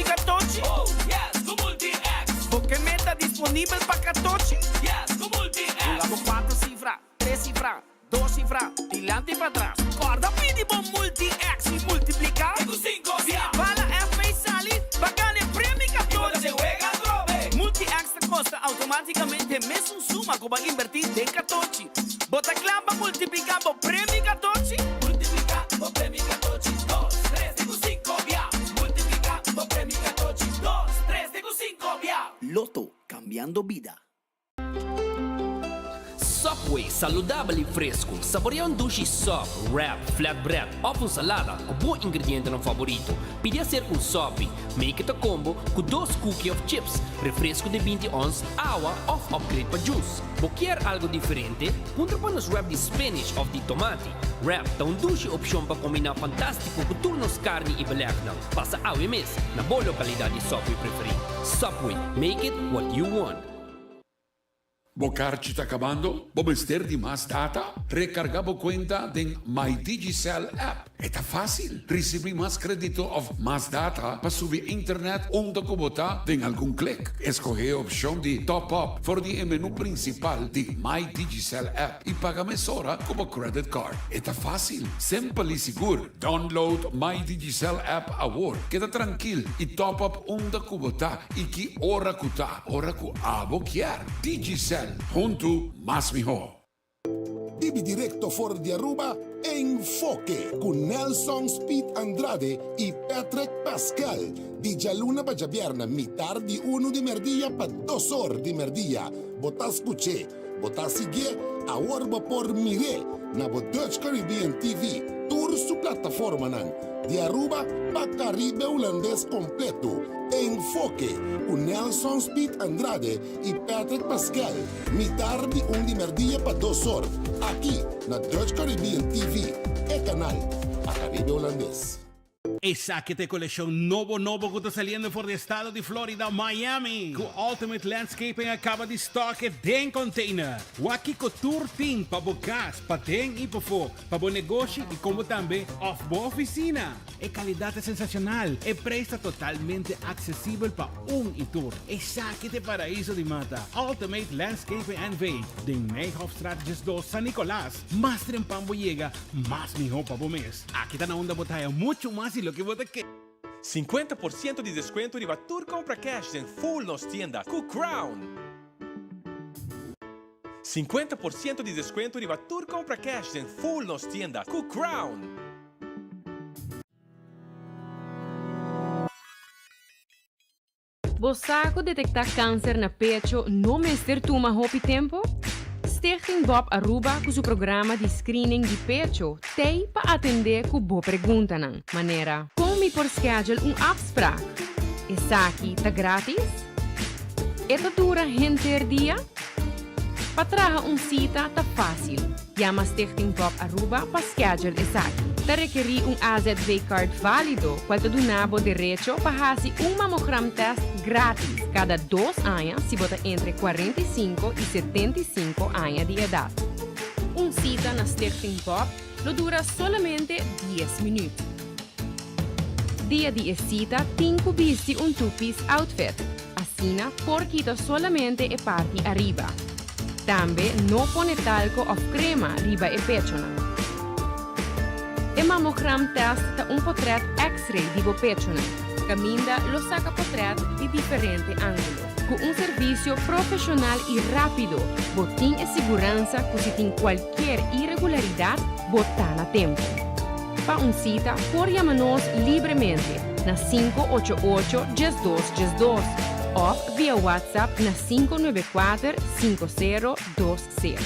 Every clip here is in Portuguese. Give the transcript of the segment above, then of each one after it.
14? Oh, yes, com Multi-X. Porque meta disponível para 14? Yes, com Multi-X. Pulamos 4 cifras, 3 cifras, 2 cifras, dilante y para atrás. Corda pidi bom Multi-X y multiplicar. Com 5, yeah. Para FP Sally, bacana prêmio E quando 14. você juega, drobe. Multi-X te costa automaticamente mesmo suma que vai invertir em 14. Bota clava, multiplicar o prêmio 14. Multiplicar o prêmio 14. 2, 3, digo 5, yeah. Multiplicar o prêmio 14. 2, 3, digo 5, yeah. Loto, cambiando vida. Subway, saudável e fresco. Saboreia um sushi soft, wrap, flatbread ou com salada, o bom ingrediente no favorito. Pide ser um sopi, make it a combo com 2 cookies of chips, refresco de 20 ons, água ou upgrade para juice. Quer algo diferente? Punta para nos wrap de spinach ou de tomate. Wrap é um sushi opção para combinar fantástico com turnos carne e beleg não. Passa ao mes na boa localidade de Subway preferido. Subway, make it what you want. Bocarchi está acabando? ¿Vamos ter de más data? Recarga a cuenta de My Digicel app. Está fácil. Recibir más crédito o más data para subir internet onde kubota en algún clic. Escoge opción de top up voor die menu principal de My Digicel app y paga mesora como credit card. Está fácil, simple y seguro. Download My Digicel app ahora. Queda tranquilo y top up onde kubota y que hora kuta, hora ku abo kier. Digicel. Junto más mejor. Divi directo for de Aruba, Enfoque, con Nelson Speed Andrade y Patrick Pascal. Di Luna Bajabierna, mitad de 1 de merdilla pa 2 horas de merdilla. Botas escuché, botas sigue, ahora por mire, na bo Dutch Caribbean TV. Tour su plataforma nan, de Aruba pa Caribe holandés completo. Enfoque, con Nelson Speed Andrade y Patrick Pascal. Mitad de 1 de merdilla pa 2 horas. Aquí, na Dutch Caribbean TV, el canal pa Caribe holandés. Esa que te colección novo que está saliendo por el estado de Florida, Miami. Con Ultimate Landscaping acaba de stock den container. Waki Couture Team para bocas, para den y para fo, para bom negócio y como también off boa oficina. E calidad es sensacional. E precio totalmente accesible para y tour. Esa que te paraíso de mata. Ultimate Landscaping and Veg. De Meijhofstraat 2 San Nicolás. Más trempam llega, más mejor para bom mes. Aquí está na onda botella mucho más y lo que vota que 50% de desconto em Tour Compra Cash em full nos tiendas com Crown. 50% de desconto em Tour Compra Cash em full nos tiendas com Crown. Bosaco detectar câncer na pecho no mestre tuma hopi tempo? Stichting Bob Aruba com seu programa de screening de pecho tem para atender com boa pergunta nan maneira. Como por schedule afspraak? Essa aqui tá grátis? Esta dura hinter dia? Para trazer cita tá fácil. Llama Stichting Bob Aruba para schedule essa aqui. Te requerir AZV card válido, qual te donava direito para fazer mammogram test grátis cada 2 anos se você entre 45 e 75 anos de idade. Cita na Stichting Bob lo dura solamente 10 minutos. Dia de cita, tenho visto two-piece outfit. Assina por quita solamente a parte arriba. Também não pone talco ou crema riba e pecho. E mammogram test ta portrait X-ray di bo pecho. Caminda lo saca portrait de diferente ângulo. Com serviço profissional e rápido, botin e segurança que se tem qualquer irregularidade, botar na tempo. Para cita, por chamar-nos livremente na 588-1212 ou via WhatsApp na 594-5020.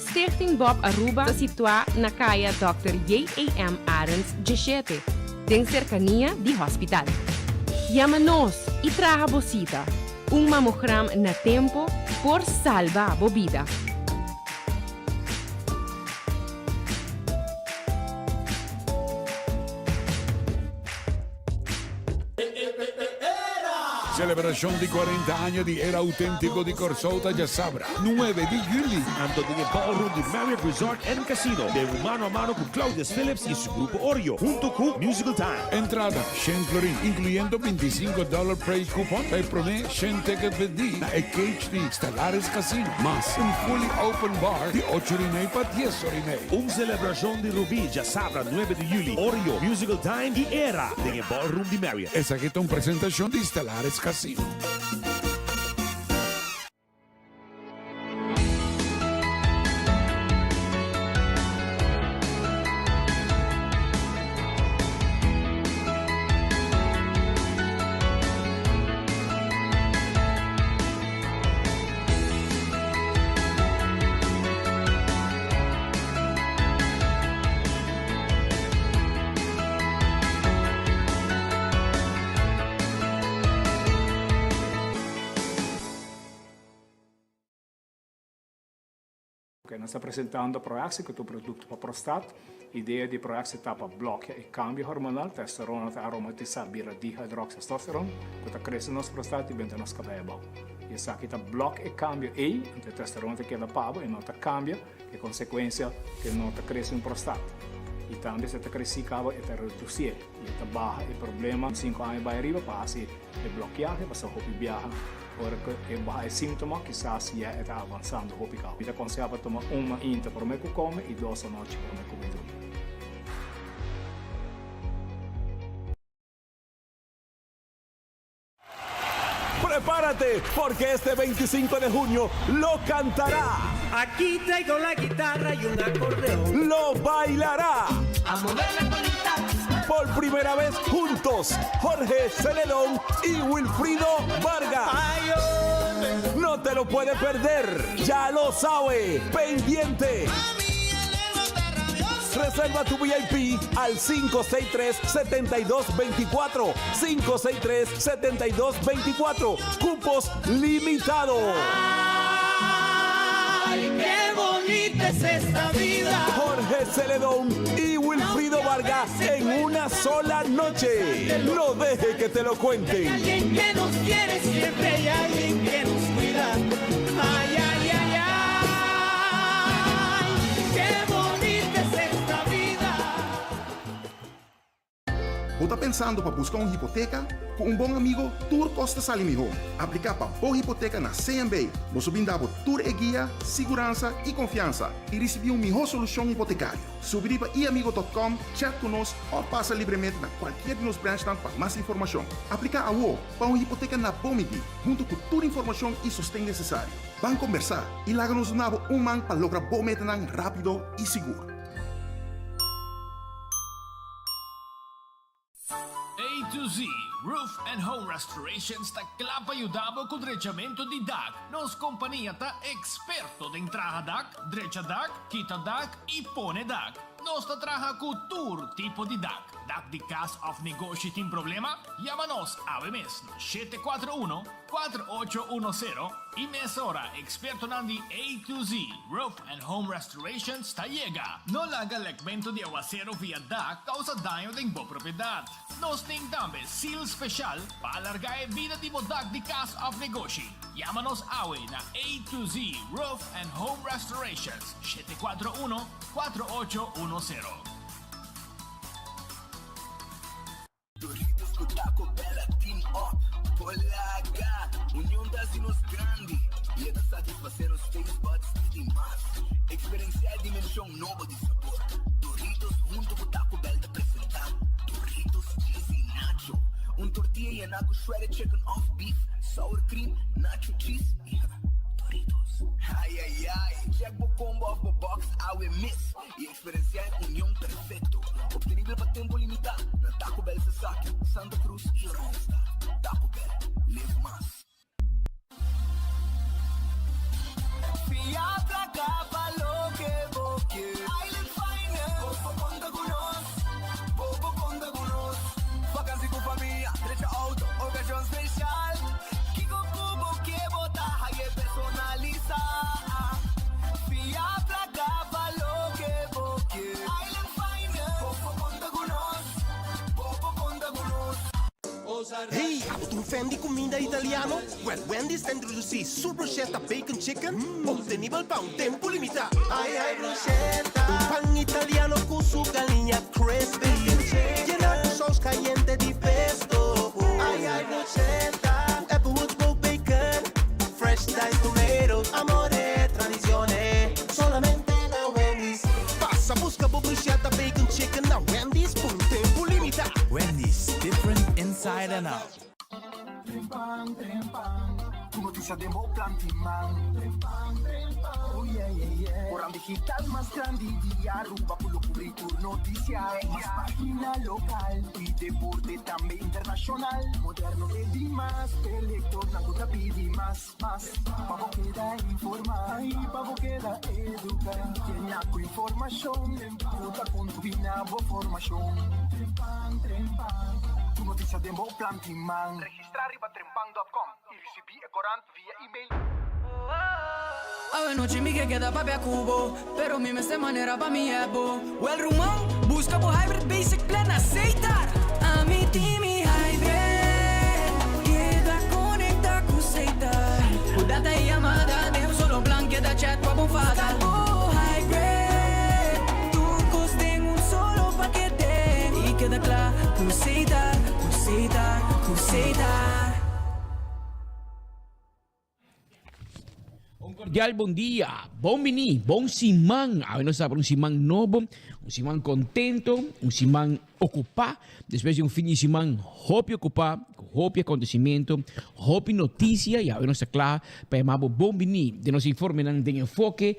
Stichting Bob Aruba situada na calle Dr. J.A.M. Adams 17, em cercania de hospital. Chama-nos e traga a cita. Mammogram na tempo por salvar a vida. Celebración de 40 años de era auténtico de Corsota ya sabrá. 9 de julio. Ando en el ballroom de Marriott Resort and Casino. De mano a mano con Claudius Phillips y su grupo Oreo. Junto con Musical Time. Entrada, Shen Florin, incluyendo $25 price coupon. Bij Prone, Shen Ticket Vendi. Na Cage de Stellaris Casino. Más un fully open bar de 8 rinei para 10 rinei. Un celebración de Rubí ya sabrá 9 de julio. Oreo, Musical Time y Era. En el ballroom de Marriott. Esa que es una presentación de Stellaris Casino. Nós estamos apresentando a Proaxi, que é o produto para prostate. A ideia de Proaxi está para bloquear o câmbio hormonal, testosterona está aromatizar, vira dihidroxtestosterona, que está crescendo nosso prostate e bem nosso cabelo. E isso aqui está bloqueia o câmbio aí, então a testosterona está queda para e não está cambia, que é consequência que não está crescendo prostate. E também se está crescendo cabo e está reduzir. E está barra o problema, 5 anos vai arriba, passa a bloquear, passa a roupa viaja. Porque é síntoma que já está avançando o hospital. Então, aconselho tomar uma inta por meio que come e 2 à noite por meio que come dormir. Prepárate, porque este 25 de junio lo cantará. Aquí traigo la guitarra y un acordeón. Lo bailará. A mover la colita. Por primera vez juntos, Jorge Celedón y Wilfrido Vargas. No te lo puedes perder, ya lo sabe, pendiente. Reserva tu VIP al 563-7224. 563-7224. Cupos limitados. ¡Ay, qué bonita es esta vida! Jorge Celedón y Wilfrido Vargas en una sola noche. No deje que te lo cuenten. Hay alguien que nos quiere siempre y alguien que nos cuida. Ay, ay, ay, ay, qué bonita es esta vida. Você está pensando para buscar uma hipoteca? Com um bom amigo, Tour Costa Salimihon. Aplicar para boa hipoteca na CMB. Você brindava Tour e guia, segurança e confiança. E receber uma melhor solução hipotecária. Subir para iamigo.com, chat conosco ou passa livremente na qualquer de nos branches para mais informação. Aplicar a UO para uma hipoteca na Bomidi, junto com toda a informação e sustento necessário. Vamos conversar e láganos um man para lograr bom metanang rápido e seguro. A to Z, Roof and Home Restoration sta clapa aiutavo con drecciamento di DAC. Nos companhia ta experto de entrada DAC, dreccia DAC, quita DAC e pone DAC. Nos ta traja cu tur tipo di DAC. DAC di Cas of Negócio tem problema? Llámanos a mesmo 741-4810 e mesora experto nandi A to Z, Roof and Home Restoration sta llega. No laga legmento de aguacero via DAC causa daño de boa propriedade. Nos tem também seal special para alargar a vida de DAC di Cas of Negócio. Llámanos awe na A to Z, Roof and Home Restorations 741-4810. Doritos com Taco Bella, team up, Polaga, união das e nos grande. E é da satisfazer os taste buds de demais. Experienciar a dimensão nova de sabor. Doritos junto com Taco Bell te apresentar. Doritos cheesy nacho. Tortilla llenada com shredded chicken off beef, sour cream, nacho cheese e Doritos. Ai, ai, ai. Check the combo of the box, I will miss. E experienciar união perfeito. Obtenível para tempo limitado. Na Taco Bell Sasaki, Santa Cruz e Ronsta. Taco Bell, live más. Fiat acaba lo que vos quieres. Island Finance, Bobo conta con nos. Bobo conta con nos. Vacancy con familia, derecho auto, ocasión especial. Kiko Bobo que bota, hay que personalizar. Fiat acaba lo que vos quieres. Island Finance, Bobo conta con nos. Bobo conta con nos. Hey, tu fan di comida italiano? Well, Wendy's te introduci su bruschetta bacon chicken, ottenibile pa un tempo limitato. Ai bruschetta, pan italiano con su galinha crispy, llena con sauce caliente di pesto. Ai bruschetta, applewood smoked bacon, fresh diced tomatoes, amore, tradizione, solamente na Wendy's. Passa, busca bruschetta bacon chicken na Wendy's por un tempo limitato. Wendy's, different inside and out. Trempang, tu noticia de Mo Plantiman. Trempang, oh yeah, yeah, yeah. Orang digital más grande de Aruba, pulo cubrir noticias. Más página local y deporte también internacional. Moderno de más, elector, na contra pidi más. Pavo queda informar, pavo queda educar. Tiene con información, puta con tu binabo formación. Trempang. Tu noticia de Mo Plantiman. Registrar riba trempang.com y recibí corant via email. A noche mi que queda pa' a cubo, pero mi de manera pa' mi ebo. Well, rumón, busca por hybrid basic plan aceitar. A mi team y hybrid, queda conecta con aceitar. Data y llamada, de un solo plan, queda chat pa' bufada. Oh, hybrid, tu coste en un solo paquete. Y queda claro, aceitar. Un cordial bom dia, bom mini, bom simang. Nós estamos um simang novo, um simang contento, um simang ocupado. Depois de fim de semana, hope ocupado, hope acontecimento, hope notícia. E nós está claro para mais bom mini. De nos informe de enfoque.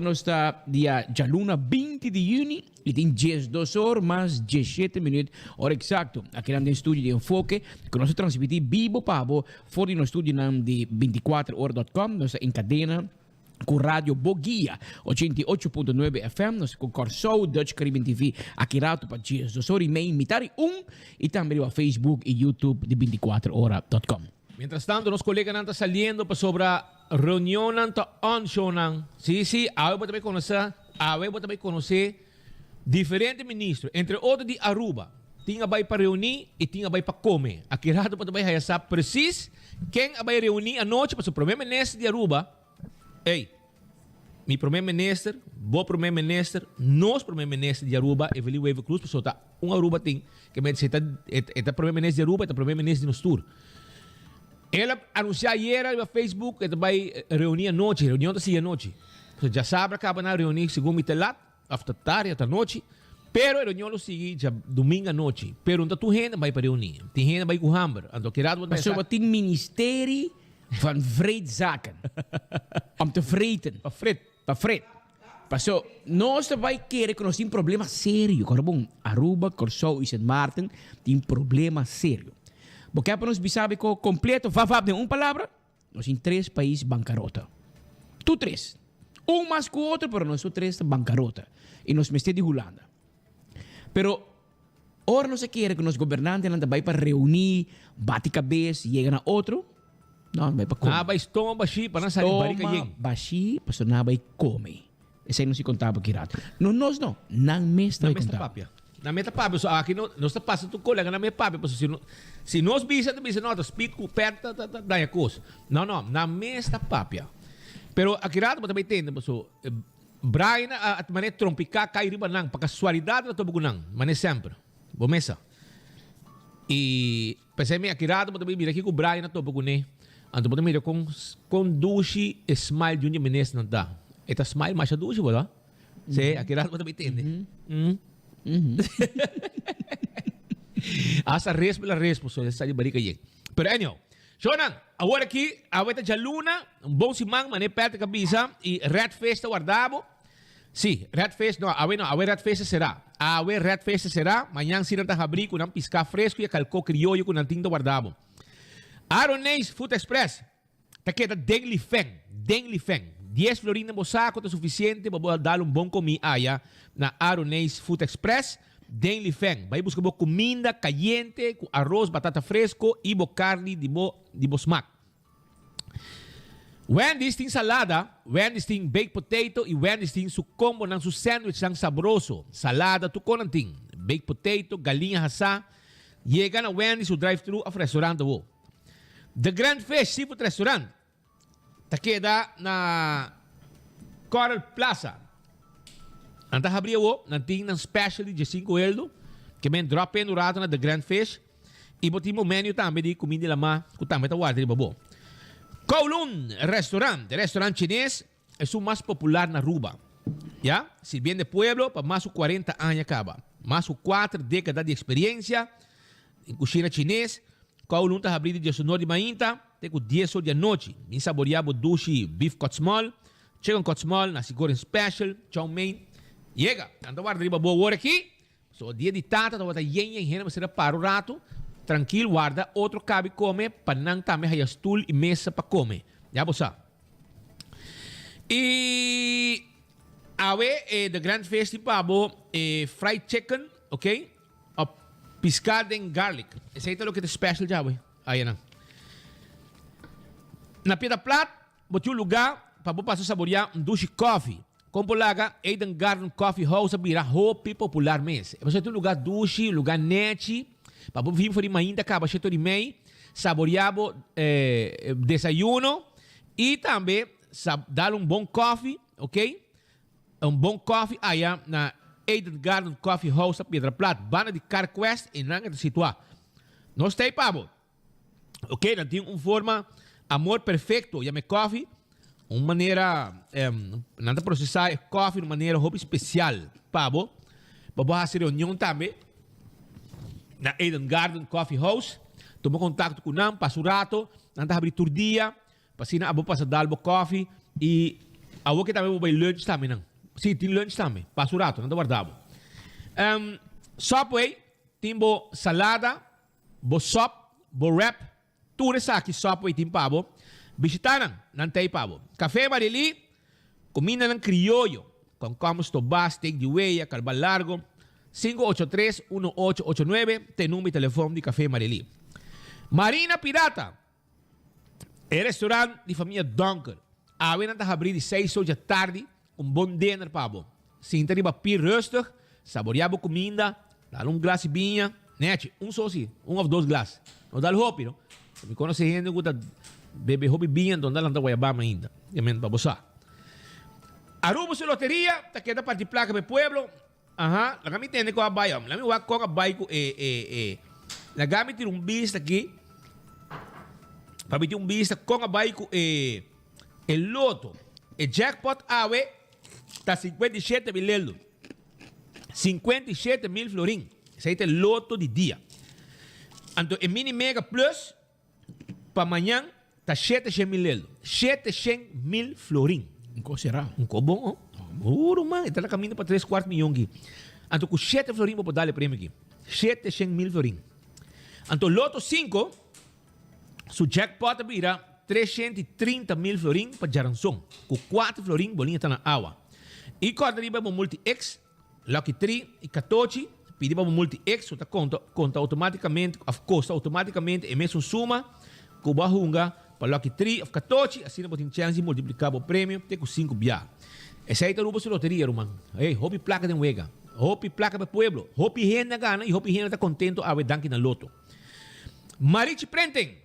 Nós está dia Jaluna 20 de junho. E tem 12 horas mais 17 minutos, hora exato. Aqui no estúdio de enfoque, que nós transmitimos vivo para você, fora no estúdio de 24horas.com, nós em cadena com rádio Boguia, 88.9 FM, nós com Corso, Dutch Caribbean TV, aqui rato para 12 horas e meia, mitad e também no Facebook e YouTube de 24horas.com. Mientras tanto, los colegas están saliendo sobre la reunión onshore. Sí, ahora voy a conocer diferentes ministros, entre outros de Aruba. Tinha vai para reunir e tinha vai para comer. Aqui rato para também saber preciso quem vai reunir à noite para o primeiro-ministro de Aruba. Ei, meu primeiro-ministro, bom primeiro-ministro, nosso primeiro-ministro de Aruba, Evelio Eva Cruz, pessoal, tá Aruba tem que me dizer é primeiro-ministro de Aruba, é primeiro-ministro de Nostur. Ela anunciou ayer no Facebook que vai reunir à noite, reunião da à noite. Já sabe, acaba na reunião segundo o telat. After tarde, até noite, pero a reunião sigue já domingo à noite. Pero não tem gente vai para reunir, tem gente vai com hambre. Então querado mas so tem ministerie van vreedzaken om te vreten, para fret. Paso nós vai querer que nós tem problema sério, corabom. Aruba, Corso e Sint Maarten tem problema sério. Porque para nós sabe que completo, vá de uma palavra, nós tem 3 países bancarrota. Tu 3. Um mais que o outro, pero nós três bancarrota. E nós mestre de Holanda. Pero, ora não se quer que os governantes não vai para reunir, bate cabeça, chega a outro. Não, vai para comer. Vai estômago baixi, para não sair barica yin. Baixi, para não vai comer. Esse aí não se contava aqui rato. Nós não. Não mestre vai contar. Na meta papi, so aqui não está passando tu colega na meta papi, se nós bisa não, speed com perto da coisa. Não, na meta papi. Pero aqui rato também tem, so Brian at mané trompika cai riba nang pa casualidade na tubo nang, mané sempre. Bomesa. E pensei me aqui rato também mira aqui com Brian na tubo né. Anto também mira com dushi smile de menes não dá. Eta smile mais a dushi, bola. Se aqui rato também tem. Asa respo la respo so essa de barica aí. Pero anyhow, Shonan, agora aqui, agora já Luna, bom simang, mané perto cabeça e Red Festa guardado. Sim, Red Festa, não, Red Festa será. Red Festa será, amanhã se não tá abrir com um piscar fresco e calco criollo com um tinta guardado. Aronês Food Express, tá que tá Deng Feng. 10 florins no saco tá suficiente para dar bom comida na Aronês Food Express. Deng Feng, vai buscar comida caliente, com arroz, batata fresco e carne de smack. Wendy's tem salada, Wendy's tem baked potato e Wendy's tem su combo ng su sandwich ng sabroso. Salada tu ko nanting, baked potato, galinha hasa, Llegan a Wendy's o drive-thru of restaurante wo. The Grand Fish Seafood Restaurant. Ta queda na Coral Plaza. Anta abrir wo, nanting ng specialty de 5 euro, que men drop in rato na The Grand Fish. E botimo menu também de comida lama, que também tá guarda de babo. Kowloon restaurante chinês, é o mais popular na Aruba. Ya, sirviendo de pueblo para más de 40 años acaba. Más de 4 décadas de experiencia en cocina chinés. Kowloon está abrido de 19 de mañana, tengo 10 horas de noche. Mi saboreado dushi beef kotsmol, chicken kotsmol, nasi goreng special, chow mein. Llega, anda guarda riba boa hora aqui. So dia de tata, tá yenha e rena, você para o rato. Tranquilo, guarda, outro cabe come, para não também hay stool e mesa para comer. Já você. E the Grand Festival, fried chicken, ok? Piscada em garlic. Esse aí é o que é special já, we. Aí não. Na pia da plat, botou lugar para você saborear dushi coffee. Como laga, Eden Garden Coffee House vira hopi popular mês. Você tem lugar dushi, lugar net, para você vir for ainda acaba cheio de mei, saboreado desayuno e também dar bom coffee, ok? Bom coffee aí na Eden Garden Coffee House a Pedra Plata, bana de CarQuest e nanga de situar. Não está aí, pabo. Ok, não tem forma amor perfeito, e a coffee, uma maneira, nada processar coffee de maneira hobby especial, pabo. Vamos fazer reunião também na Eden Garden Coffee House. Toma contato com nós, passa o rato, nada abrir todo dia, passina abo passa dalbo coffee e a que também vai lunch também não. Sim, tem lunch também, passa o rato, nada guardado. Subway, tem bo salada, bo sop, bo wrap, tudo isso aqui Subway tem pabo. Visitaram, não tem pabo. Café Marili, comida ng criollo, com como estobas, steak de hueya, calva largo, 583-1889, tem número de telefone de Café Marili. Marina Pirata, é restaurante de família Dunker. A venda está abrindo de 6 horas da tarde, bom dinner, pabo. Sinta riba pir rustig, saboreaba comida, dá glass de vinho, net, só assim, ou 2 glass. Não dá hopi, não? Me conhece gente que está bebe hopi vinho, não dá lá na Guayabama ainda. E men para você. Aruba su loteria, tá queda para de placa do pueblo. Aha, la kami tende ko abayo. La mi wak ko abay ko la gamit yung bis aqui. Pabiti yung bis ko abay ko el loto. El jackpot awe tá 57 mil euros. 57 mil florin. Esse aí é o loto de dia. Então, em mini mega plus para amanhã tá 700 mil euros. 700 mil florin. Um será? Um bom, oh. Man, está caminhando para 3/4 milhão aqui. Então, com 7 florin para dar o prêmio aqui. 700 mil florin. Então, loto 5, su jackpot vira 330 mil florin para Jaranson. Com 4 florin, bolinha está na água. E quando arriba para multi-X, Lucky 3 e 14, pedir para multi-X, você conta automaticamente, costa automaticamente, e mesmo suma, com a hunga, para Lucky 3 of 14, assim você tem chance de multiplicar o prêmio, tem com 5 biá. Essa aí é a loteria, irmão. Ei, hopi placa de huega. Hopi placa para pueblo. Hopi gente gana e hopi gente está contento a ver danke na loto. Marichi Printing.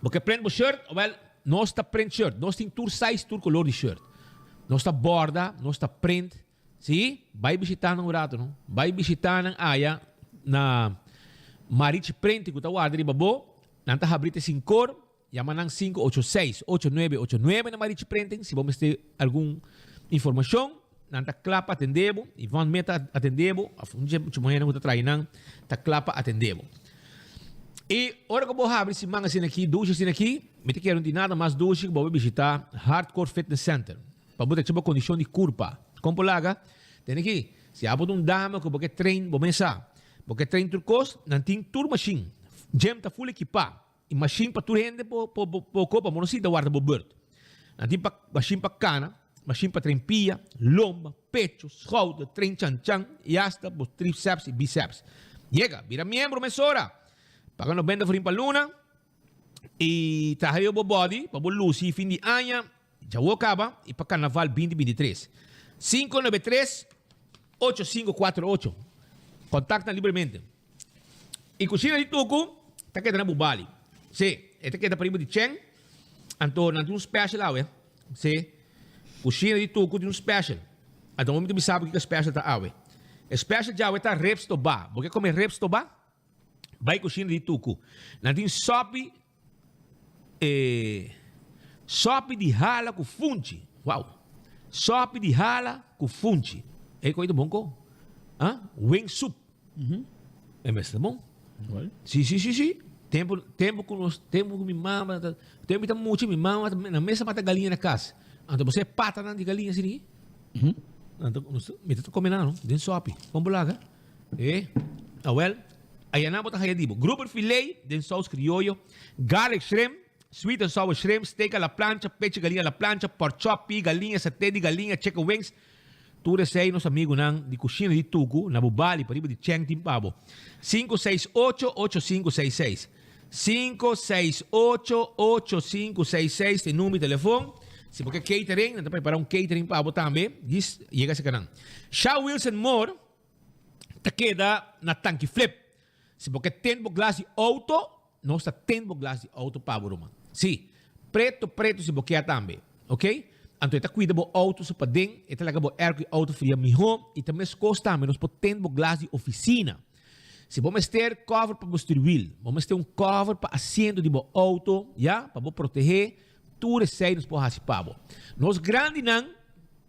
Porque print o shirt, well, não está print shirt. Não tem tour size, tour color de shirt. Não está borda, não está print. Sim? Vai visitar no rato, não? Vai visitar na área na Marichi Printing, que está guardado de babo. Não está abrindo sem cor. Llaman 586-8989 na Marichi Printing. Se vamos ter alguma informação, nanta clapa atendemos. Ivan Meta atendemos. A função de manhã não está traindo. Tá clapa atendemos. E hora que eu vou abrir esse manga assim aqui, ducha assim aqui, me te quero de nada mais ducha que vou visitar Hardcore Fitness Center. Para botar uma condição de curva. Como laga, tem aqui. Se há um dama que você treina, vou pensar. Porque treina turcos, não tem tour machine. Gym tá full equipado. E machine para tu rende po copa monosita guarda po bird. Nanti machine para cana, machine para trempia, lomba, pecho, shoulder, tren chan e hasta po triceps e bíceps. Llega, vira miembro mesora. Pagando venda frim para luna e trabalho po body, para po lucy fim de ano, já o acaba e para carnaval 2023. 593-8548. Contacta livremente. E cozinha de tuco, tá quedando na bubali. Sim, esta queda primo de Cheng, então não tem um special lá, é? Sim, cozinha de tuco tem um special. Então, o momento me sabe o que é special tá awe. Special já é tá reps to ba. Porque comer reps to ba? Vai cozinha de tuco. Não tem sopi, sopi de hala com funchi. Uau. Sopi de hala com funchi. É coisa bom com? Wing soup. É mesmo, tá bom? Sim. Tempo com minha mama, tempo tá muito minha mama na mesa mata galinha na casa. Então você pata na de galinha assim. Então me tá comendo não, den sopi. Vamos lá, well, aí na bota hayadibo. Grupo filé, den sauce criollo, garlic shrimp, sweet and sour shrimp, steak a la plancha, peche galinha a la plancha, pork chop, galinha, saté de galinha, chicken wings. Tu recei nos amigos de cozinha de Tucu, na Bubali, para de Cheng Timpabo. 568-8566. 568-8566, tem número de telefone. Se você quer catering, não preparar catering para também, diz, chega a canal. Shaw Wilson Moore, tá queda na tanque flip. Se você tem glass de auto, não está tendo glass de auto para Buruma. Sim, preto, se você quer também, ok? Então, ita cuida do auto so pa ding, ita laga bo air auto fria mi home, ita mes costa menos potente bo glass de oficina. Se vamos ter cover para o wheel, vamos ter um cover para assento de bo auto, ya, para proteger, tu recei nos por raspabo. Nos grande nan,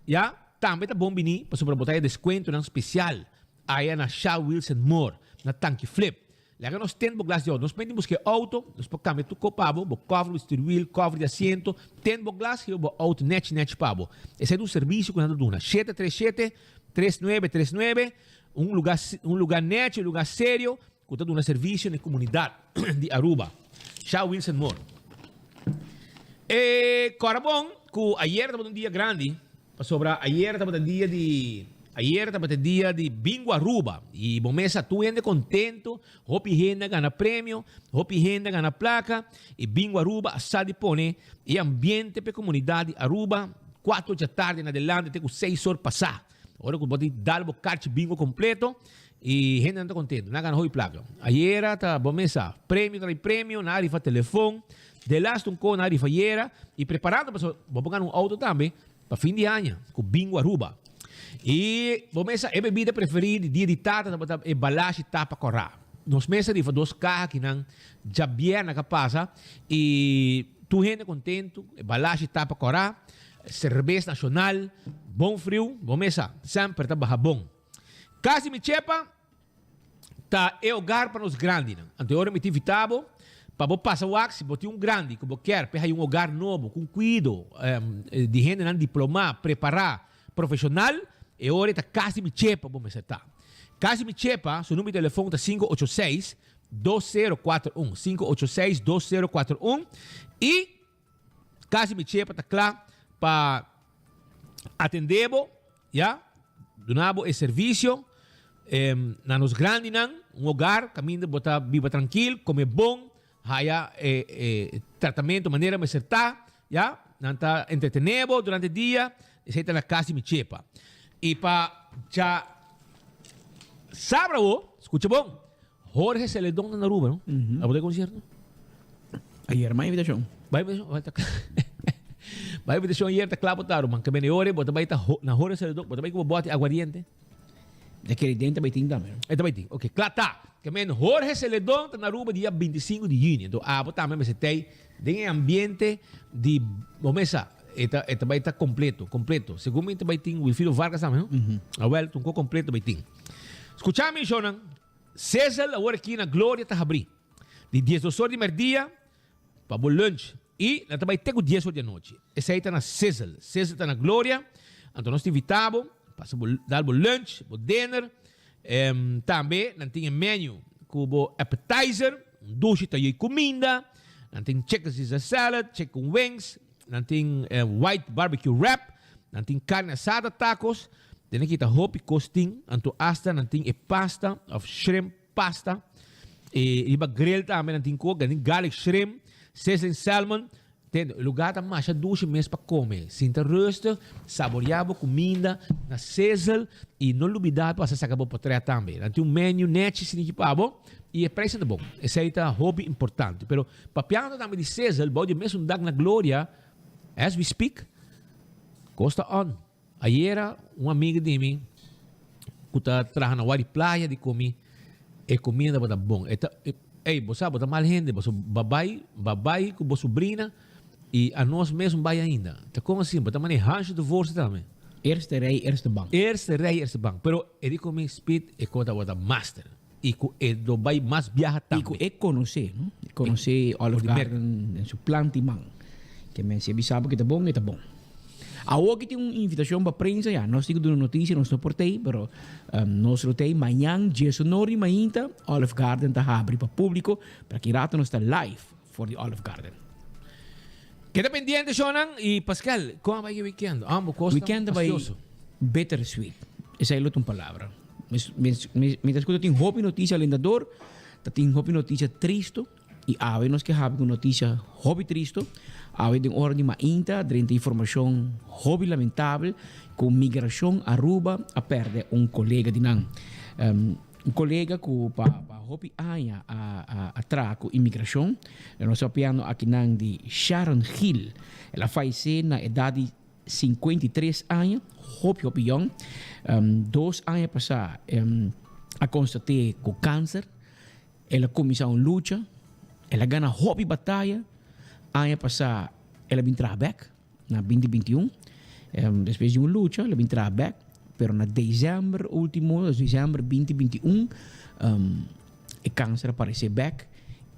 ya, também tá bom bini para sobre botar desconto nan especial. Aí na Shaw Wilson Moore, na tanque flip. Laga nos tem bo glass de auto, nos pedimos que auto, nos por cambiar tu copabo, bo cover do steering wheel, cover de assento, tem bo glass e bo auto net pabo. Esse é um serviço que nós damos. 737-3939, um lugar net, um lugar sério, que está dando serviço na comunidade de Aruba. Shaw Wilson Moore. Corabon, que ayer estava um dia grande, sobre ayer estava um dia de bingo Aruba. E bomesa tu ende contento, hopi renda gana prêmio, hopi renda gana placa, e bingo Aruba assadi pone, e ambiente para comunidade Aruba, 4 da tarde na adelante, tem 6 horas passar. Agora que pode dar o carte bingo completo, e renda anda contento, na gana hopi placa. Ayer tá bomesa, prêmio, na arifa telefone, de last um na arifa ayer, e preparado para vou pegar um auto também, para fim de ano, com bingo Aruba. E bomesa é bebida preferida dia de tata é balashi tapa corá. Nos meses de 2 carros que não já bem na passa e tu gente contento é balashi tapa corá, cerveja nacional, bom frio, bomesa sempre tá barra bom. Casi me chepa tá é lugar para os grandes. Anterior me tive tabo para você passar o axi, botar um grande que você quer, para um lugar novo, com cuidado, de gente não diplomar, preparar, profissional. E ora está Casi Me Chepa, vamos acertar. Casi Me Chepa, seu número de telefone está 586-2041. 586-2041. E Casi Me Chepa está claro para atender, já? Donabo é serviço, na nos grandes, um lugar, caminho, botar viva tranquilo, comer bom, haya tratamento, maneira de acertar, já? Não está entretenido durante o dia, esse está na Casi Me Chepa. E para já sábado, escucha bom, Jorge Celedón na Aruba, não? A poder concerto? Ayer mais invitação. Vai invitação ayer tá claro botaram, man, que bem ore, bota vai tá na Jorge Celedón, bota vai como bote aguardiente. Daquele dente vai ter também. É também tem. OK, claro tá. Que bem Jorge Celedón tá na Aruba dia 25 de junho. Então, botar mesmo tem ambiente de bomesa. Esta vai estar completo. Seguramente vai ter Wilfrido Vargas também, não? Well, um completo vai ter. Escuchame, Jonan. César, agora aqui na Glória, está abrindo. De 10 horas de meio-dia para o lunch. E nós vai ter 10 horas da noite. Essa aí está na César. César está na Glória. Então nós te invitamos para dar o lunch, o dinner. Também nós temos menu com o appetizer, duche e comida. Nós temos chicken Caesar salad, chicken wings. Nós temos white barbecue wrap, nós temos carne assada, tacos, temos aqui hopi costing, anto hasta nós temos pasta of shrimp pasta, e grill também nós temos garlic shrimp, seasoned salmon, tem lugar tá mais doce mesmo para comer, sinta rosto, saborear a comida na César e não olvidar para você sacar para trás também. Nós temos menu net significado E a prensa é bom. Esse aí tá hobby importante. Pero papiando também de César, pode mesmo dar na glória, as we speak, Costa on. Ayer um amigo de mim, que está trabajando na playa de comer, e comida bota bom. Ei, você bota mal gente, você babai com sua sobrinha, e a nós mesmo vai ainda. Então como assim? Bota manejando do bolso também. Eerste rij, eerste bank. Eerste rij, eerste bank. Pero ele come speed e conta bota master. E do vai mais viaja também. E conhecer, não? Conhecer Olive Garden, seu plantimang. Que men se sabe que tá bom, tá bom. Agora tem uma invitação para a prensa, já. Nós temos uma notícia, nós não portei, mas nós rotei amanhã, dia sonoro, mainta, Olive Garden está aberto para o público, para que rato nós está live for the Olive Garden. Queda pendiente, Shonan e Pascal. Como vai o weekend? Weekend vai bittersweet. Essa é a outra palavra. Mientras que eu tenho hobby notícia alentador, tenho hobby notícia triste, e a nós que have uma notícia hobby triste, a de ordem mainta, de informação hobby lamentável, com migração Aruba a perder colega de nan. Colega que para hobby a traco imigração, nós sabemos aqui nan de Sharon Hill. Ela faleceu na idade de 53 anos, hobby young. 2 anos passados, a constatei com câncer. Ela começou uma luta, ela ganha hobby batalha. Ano passado, ela vem back na 2021. Depois de uma luta, ela vem back. Pero na dezembro 2021, o câncer apareceu back.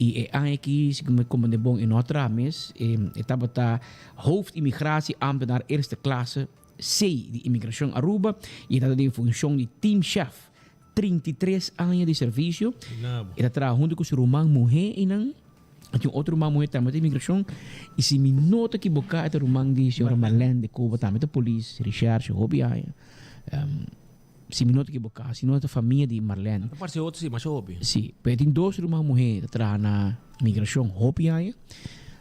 E é aqui, como de bom em outra mês, estava a hoofdimmigratie ambtenaar eerste klasse C de imigração Aruba. E estava em função de teamchef. 33 anos de serviço. E estava junto com sua irmã mulher e não. Tinha outro irmão mulher também de imigração. E se me nota que boca é o irmão de senhora Marlene de Cuba, também da polícia, Richard, hobby aí. Se me nota que boca, se nota a família de Marlene. Parece outro sim, mas hobby. Sim, mas tem 2 irmãos mulher que trabalham na imigração, hobby aí.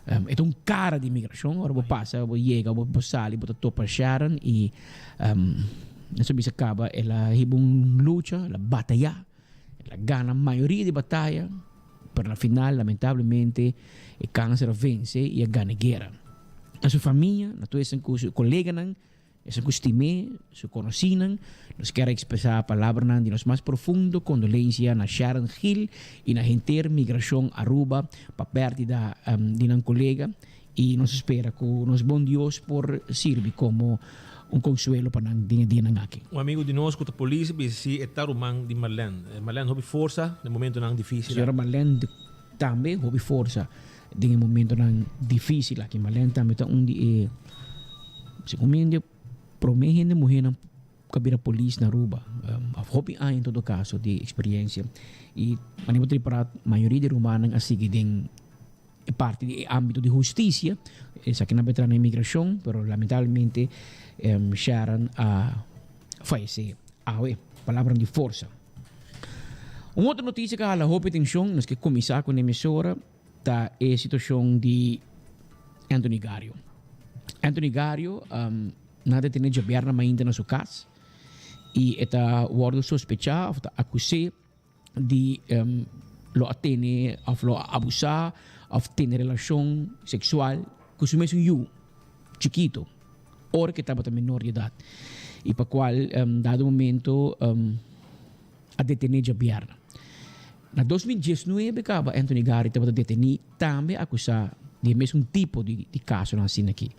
É um cara de imigração, agora vou passar, vou chegar, vou sair, vou topar Sharon e nessa vez acaba, ela teve uma luta, ela batalha, ela ganha a maioria de batalha. Pero al final, lamentablemente, el cáncer vence y gana guerra. A su familia, a todos sus colegas, a su estimé, su conocinan, nos quiero expresar palabras de los más profundos condolencia a Sharon Hill y la gente migración Aruba para pérdida de un colega y nos espera con nos buen Dios por servir como un consuelo para dinang aqui. Um amigo de nós que a polícia disse está o irmão de Marlene. Marlene houve força no momento não difícil. Senhora Marlene também houve força no momento não difícil. Aqui Marlene também está de segundo promete de mulher não cabir a polícia na Aruba. Houve em todo caso de experiência e a nível para a maioria de romanos assim que tem parte do âmbito de justiça. Essa aqui não vai entrar na imigração, pero lamentavelmente Sharon faleceu. Palavra de força. Uma outra notícia que a houve atenção, nós que começar com a emissora, tá é a situação de Anthony Gario. Anthony Gario nada tem de aberta ainda na sua casa e está sendo sospechado, está acusado de lo atene, lo abusar, of ter relação sexual com o mesmo chiquito, ou que estava menor de idade. E para qual, dado momento, a detener de aberta. Na 2019, Anthony Gario estava detenido também acusado de mesmo tipo de caso assim aqui.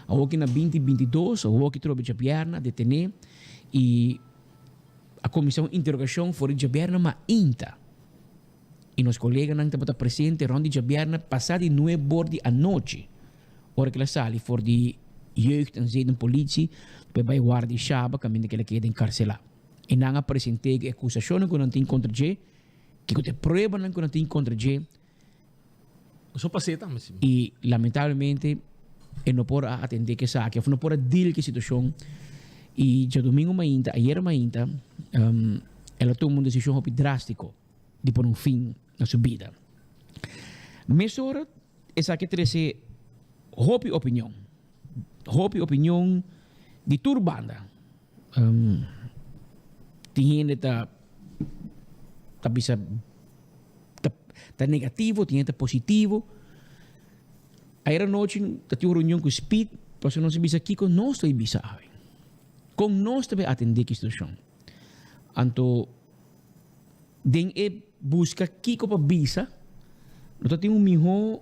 Agora na 2022, agora que trouxe de aberta, detener e a comissão de interrogação foi de aberta, mas ainda. E nos colegas não estavam presentes, onde de aberta, passado de 9 horas à noite. Hora que ela sali voor de jeugd en zedenpolitie, bij guarda de Shaba, caminho que ela queda encarcelar. E não apresentei acusações que não tem contra G, que tem pruebas que não tem contra G. Só passei também. E, lamentavelmente, não pode atender que saque, não pode deal que situação. E, já domingo mainta, ayer mainta, ela tomou uma decisão drástica de pôr fim na sua vida. Mas ora, essa que trouxe hobby opinião de turbanda. Tem gente tá bisa Está negativo, tiene está positivo. Ayer noche, tengo una reunión con Speed, pero no se visa aquí con no estoy visa. Con no estoy atender esta situación. Anto, den busca aquí con visa. Nosotros tenemos un mejor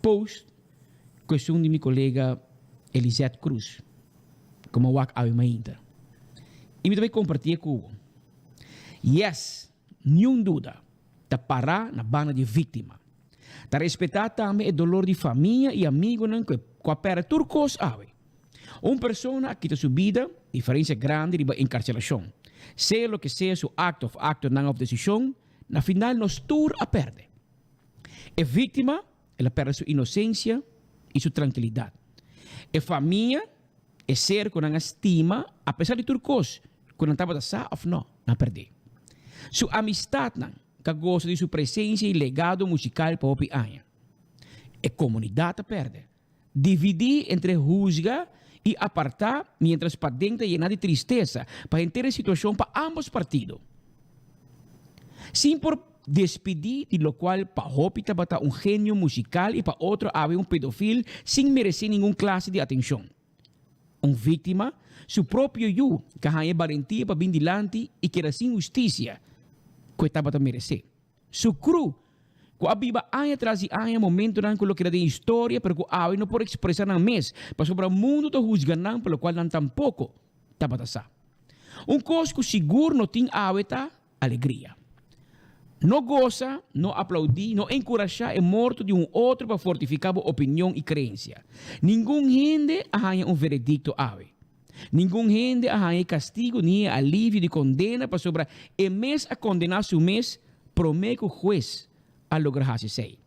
post, cuestión de mi colega Elisette Cruz, como wak ave mainta. E me também compartilhar com o. Yes, nenhuma dúvida, tá parar na banda de vítima. Tá respeitar também o dolor de família e amigo não que com a pera turcos ave. Uma pessoa que tem sua vida, diferença grande de encarcelação. Seja o que seja seu acto não of decisão, na final nos tur a perde. A vítima, ela perde sua inocência e sua tranquilidade. A família é ser com a estima, apesar de turcos, quando estava da sa ou não, não perder. Sua amistade não, que gosta de sua presença e legado musical para o pianha. A comunidade perde. Dividir entre juzgar e apartar, mientras para dentro llenar de tristeza, para entender a situação para ambos partidos. Sim por despedir, de lo qual para Hopi estava um gênio musical e para outro havia um pedofilo sem merecer nenhuma classe de atenção. Vítima, seu próprio eu, que ganha valentia para vir dilante e que era sem justiça, que estava a merecer. Seu cru, que abiba anos atrás e anos, momento não que era de história, pero que não pode expressar na mês, para sobre o mundo to juzgar pelo qual não tampouco estava a sa. Coisa que seguro não tem tá alegria. Não goza, não aplaudir, não encorajar o morto de outro para fortificar a opinião e crença. Nenhum gente arranha veredicto ave. Nenhum gente arranha castigo nem alívio de condena para sobre o mês a condenar seu mês, promete o juez a lograr sei.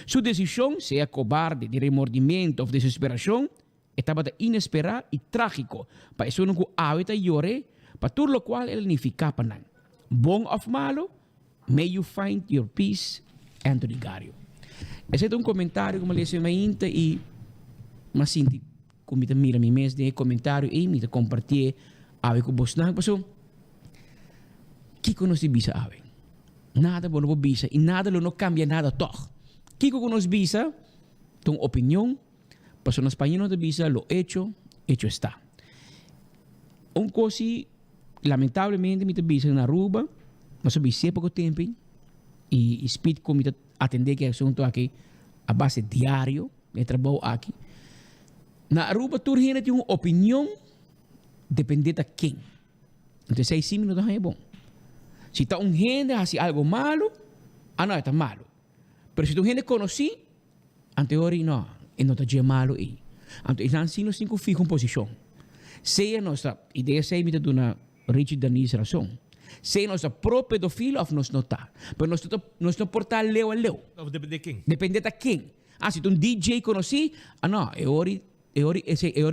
Sua decisão, seja cobarde, de remordimento ou desesperação, estava inesperado e trágico para isso não que ave llore, para tudo o qual ele não ficava não. Bom ou malo, may you find your peace, Anthony Gario. Esse é comentário que eu li na inta e mas sinto como me mira mi mês de comentário e me compartilhar ave com você não passou. Que conosce bisa ave. Nada bueno bisa e nada não cambia nada toch. Que conosce bisa, tua opinião, passou na espanhol de bisa lo hecho está. Coisa lamentavelmente me bisa na Aruba. Nós sabemos pouco tempo e Speed como atender que assunto aqui a base diário de trabalho aqui. Na Aruba tu tem uma opinião depende de quem. Então 6 minutos é bom. Se está gente faz algo malo, não está malo. Mas se tu gente conhece, anterior não, não está malo e. Então não se nos cinco fica em posição. Seja nossa ideia seja de uma Richard Denise razão. Se nossa própria pedofilo ou nós não está. Mas nós não portar leu a leu. Depende de quem? Depende de quem. Se tu DJ conheci, não, é ori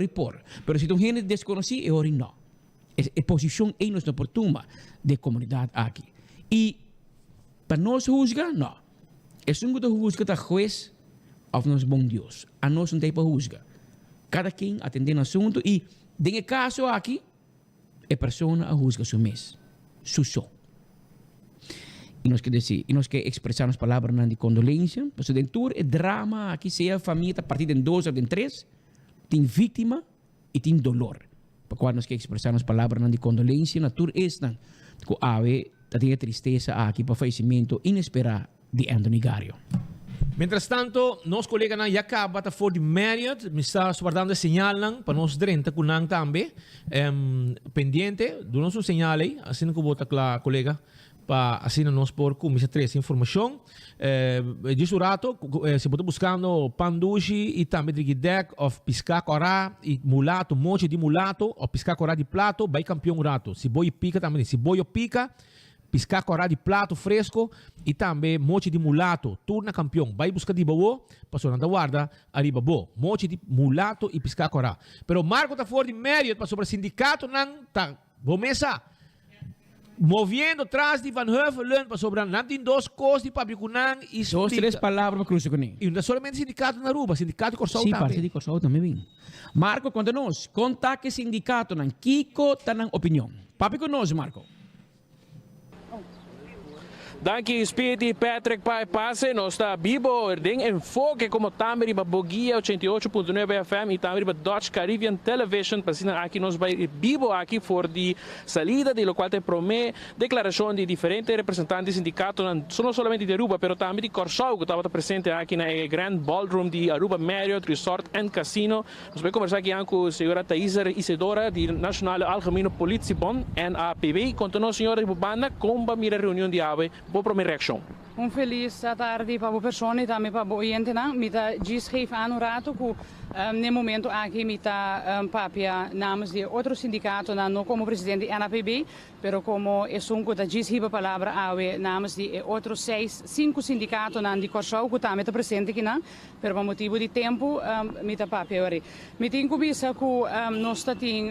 por. Mas se tu gente desconheci, é ori não. É posição em nossa oportuna de comunidade aqui. E para nós juzgar, não. É só que juzga da juez ou nosso bom Deus. A nós não tem para juzgar. Cada quem atende no assunto e, nesse caso aqui, a pessoa a juzga seu mês. Suso. E nós que expressar as palavras de condolência, porque dentro é drama, aqui seja a família está partida em 2 ou em 3, tem vítima e tem dolor. Para quando nós que expressar as palavras de condolência, na tour é que ave tem tristeza aqui para o falecimento inesperado de Anthony Gario. Mientras tanto, nos colega na Yakaba ta for the Marriott, me está guardando señal lang para nos drenta kunang tambe pendiente do nosso señal aí, assim que bota la colega para assim nos por comisa 3 informação. Disso rato se bota buscando pandushi e também de deck of pisca corá e mulato, monte de mulato ou pisca corá de plato, vai campeão rato. Se boi pica também, se boi pica piscar corá de plato fresco e também mochi de mulato, turna campeão. Vai buscar de boa, passou na guarda, arriba boa. Mochi de mulato e piscar corá. Pero Marco tá fora de Marriott, passou para o sindicato, não tá, começa movendo atrás de Van Heuvelen, passou para não tem 2 coisas de Pabicunan e 2, 3 palavras para cruzar com ele. E não é somente sindicato na Aruba, sindicato Corsol também. Sim, parte de Corsol também. Marco, conta-nos, conta que sindicato não, Kiko tá na opinião. Papi conosco, Marco. Danke Speedy, Patrick, Pai Passe. Nós está vivo, em foco como também riba Bogia 88.9 FM e também riba Dutch Caribbean Television. Para aqui nós vai vivo aqui for de salida de lo qual te promete declaração de diferentes representantes sindicatos, não somente de Aruba, mas também de Corsau, que estava presente aqui na Grand Ballroom de Aruba Marriott Resort and Casino. Nós vamos conversar aqui com a senhora Thaiser Isidora, de Nacional Algemene Politiebond, NAPB, com a senhora Bubana, como a minha reunião de AVE. Boa primeira reação. Feliz tarde para a pessoa e também para o oyente. Mita diz geef aan rato que no momento aqui mita papia namens de outro sindicato não como presidente da NAPB, pero como é que da diz a palavra awe namens de outros 5 sindicatos de Corsau que também está presente aqui não, pero por motivo de tempo mita papia ori. Mita incubisa que nós está em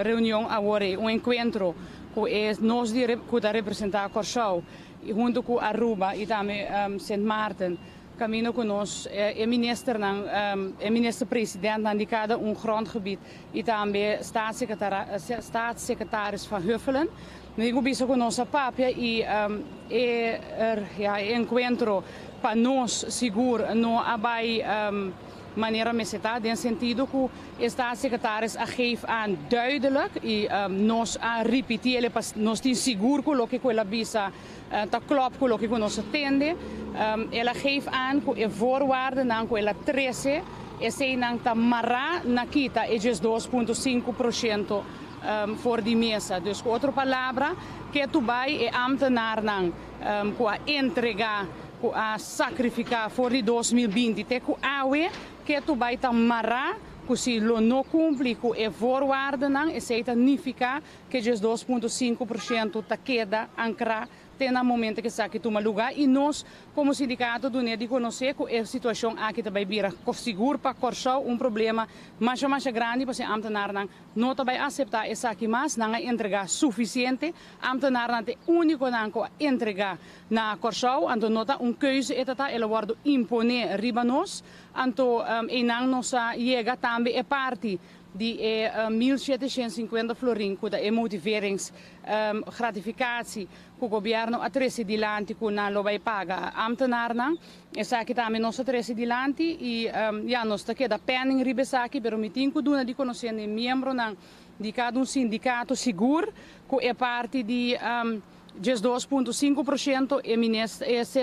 reunião agora encontro que é nós que está representar Corsau junto com Aruba e também Sint Maarten, caminho conosco, é minister-president de cada grondgebied e também staatssecretaris van Huffelen. Eu bisa conosco a papia e encontro para nós seguro, não abai maneira meseta, in sentido que o staatssecretaris geeft aan duidelijk en nos a repetire, nos tin seguro que lo que quella bisa ta klopt que lo que nos attende. Ela geeft aan que e voorwaarden dan quella 13 e sei nang ta marra na kita e 2.5% voor die mesa. Dus com outra palavra, que tu vai e ambtenaar nang com a entregar, com a sacrificar voor die 2020, te com awe que tu vai marrar, que se não cumpre com a voorwaarden, isso significa que 2.5% ta queda ancrar até no momento que está aqui toma lugar e nós, como sindicato, do NED, conhecer que a situação aqui também vira seguro para Corsau problema mais grande, porque a ambtenaar não vai aceitar essa aqui, mas não entregar suficiente. A ambtenaar não é único que entregar na Corsau, então não está keuze, ela vai imponer riba nós, então não nos chega também a parte die 1.750 florin, que é motiveringsgratificatie, que o governo atrese dilante que não vai pagar ambtenaar, essa aqui também nós atrese dilante e nós está aqui da penning ribesa aqui, pero me tenho que dar de conhecer membro de cada sindicato seguro, que é parte de 2.5% e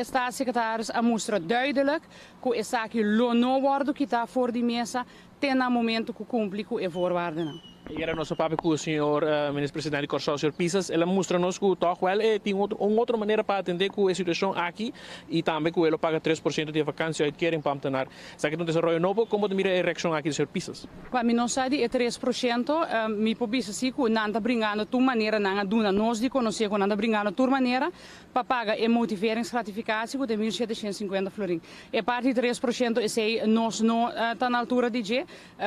staatssecretaris mostra duidelijk que essa aqui não wordt que está voor die mesa até no momento que cumpre com a voorwaarden. Era nosso papo com o senhor ministro-presidente de Corsau, o senhor Pisas. Ele mostra-nos que toch wel tem uma outra maneira para atender com a situação aqui e também que ele paga 3% de vacância uitkering para amtenar. Será que não desenvolve novo? Como mira a reação aqui do senhor Pisas? Para mim não sai é 3%. Me pobisa sim que não está brincando de maneira não duna nós de conhecer que não está brincando de maneira para pagar a motiveringsgratificatie que de 1.750 florin. É parte de 3% e sei nós não está na altura de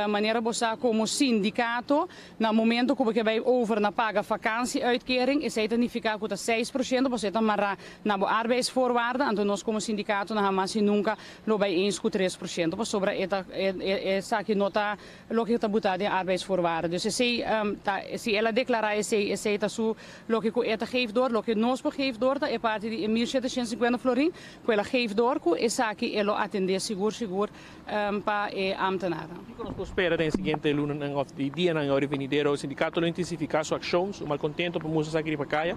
maneira você como sindicato no momento que vai over na paga vakantieuitkering, is het significa que 6%, você está marrar na arbeidsvoorwaarden, então nós como sindicato na Hamas nunca lo vai eens com 3%, mas sobre essa que nota lo que está botado em arbeidsvoorwaarden. Dus se ela declarar esse tá su lo que ela geeft door, lo que nós geeft door, é parte de 1.750 florin, que ela geeft door, que essa que ela atender seguro para ambtenaar. O que espera den seguinte luna of die dia na hora venidero, o sindicato não intensificar suas ações, o malcontento para moças aqui para caia?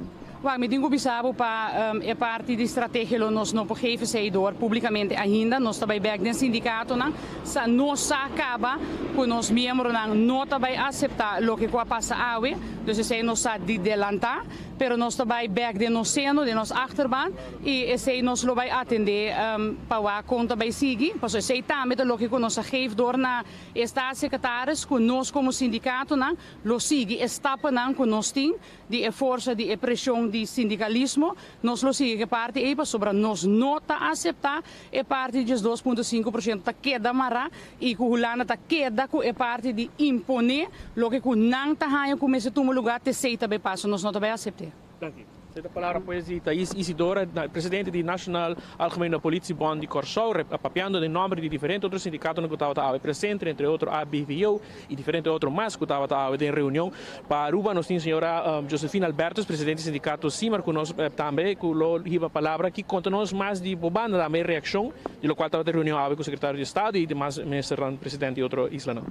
Me digo bisabo para a parte de estratégia nós não podemos sair door publicamente ainda, nós também back den sindicato nós acaba que nós membros não também aceitar o que passa awe, dus sei nós de delantar, pero nós também back de nós seno, de nós achterban e sei nós lo vai atender para a conta vai seguir, porque sei também o que nós geeft door na staatssecretaris que nós como sindicato lo sigue estappen que nós tem de força de pressão de sindicalismo, nós lo sigue que parte aí sobre nós não tá aceitar é parte de 2.5% tá queda mará e que o lana tá queda que é parte de imponer lo que não tá ganhando como esse lugar te sei também passa nós não também aceitar. De palavra poesia Thais Isidora, presidente do Nacional Algemene Politiebond de Curaçao, papeando em nome de diferentes outros sindicatos que estavam presentes, entre outros a BVO e diferentes outros mais que estavam em reunião. Para Aruba, nós temos a senhora Josefina Albertos, presidente do sindicato CIMAR, que nós também, que lhe a palavra, que conta-nos mais de bobanda da minha reação, de qual estava em reunião com o secretário de Estado e demais ministro presidente de outro isla.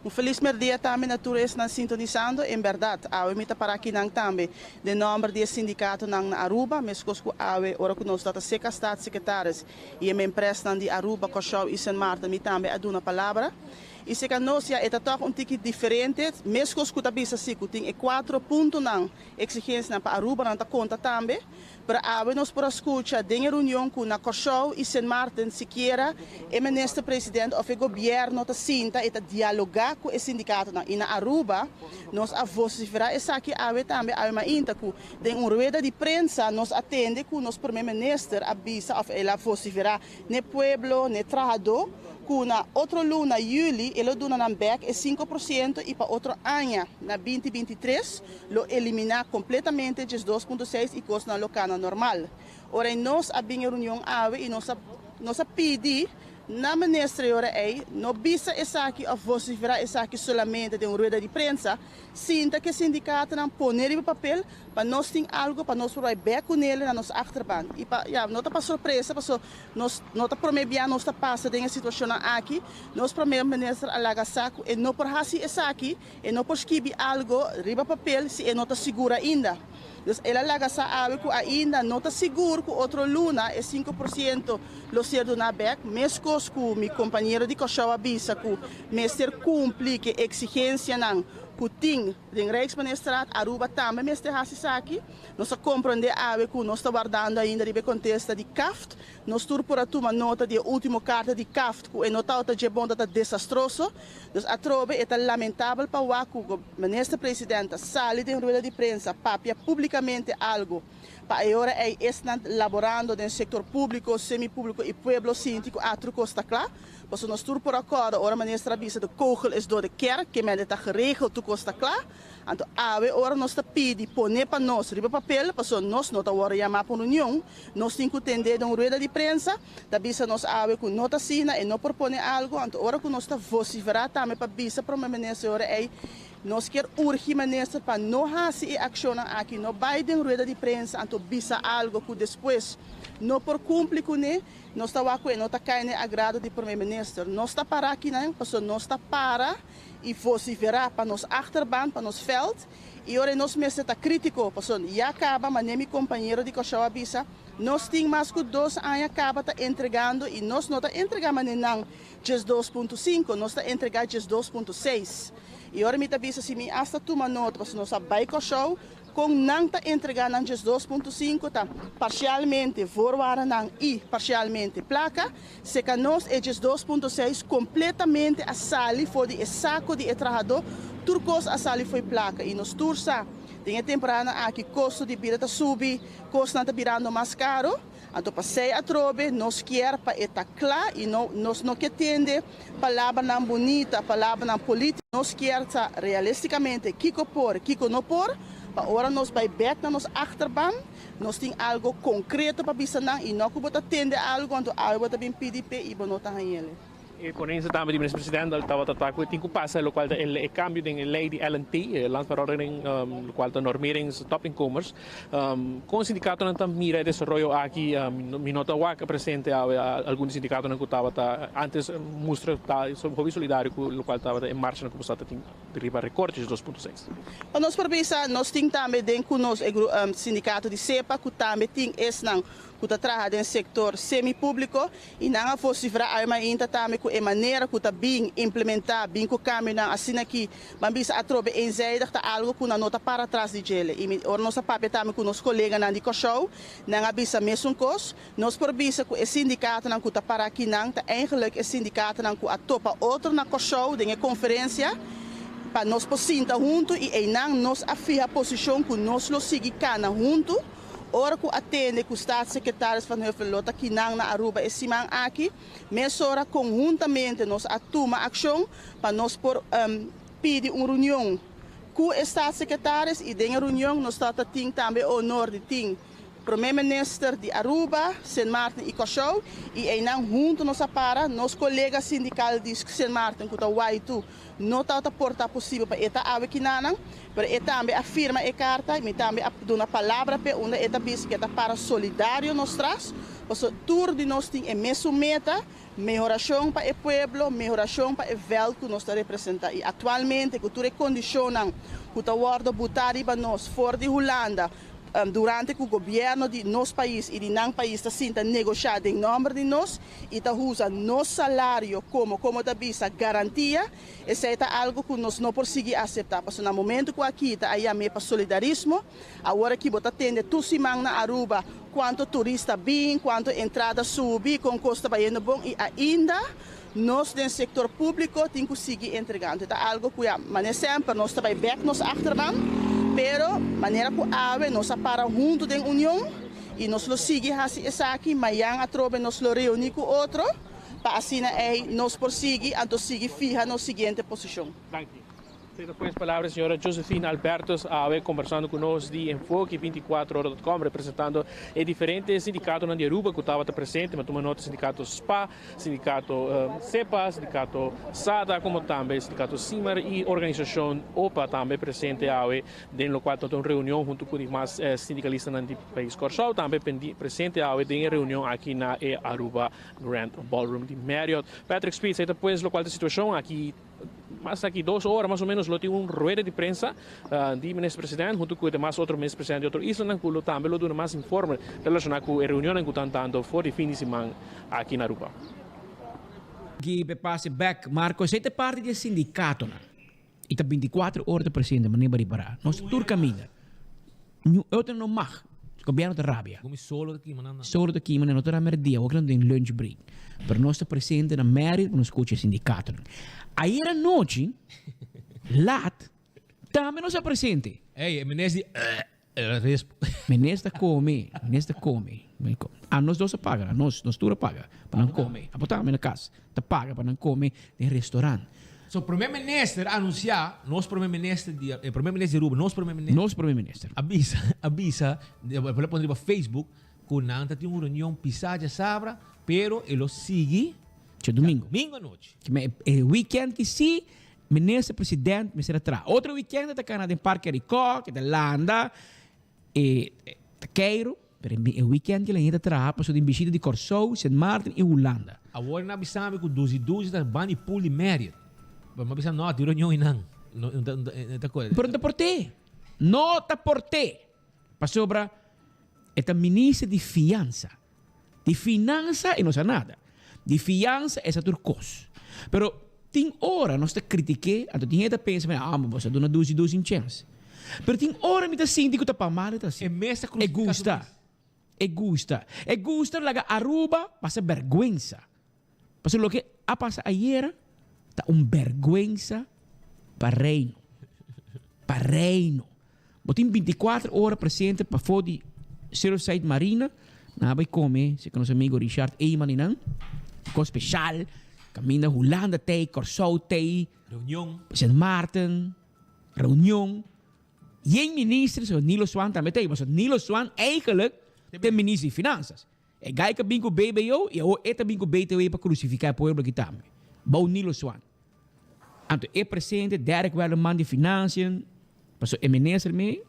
Um feliz dia também na tour estão sintonizando, em verdade, a mita para aqui nang também, de número de sindicato nang na Aruba, mas que a ora que nós data seca estado secretários e a minha empresa de Aruba, Curaçao e São Marta, me também a uma palavra. E se que nós já é um ticket diferente, mesmo que a bisa se tem 4 pontos na exigência para Aruba, na conta também, para a nós por escutar de reunião com na Curaçao e São Martin sequer o ministro presidente ou o governo está sinta e dialogar com o sindicato e na Aruba nós a vociferar essa aqui a também a uma intaku de uma rueda de prensa nós atende com nosso primeiro ministro a bisa of ela vociferar ne pueblo ne trajador na outro luna julho ele dona na back é 5% e para outro ano na 2023 lo eliminar completamente de 2.6 e custa na locana normal. Ora nós a bem reunião ave e nós a pedir na ministra ora não bisa essa aqui a vociferar essa aqui solamente de uma rueda de prensa, sinta que o sindicato não poner em papel para nós ter algo para nós vai back com ele na nossa achterban e para não tá para surpresa para nós não tá prometer nós tá passa de uma situação aqui nós primeiro ministro alaga saco e não por hasi essa aqui e não por escrever algo riba papel se não tá segura ainda. Dus ela laga sa ave ko ainda não está seguro que outro luna é 5% lo ser do na back, mesmo que meu companheiro de Curaçao avisa que mestre cumpre que exigência não que tem do Rijksministraat Aruba também mestre hasi aqui nós compreender ave que nós está guardando ainda de contesta de CAFT nós tur por uma nota de última carta de CAFT que é nota de bom tá desastroso dus a trobe é lamentável para o ministro presidente sale de rueda de prensa papia publicamente algo para agora estão laborando no setor público, semipúblico e pueblo síntico a Costa Clara. Mas nós tur por acordo, ora ministra avisa de kogel is door de kerk, que men está geregeld to Costa Clara. Então, ora nós está pedi poner para nós riba papel, para nós não tá ora chamar para união, nós temos que entender de uma rueda de prensa, da bisa nós que nota sina e não propõe algo, então ora que nós está vociferar também para bisa para o ministro ora nós quer urgir ministro para não fazer ação aqui, não vai de rueda de prensa, então bisa algo que depois não por cumprir com ele, nós está aqui, não está caindo agrado do primeiro-ministro, nós está para aqui, não, porque nós está para e vociferar para nos achterban, para nos veld, e ora nós mesmo está crítico, porque já acaba, mas nem meu companheiro de Curaçao avisa, nós temos mais que 2 anos acaba tá entregando e nós não está entregando nem 2.5, nós está entregando 2.6. E ora me avisa se me hasta toma nota, porque nós vai Curaçao com não tá entregando 2.5 tá parcialmente voorwaarden e parcialmente placa, se que nós é 2.6 completamente a sali for de saco de trabajador, turcos a sali foi placa e nos tursa tem temporada aqui custo de vida tá subir, custo tá virando mais caro. Então, passei a trobe, nós quer para estar claro e nós não queremos palavra não bonita, palavra não política, nós quer realisticamente kiko por, kiko não por, para agora nós vai back na nossa achterban, nós temos algo concreto para bisar e não que você atende algo quando algo está bem PDP e você não está ele. E por isso também o ministro-presidente estava tratando tem que passar o qual é cambio da lei de LNT, landverordening, o qual é normering top-incomers. Com o sindicato não mira desenvolvimento aqui, me nota que presente alguns sindicatos não estava antes mostra sobre solidário o qual estava em marcha na comunidade tem derribar recortes de 2.6. Para nós para nós temos também dentro conosco o sindicato de CEPA que também tem esse não que trabalha no setor semipúblico e não fosse para ainda também com a maneira que está bem implementar, bem com o caminho assim aqui, mas a trobe em Zéida está algo que não está para trás de ele. E o nosso papel também com os colegas na de Curaçao, não avisa mesmo coisa, nós por visa que o sindicato não está para aqui não, está eigenlijk o sindicato não que atopa outro na Curaçao, de conferência, para nós possível junto e aí não nos afia a posição que nós lo seguir cana junto. Ora que atende com os staatssecretários van Heuvelota que não na Aruba esse man aqui, mas ora conjuntamente nós atuma ação para nós por pedir uma reunião Ku staatssecretaris e den reunião nós está ting também honor de ting primeiro-ministro de Aruba, Sint Maarten e Curaçao, e aí não junto nós para, nos colegas sindicais de Sint Maarten que tá vai tu, não tá porta possível para eta ave que nanang, para eta também afirma e carta, e também dá uma palavra para onde eta bis que eta para solidário nós traz, porque tudo de nós tem é mesmo meta, melhoração para o pueblo, melhoração para o vel que nós está representando. E atualmente que tudo condicionam, que tá guarda botar para nós fora de Holanda. Durante o governo de nosso país e de nosso país está sendo negociado em nome de nós e está usando nosso salário como da visa garantia, isso é algo que nós não conseguimos aceitar. Porque no momento que aqui está aí para solidarismo, agora que você atende tu semana na Aruba, quanto turista vem, quanto entrada subir, com custo baiano bom e ainda nós do setor público temos que conseguir entregar. Então é algo que mas sempre nós estamos back nos achterban. Pero, maneira que ave, nós para junto da União e nós lo sigue assim aqui, amanhã a trobe nós lo reunir com outro, para assim nós prosseguir, então seguir fija na seguinte posição. Depois palavras, senhora Josefina Albertos, conversando conosco de Enfoque 24horas.com, representando diferentes sindicatos na Aruba que estava presente, mas tomando nota sindicato SPA, sindicato CEPA, sindicato SADA, como também sindicato CIMAR e organização OPA também presente dentro do qual tem uma reunião junto com os demais sindicalistas no país Curaçao, também presente em reunião aqui na Aruba Grand Ballroom de Marriott. Patrick Spitz, depois do qual da situação aqui mas aqui 2 horas mais ou menos lo tem rueda de prensa de ministro-presidente junto com demais outro ministro-presidente de outra isla que também lo dá mais informe relacionado com a reunião que estão dando fora de fim de semana aqui na Aruba. Aqui passe back Marcos, esta parte do sindicato e está 24 horas de presidente, mas nem vai parar. Nós tur caminha. Eu não mag. Governo de Rábia. Solo daqui, mas Solo daqui, mas não terá merdia, ou que não tem lunch break. Pero nós está presente na Mary, nós escuta o sindicato. Aí era noite, lat, também nós está presente. Ei, Menezes Menezes come. A nós dois paga, nós tudo paga, para não comer. A botar na casa, tá paga para não comer em restaurante. So, primeiro-ministro anunciar, nós primeiro-ministro de Aruba, nós primeiro-ministro. Avisa, pode pôr no Facebook, que não tem uma reunião pisada sabra, pero ele sigue domingo à noite. O weekend que sim, ministro-presidente, me será atrás. Outro weekend está cá no Parque Ricó, que está Landa, está Cairo, pero o weekend que ele ainda atrás, passou de visita de Curaçao, Sint Maarten e Holanda. Agora não avisamos que 12 da Bani Pool e Marriott. Mas avisamos, não, tem reunião não. Pero não portei. Não te portei. Para sobra, esta ministra de fiança. De finança e não sei nada. De fiança é essa turcos. Pero tem hora nós te critiquei, então tem gente que pensa, mas você dá 12 chance. Pero tem hora me tá sentindo que tá para mal, tá assim. É gusta. É gusta laga Aruba passa vergüenza. Porque o que ha passado ayer tá vergüenza para reino. Para reino. Botem 24 horas presente para fora de Surfside Marina. Na vai comer, se com nosso amigo Richard Eyman com especial, caminho Holanda tei, Curaçao tei, reunião, Sint Maarten, reunião. E em ministro, zoals Nilo Swan também tem, mas Nilo Swan eigenlijk tem ministro de finanças. É gai que vem com o BBO e o eta vem com o BTW para crucificar o povo aqui também. Bom Nilo Swan. Então, é presente, Derek Welleman de financiën, passou é ministro mee.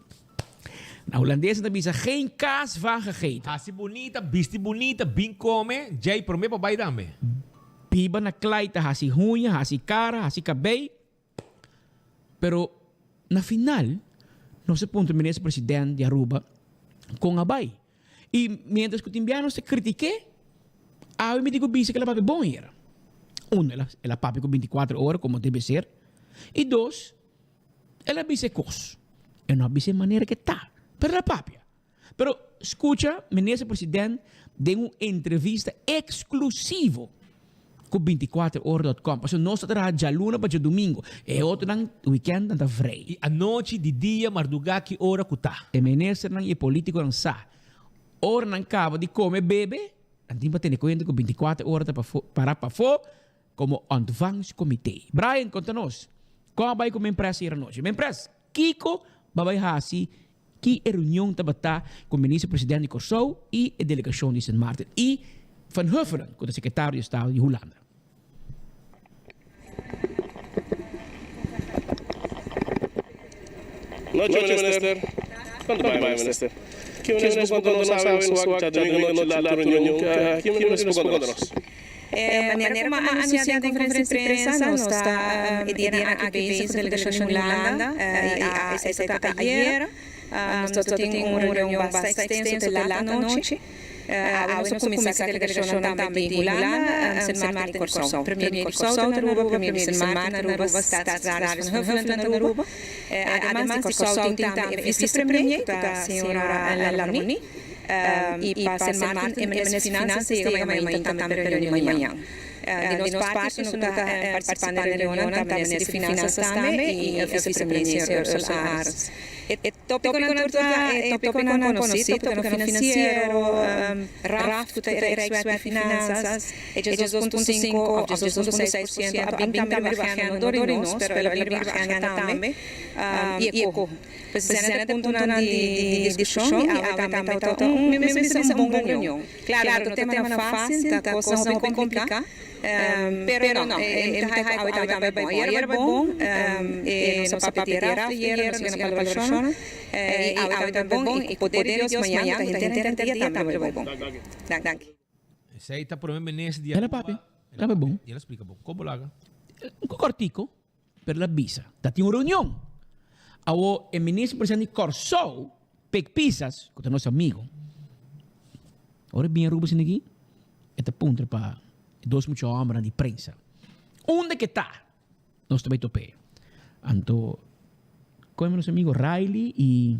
Na Holandesa também se geen kaas van gegeten. Assim bonita, viste bonita, bem come, jay por mim para vai também. Piba na kleita, hasi unha, hasi cara, hasi cabelo. Pero na final, nosso ponto ministro presidente de Aruba com a bai. E mientras que o timbiano se critique, a me digo bice que ela vai bom era. Ela papi com 24 horas como deve ser. E 2, ela bice cos. E não bice maneira que tá. Pero la papia. Pero escucha, ministro presidente de uma entrevista exclusivo com 24horas.com. Porque nós estamos já luna para domingo. E outro nang weekend nang vrij. E a noite de dia, mardugaki hora kuta. E ministro nang e político nang sa. Hora nang cabo de comer bebe. Antin pa tinikuento com 24 horas para fora como ontvangstcomité. Brian, conta-nos. Como vai com a empresa ir a noite? Minha empresa, Kiko babay hasi que a reunião tabata com o ministro-presidente Corsou e a delegação de Sint Maarten e Van Huffelen, com o secretário de Estado de Holanda. Noite, minister. Quando vai, minister? Que o ministro quando não sabe o que está domingo no lado reunião, que o ministro quando nós. Maneira como anunciado em conferência de imprensa, nós está aqui bezig com a delegação de Holanda e a está ayer. Nós temos uma reunião bastante extensa lá na noite. Nós começamos a delegação também de Holanda, Sint Maarten e Corsou. Premier Corsou na Aruba, Premier Sint Maarten na Aruba, Staatssecretaris Van Huffelen na Aruba. Además, Corsou tem também vice-premier, a senhora Larmoni. E para Sint Maarten, a ministra de Finanças chega amanhã também para a reunião de manhã. De nós parte, nós estamos participando da reunião, também a ministra de Finanças também e a vice-premier Ursula Ahrens. O tópico não conhecido, tópico financeiro, RAF, que é Rijkswet de Finanças, é de 2.5 ou 2.6%, a bem também bajando Dorinos, pero a bem bajando também, e ECO. Precisamente ponto de discussão e a também está uma boa reunião. Claro, o tema não é fácil, a coisa é um pouco complicada. Pero não, ele também bom. Ayer foi bom, e nós apetecemos ayer, nós ganhamos valoração, e também bom, e poder Deus amanhã, a gente entende também foi bom. Danke. Esse aí está por mim nesse dia. Ela papi, ela bom. E ela explica bom. Como laga? Um cortico, per la visa. Dati uma reunião. O ministro-presidente Corsou, pek pisas, com o nosso amigo. Ora bem, Aruba sin aqui, este ponto para dois muitos homens de prensa. Onde que está? Nós também topé. Anto, como nosso amigo Riley e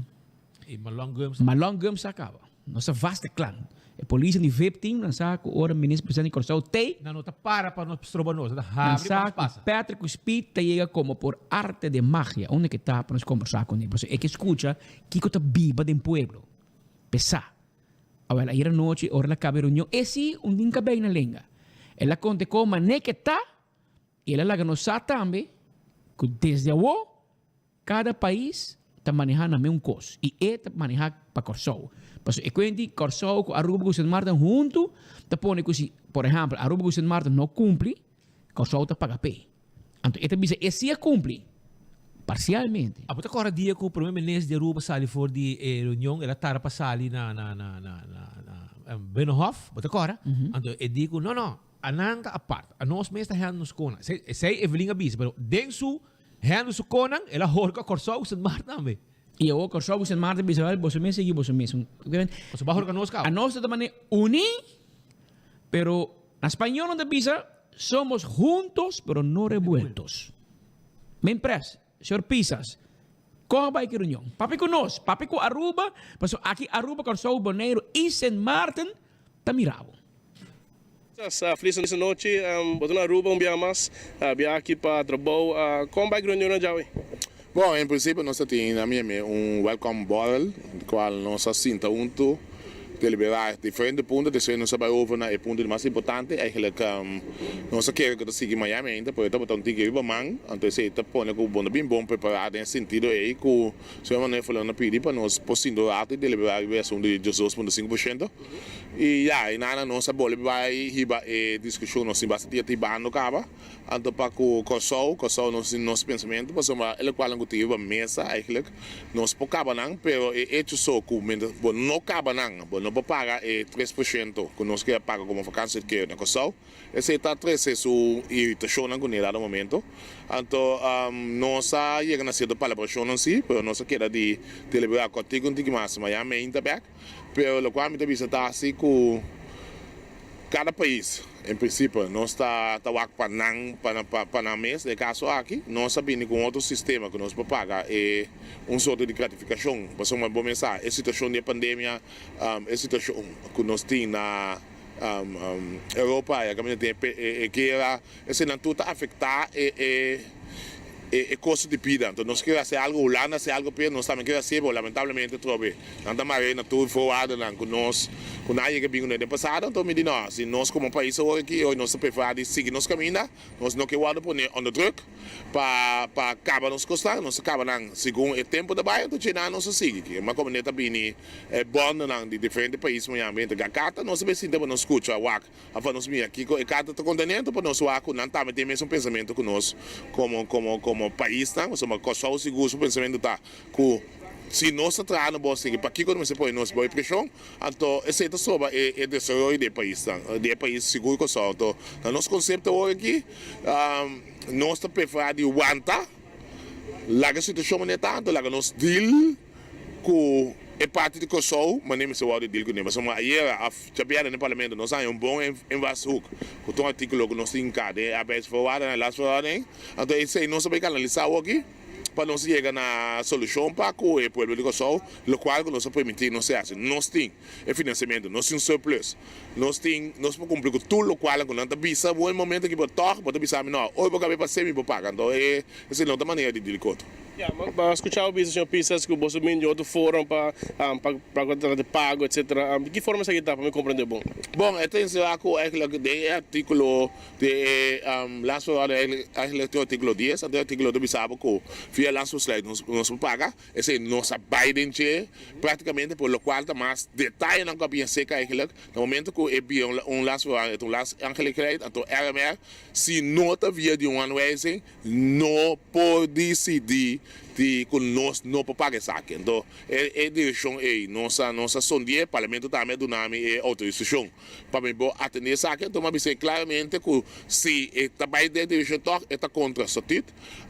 Malong Gums acaba. Nossa vasta clã. A polícia de VIP-team, na saco, ora ministro-presidente Corsou, tem. Não está para nós trobanos. Na saco, Patrick Speed te chega como por arte de magia. Onde que está para nós conversar com ele? É que escuta, que está viva do pueblo. Pesar. Agora, ayer noite, ora la cabe reunião. Esse um dinka bem na língua. Ela conta como é que está. E ela laga nos também, que desde o cada país está manejando a mesma coisa. E está manejando para Corsou. Mas eu conheço Corsou com Aruba com Sint Maarten junto. Está pondo que, por exemplo, Aruba com Sint Maarten não cumpre, Corsou está paga pay. Então, esta bisa, esse cumpre. Parcialmente. A puta corra dia que o primeiro-ministro de Aruba sali for de reunião, ela estava para salir na Binnenhof, puta corra. Então, eu digo, não, ananga a parte. A nós mesmo está nos conan. Sei Evelyn avisa, mas dentro nos conan, ela horca Corsou Sint Maarten também. E o Corsou Sint Maarten bisa, você mesmo seguir você mesmo. Você vai horca nos carros. A nós também uni, pero na espanhol não bisa, somos juntos, pero no revueltos. Me impressa. Senhor Pisas, como vai que reunião? Papi conosco, papi com Aruba, mas aqui Aruba, Corsou, Bonaire e Sint Maarten, está mirado. Feliz noite, botando Aruba, biamas, aqui para trabalhar, como vai que reunião já? Bom, em princípio nós temos welcome bottle, qual nós assinta junto, deliberar diferentes pontos, depois nós vamos over na ponto mais importante, eigenlijk nós queremos que siga Miami ainda, porque estamos tão tigre para man, então se está pondo com bom bem bom preparado em sentido aí que se eu não falando pedir para nós possindo rato e deliberar a versão de 12.5%. E já, e nada nós vai riba discussão nós bastante tibando cava, então para o Corsou nosso pensamento, mas ele qual não tive a mesa eigenlijk nós por cava não, pero é hecho só que não cava não não paga 3% que nós queremos pagar como vacância que na Corsou. Esse está 3 é sua irritação no dado momento. Então, nós chegamos a ser para a pressão em si, mas nós queremos de deliberar contigo mais Miami ainda back. Mas o que me está assim que cada país, em princípio, nós está para a mesa, no caso aqui, nós sabemos com outro sistema que nós pagar sorte de gratificação. Mas uma boa mensagem, a situação de pandemia, a situação que nós temos na Europa, a guerra, essa não tudo afetar custo de vida. Então, nós queremos fazer algo, Holanda fazer algo, nós também queremos fazer, lamentavelmente, trobe. Nada mais, tudo forward, nós quando a gente vinha no passado, então me diz, não, se nós como país hoje aqui, hoje nós preferimos seguir nosso caminho, nós não queremos pôr under druk para acabar nos custar, nós acabamos segundo o tempo da baia, então China nós seguimos aqui. Mas como neta bem bom de diferentes países, mas a carta nós sabemos se nós escuta a WAC, a nós me aqui a carta está condenando para nós WAC, não também tem mesmo pensamento que nós como país, tá, nós somos só seguro o pensamento tá com se nós trabalhamos bom seguir para aqui quando você põe nós boa pressão, então esse é sobre o desenvolvimento do país, tá, do país seguro que só, então nosso conceito hoje aqui, nós está preferimos de aguentar, lá a situação é tanto, lá nós deal com a parte de Kosovo, mas nem se pode deal com ele, mas ayer a champion no parlamento nós há bom invasão, com o artigo que nós temos cada, a vez forward na last forward, então esse aí nós sabemos analisar aqui. Para nós chegar na solução para o povo de Kosovo, o qual nós permitir nós fazer. Nós temos financiamento, nós temos surplus, nós podemos cumprir com tudo o qual nós temos visa, no momento que nós podemos visa, não, hoje eu acabei para ser, eu pago, então essa é outra maneira de delicado. Para escutar o business, pisas que o bolso de outro fórum para contratar de pago, etc. De que forma você está para me compreender bom? Bom, atenção aqui de artigo de last artigo 10, até artigo do bisabo que via last slide nós paga, esse nossa Biden praticamente por lo qual mais detalhe na copia seca eigenlijk, no momento que é last angelijkheid, então RMR, se nota via de aanwijzing, não pode decidir que nós não pagar isso aqui. Então, é direção aí, nossa sondie, parlamento também do nome é autorização. Para mim, atender isso aqui, então, mas claramente que se também de direção está contra isso tudo,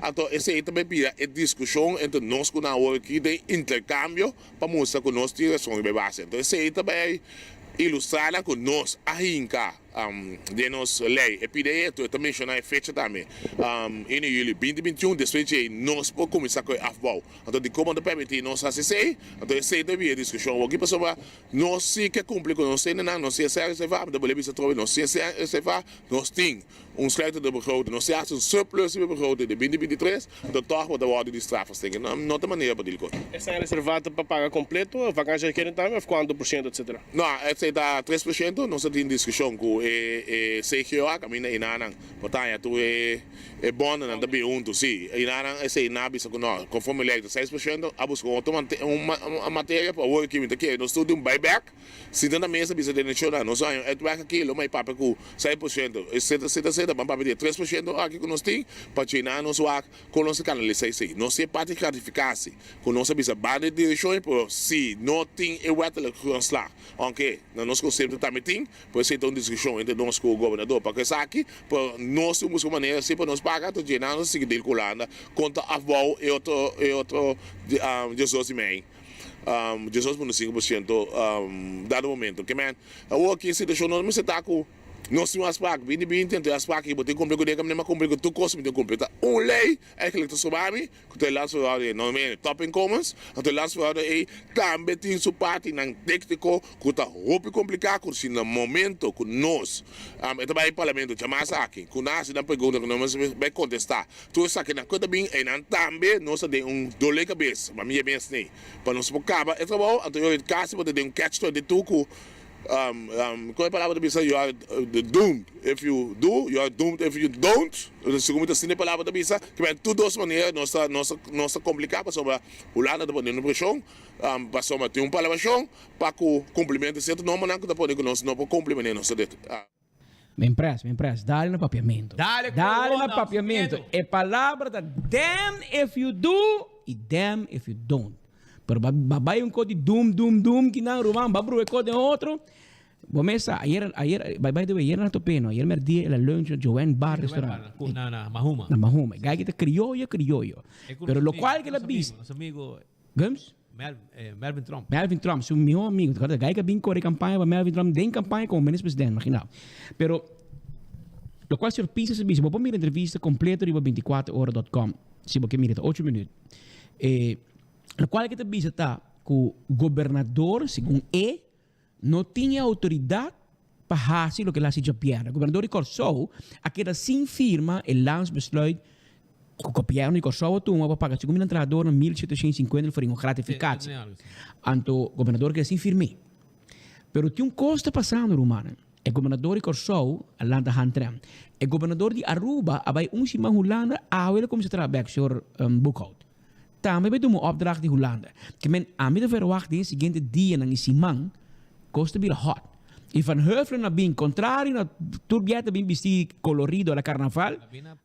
então, esse aí também é discussão entre nós que na hora aqui de intercâmbio para mostrar que nós direção de base. Então, esse aí também ilustrar que nós ainda de nossa lei, e PDE, tu mencionar a fecha também, em julho 2021, depois de nós podemos começar com a afbouw. Então, de como permitir nós acessar, então, essa é a discussão. O que pessoa, nós sim que cumprir com nós, nós sim se reservar, mas depois de trouxe, nós sim se reservar, nós temos sluiter de begroting, nós temos surplus de begroting de 2023, então, toch wat de waarde die strafers tegen, não outra maneira para deal. Essa é reservada para pagar completo, a vacância que também, ou quanto por cento, etc. Não, essa é 3%, nós temos discussão com CGO, caminha inanang, portanto, tu é bom na também sim, inanang esse inabi sa kuno, conforme lei de 6%, abus com uma matéria para o que aqui, nós temos buyback, se dentro da mesa bisa de nacional, nós vamos back aqui, lo mai papo com 6%, se vamos para 3% aqui que nós temos, para China nós vamos com nossa canalizar isso, nós é parte gratificasse, com nossa bisa base de direção, por se não tem o wettelijk grondslag, ok, na nosso conceito também tem, por ser uma discussão entre nós com o governador, porque isso aqui, por nós temos uma maneira, se para nós pagar, então China nós seguir dele colando, conta a avó e outro Jesus e mãe. 18,5% dado momento. Que man, o aqui se deixou não me se tá com nós temos as placas, bem tem as placas que botem cumprir com ele, mas cumprir com tu costa, me cumprir. Lei é que ele está sobre que tem lá sobre não é top incomes, tem lá sobre também tem sua parte na técnico que está muito complicado, se no momento que nós, também o parlamento chama aqui, que nós não pergunta que nós vai contestar, tu está aqui na coisa bem e também nós temos dor de cabeça, para mim é bem assim, para nós acabar, é trabalho, então eu caso pode ter catch-22 que qual é a palavra de you are doomed if you do, you are doomed if you don't. Segundo assim a palavra da bisa, que é tudo das maneiras nossa complicada sobre o lado da poder pressão, passou a ter uma palavra para que cumprimento certo não mas que da poder que nós não cumprimento nossa dito. Me impressa, dale no papiamento. Dale no papiamento. É palavra da damn if you do e damn if you don't. Pero babai um code doom que não rumam babru é code outro. Bomesa ayer by the way ayer na topeno ayer merdi el lunch Joan Bar restaurant na Mahuma. Na Mahuma. Gai que criollo. Pero lo cual que la bis. Nosso amigo Gums? Melvin Trump. Melvin Trump, seu meu amigo. Gai que bem corre campanha para Melvin Trump, den campanha como ministro-presidente, imagina. Pero lo cual surpresa se bis. Vou pôr minha entrevista completa riba 24horas.com. Se você mira 8 minutos. Lo qual que te bisa tá que o governador, segundo não tinha autoridade para fazer o que lá se copiara. O governador de Kosovo, aquela sem firma, o landsbesluit, que copiaram de Kosovo, tu para pagar segundo entrador em 1750, ele foi gratificado. Anto o governador que sem firme. Pero tinha costa passando, Romana. O governador de Corsou, Alanda Hantrem. O governador de Aruba, abai simang Hollanda, awel como se trabalha sur boekhoud. Também vai ter uma opdracht de Hollanda. Que men aan de verwacht de seguinte dia nang simang, costa bir hot. E Van Heuvelen na bem contrário na turbieta bem vestido colorido la carnaval,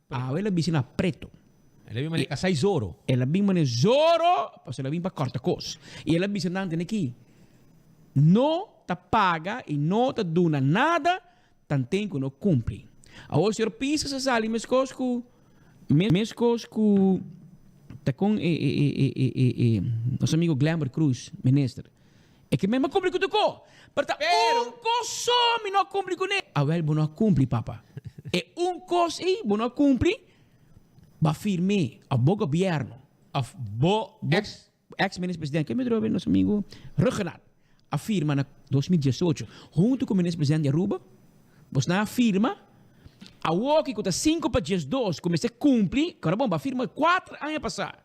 awel bem na preto. Ela bem mané casai zoro. Ela bem mané zoro, pas ela bem para corta cos. E ela bem nante aqui. Não ta paga e não ta duna nada, tantem que não cumpre. A o senhor pisa sa sali mescosco tá com nosso amigo Glamour Cruz, ministro. É que mesmo cumpre com tu co. Pero coso me não cumpre com ele. A wel não cumpre, papa. É coso e não cumpre. Ba firme a bo governo. Of bo ex-ministro presidente, que me drobe nosso amigo Ruggenat. Afirma na 2018, junto com o ministro-presidente de Aruba, você afirma, a WOKI com 5 para 2, comecei a cumprir, agora afirma 4 anos passados,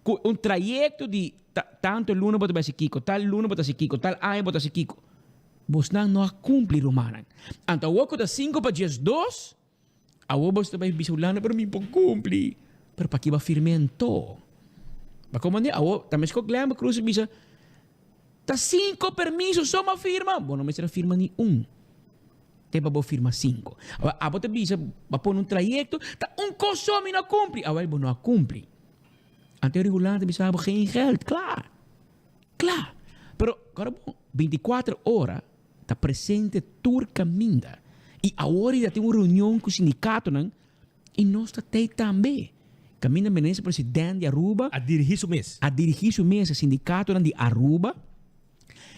com um trajeto de tanto luna para ser Kiko, tal luna para ser Kiko, tal ano para ser Kiko. Você não cumpre, Romana. Então, a WOKI com 5 para 2, a WOKI também bisulana, pero mim não cumpre. Pero para que va firmento? Para como a WOKI, também com Glamour Cruz, bisa, tá 5 permisos, só uma firma. Bom, não me será firma ni Tem para firma 5. A bota bisa, para pôr trajeto, tá coso me não cumpre. A wel não cumpre. Ante regulante bisa geen geld, claro. Pero agora 24 horas tá presente turca minda. E agora já tem uma reunião com o sindicato, não? E nós tá também. Caminha ministro presidente de Aruba a dirigir o mês. O sindicato de Aruba.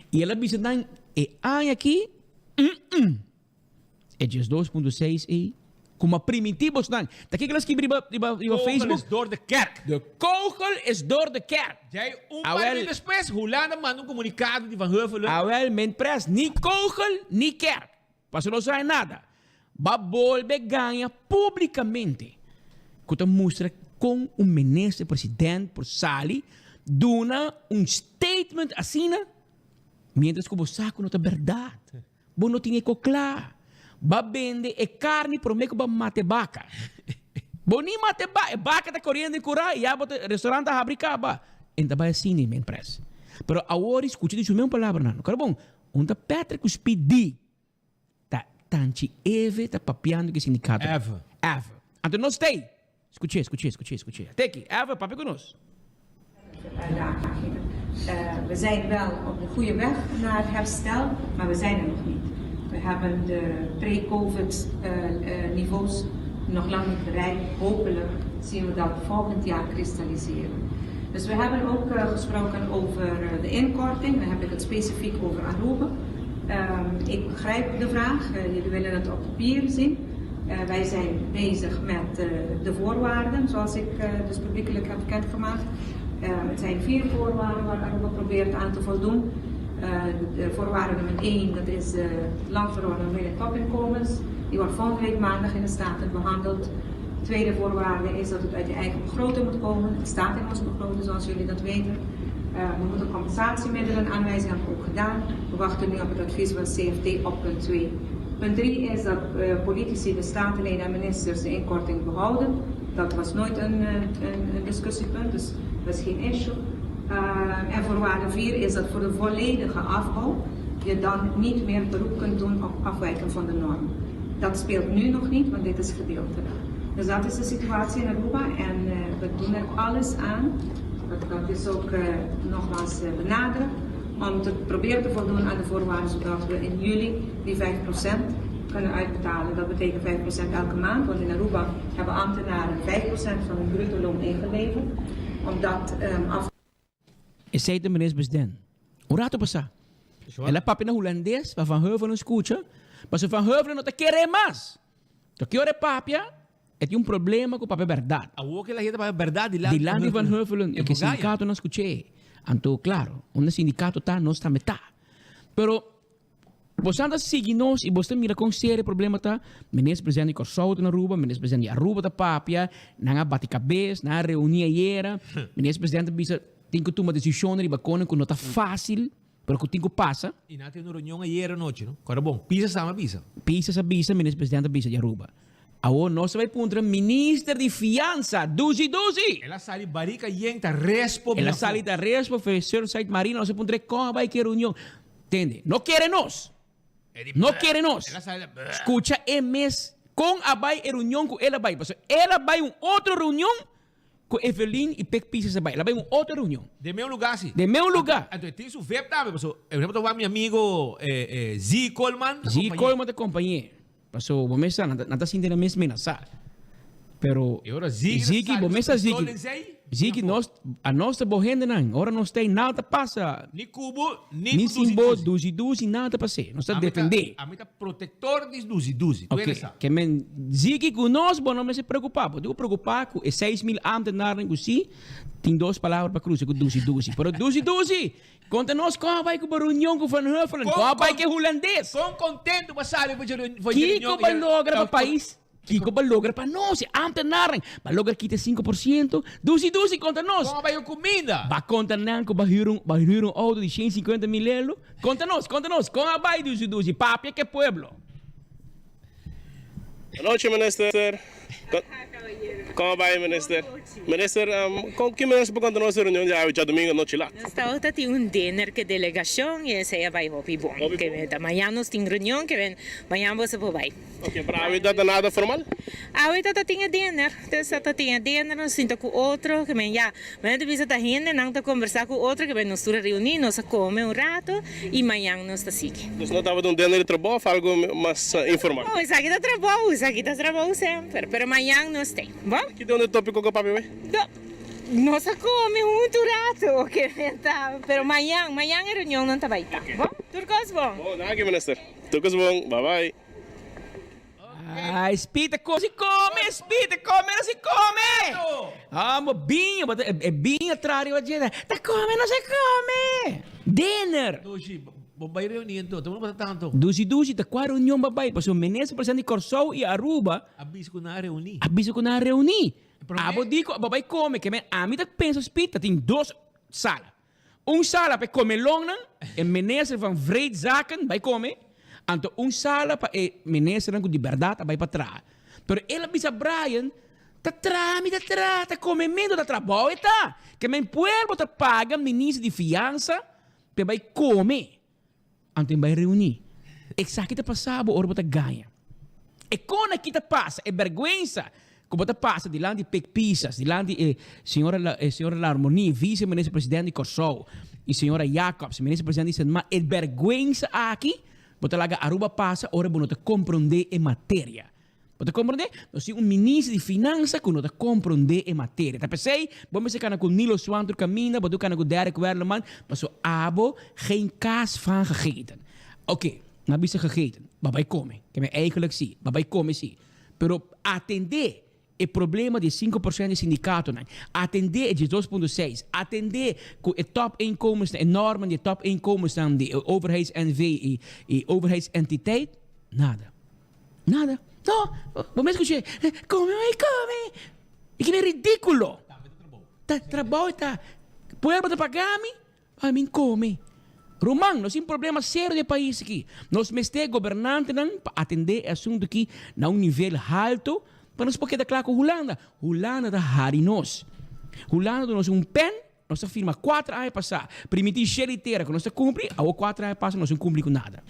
E ela disse que aqui é 2.6 e como primitivos não. Daqui que elas que iba Facebook. Is door de kerk. De kogel is door de kerk. Jij paar dias depois, Hollanda manda comunicado de Van Heuvelen. Awel, men pres, ni kogel, ni kerk. Paso não sai nada. Va volver ganha publicamente. Que mostra com o ministro-presidente por Sali, dona statement assim, mientras que você sabe não é verdade. Você não tem claro. Vai vender carne para o que vai matar vaca. Você nem mata vaca. Vaca está correndo em curar e o restaurante está abrindo. Então vai assim, minha empresa. Mas agora, escute isso mesmo palavra. Não. Cara bom, onde Patrick os pedi, tanti Eve está papiando que sindicato. Eve. Então não stay. Escute. Até aqui. Eve, papi conosco. We zijn wel op de goede weg naar herstel, maar we zijn er nog niet. We hebben de pre-COVID niveaus nog lang niet bereikt. Hopelijk zien we dat volgend jaar kristalliseren. Dus we hebben ook gesproken over de inkorting. Dan heb ik het specifiek over Aruba. Ik begrijp de vraag. Jullie willen het op papier zien. Wij zijn bezig met de voorwaarden, zoals ik dus publiekelijk heb bekendgemaakt. Het zijn 4 voorwaarden waar Aruba probeert aan te voldoen. De voorwaarde nummer 1, dat is landverordening topinkomens. Die wordt volgende week maandag in de Staten behandeld. De tweede voorwaarde is dat het uit je eigen begroting moet komen. Het staat in onze begroting, zoals jullie dat weten. We moeten compensatiemiddelen aanwijzen, hebben we ook gedaan. We wachten nu op het advies van CFT op punt 2. Punt 3 is dat politici, de statenleden en ministers de inkorting behouden. Dat was nooit een discussiepunt, dus dat is geen issue. En voorwaarde 4 is dat voor de volledige afbouw je dan niet meer beroep kunt doen op afwijken van de norm. Dat speelt nu nog niet, want dit is gedeeltelijk. Dus dat is de situatie in Aruba en we doen er alles aan. Dat is ook nogmaals benadrukt. Om te proberen te voldoen aan de voorwaarden zodat we in juli die 5% kunnen uitbetalen. Dat betekent 5% elke maand, want in Aruba hebben ambtenaren 5% van hun bruto loon ingeleverd. Om dat af E zei de minister-president, hoe rato passa? Ela papi na holandês, para Van Heuvelen escuta, mas Van Heuvelen não te quer mais. Tu quer papia, é um problema com o papel verdade. A WOKI la gente para verdade de lá de Van Heuvelen, é que o sindicato não escutei. Então, claro, onde o sindicato está, nós está metade. Pero, você anda seguindo e você mira com sério problema tá, ministro-presidente de Corsou na Aruba, ministro-presidente de Aruba da papia, não há bate-cabeça, não há reunião era, ministro-presidente bisa tem que tomar decisões e bacana que não está fácil, Pero kung tingo pasa, E natin no reunião ayer noite, no? Agora bom, pisa sama pisa. pisa sa bisa, ministro presidente bisa de Aruba. Awo, nós vai puntra ministro de fiança, Duzi. Ela sali barica yen ta respo. Ela sali da respo, professor site marino, nós puntra como vai que reunião. Entende? Não querem nós. Não querem nós. Ela sali Escucha, mes com a vai reunião com ela vai. Ela vai outra reunião com Evelyn e Pec Pisa sa vai. Ela vai outra reunião. De meu lugar, sim. De meu lugar. Então, tem isso web também, pessoal. Eu lembro do meu amigo Z. Coleman. Z. Coleman da companhia. Pasó, bomesa, nada sin de la mesma amenaza. Pero, Ziki, bomesa Ziki. Ziki, a nossa borrenda não. Ora não tem nada passa. Ni cubo, ni simbo, duzi, nada passa. Nós está defender. A mim tá protetor de duzi. Ok, que men Ziki conosco, bom, não me se preocupar. Eu preocupar com 6.000 ambtenaren assim, tem duas palavras para cruzar com duzi. Pero duzi. Conta-nos como vai com o reunião com Van Huffelen. Como vai que é holandês. Com contento, mas sabe, Kiko vai logra para o país. Kiko vai logra para nós. Ambtenaren. Vai logra kita 5%. Duzi, conta-nos. Como vai a comida? Vai contar-nos que vai um auto de 150 mil euros. Conta-nos. Como vai duzi. Papia que pueblo. Boa noite, minister. Como vai, minister? Minister, com que minister por conta da nossa reunião de domingo à noite lá? Nós estamos tendo dinner que delegação e essa é vai hopi bom. Que amanhã nós temos reunião que vem amanhã você vai. Ok, para a vida nada formal? A vida tá tinha dinner, tá tinha dinner, nós sinta com outro que vem já. Mas depois tá gente não tá conversar com outro que vem nós reunir, nós come rato e amanhã nós tá sigue. Nós não tava dinner de trabalho, algo mais informal. Oh, isso aqui tá trabalho sempre, pero amanhã nós tem. Bom? Que de onde tópico que o papi vai? Nós come muito rato, que tá, pero amanhã a reunião não tá vai tá. Bom? Turcos bom. Bom, nada, minister. Turcos bom. Bye. Ah, espita se come, não se come. Ah, mas binha, é binha atrás da gente. Tá come, não se come. Dinner. Babay reunião, estamos para tanto. Duzi, tá qual reunião babay? Pasó menes presidente Corsou e Aruba. Aviso que na reuni. Abo digo, babay come, que a mim tá pensa espita, tem duas salas. Sala para comer longa, e menes van vreed zaken, vai comer. Anto sala para menes com liberdade, vai para trás. Pero ela bisa Brian, tá come medo da trabalho, tá? Que men pueblo tá paga ministro de fiança, para vai comer. Anto vai reunir. Exato que passava, ora bota ganha. E quando que passa, é vergonha. Como passa de lá de Pec Pisas, de lá de senhora L'Harmonie, vice-ministro presidente de Corsou, e senhora Jacobs, ministro presidente de Senma, é vergonha aqui. Bota lá Aruba passa, ora bonota compreender em matéria. Bota compreender? Nós temos ministro de finanças que não compreender em matéria. Tá pensei? Vamos se com Nilo Swanter caminha, bota com Derek Werleman, mas o abo geen kaas van gegeten. Oké, na bisa gegeten. Babay come, que me eigenlijk zie. Babay come zie. Pero atender o problema de 5% de sindicato, atender de 2,6, atender com o top inkomens, de normen de top inkomens dan de overheids-NV e overheidsentiteit, nada. Não, vamos escutar, come. E que é ridículo. Trabalho, tá. Pueblo de pagar-me, a mim come. Romang, nós temos um problema sério de país aqui. Nós temos governantes para atender assunto aqui a nível alto, para nós poder declarar com Holanda. Holanda da harinos. Holanda nós pen, nós firma 4 anos passar. Permitir xeriteira que nós cumpre, a 4 anos passar nós não cumpre com nada.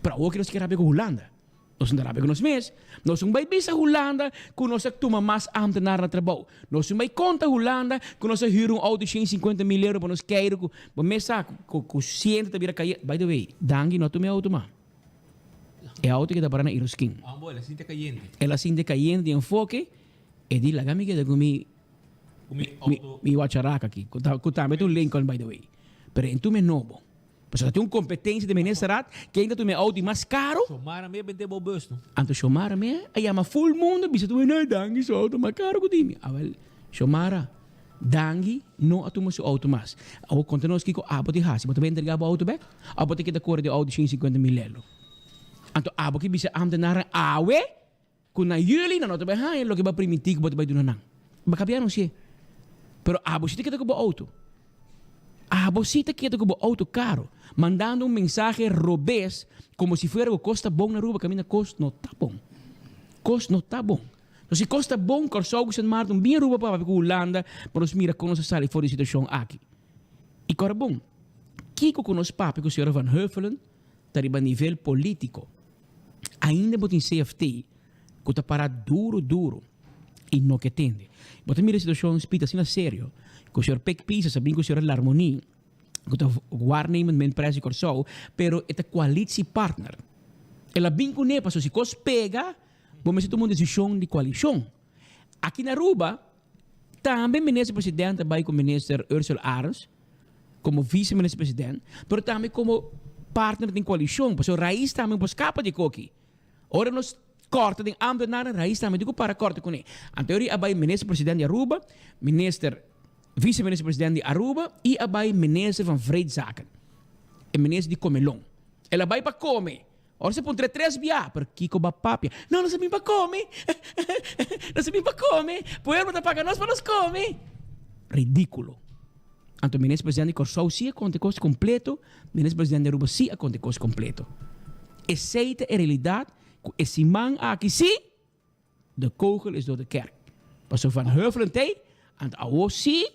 Para o que nós queremos com Holanda. Nós não queremos com nós mesmos. Nós não vamos ver Holanda que nós toma mais ambtenaar na trabalho. Nós não vamos conta Holanda que nós hyra auto de 150 mil euros para nós querer com mesa com ciento de vira cair. By the way, dangi não tome auto ma. É auto que dá para na Iroskin. Ela sinta caliente. Ela sinta caliente de enfoque e di la gami que da mi wacharaca aqui. Kutame tu Lincoln by the way. Pero en tu me novo. Mas tem uma competência de menesarat que ainda tu me auto mais caro. Somara me bente bobus, não? Anto somara me, aí ama full mundo, bisa tu na dangi so auto mais caro que dimi. Awal somara dangi no atu mo so auto mais. Awo contenos kiko abo ti hasi, boto vender gabo auto back. Abo ti kita corre de auto 150 mil euros. Anto abo ki bisa ambtenaar awe kuna jullie na no te behaien lo que ba primitivo boto ba dunanang. Ba kabiano sie. Pero abo si kita ko ba auto. A bocita quieta como auto caro, mandando un mensaje robés como si fuera o costa bom na Aruba, camina costa no tá bom. Costa no tá bom. Então, se costa bom, Corsau San Martin, bem Aruba para a Holanda, para nos mirar como se sai fora da situação aqui. E agora bom, Kiko com os papos com o senhor Van Huffelen, está a nível político. Ainda botem CFT, que está parado duro, e não que tende. Botem mira a situação, espírito assim, sério. Que o senhor Peck Pisa, sabem que o senhor Larmonie, que está waarnemend men preso Corsau, pero é coalitiepartner. Ela bem com ele, se cos pega, vamos tomar uma decisão de coalição. Aqui na Aruba, também o ministro-presidente vai com o ministro Ursula Arns, como vice-ministro-presidente, mas também como partner de coalição, porque o raiz também pode escapar de coqui. Ora, nós corta de ambtenaren, raiz também digo para corta com ele. A teoria, vai ministro-presidente de Aruba, vice-ministro-presidente de Aruba e vai ministro van Vreedzaken, o ministro de Comelon. Ela vai para comer. Ora, você põe 3 biá, para Kiko Bapapia. Não, nós sabemos para comer. Nós sabemos para comer. Poder não pagar nós para nós comer. Ridículo. Então, o ministro-presidente de Corsau sim conta coisa completo, o ministro-presidente de Aruba sim conta coisa completo. Aceita a realidade que esse man aqui sim, de kogel is door de kerk. Pas zo Van Huffelen tem, en ao sim,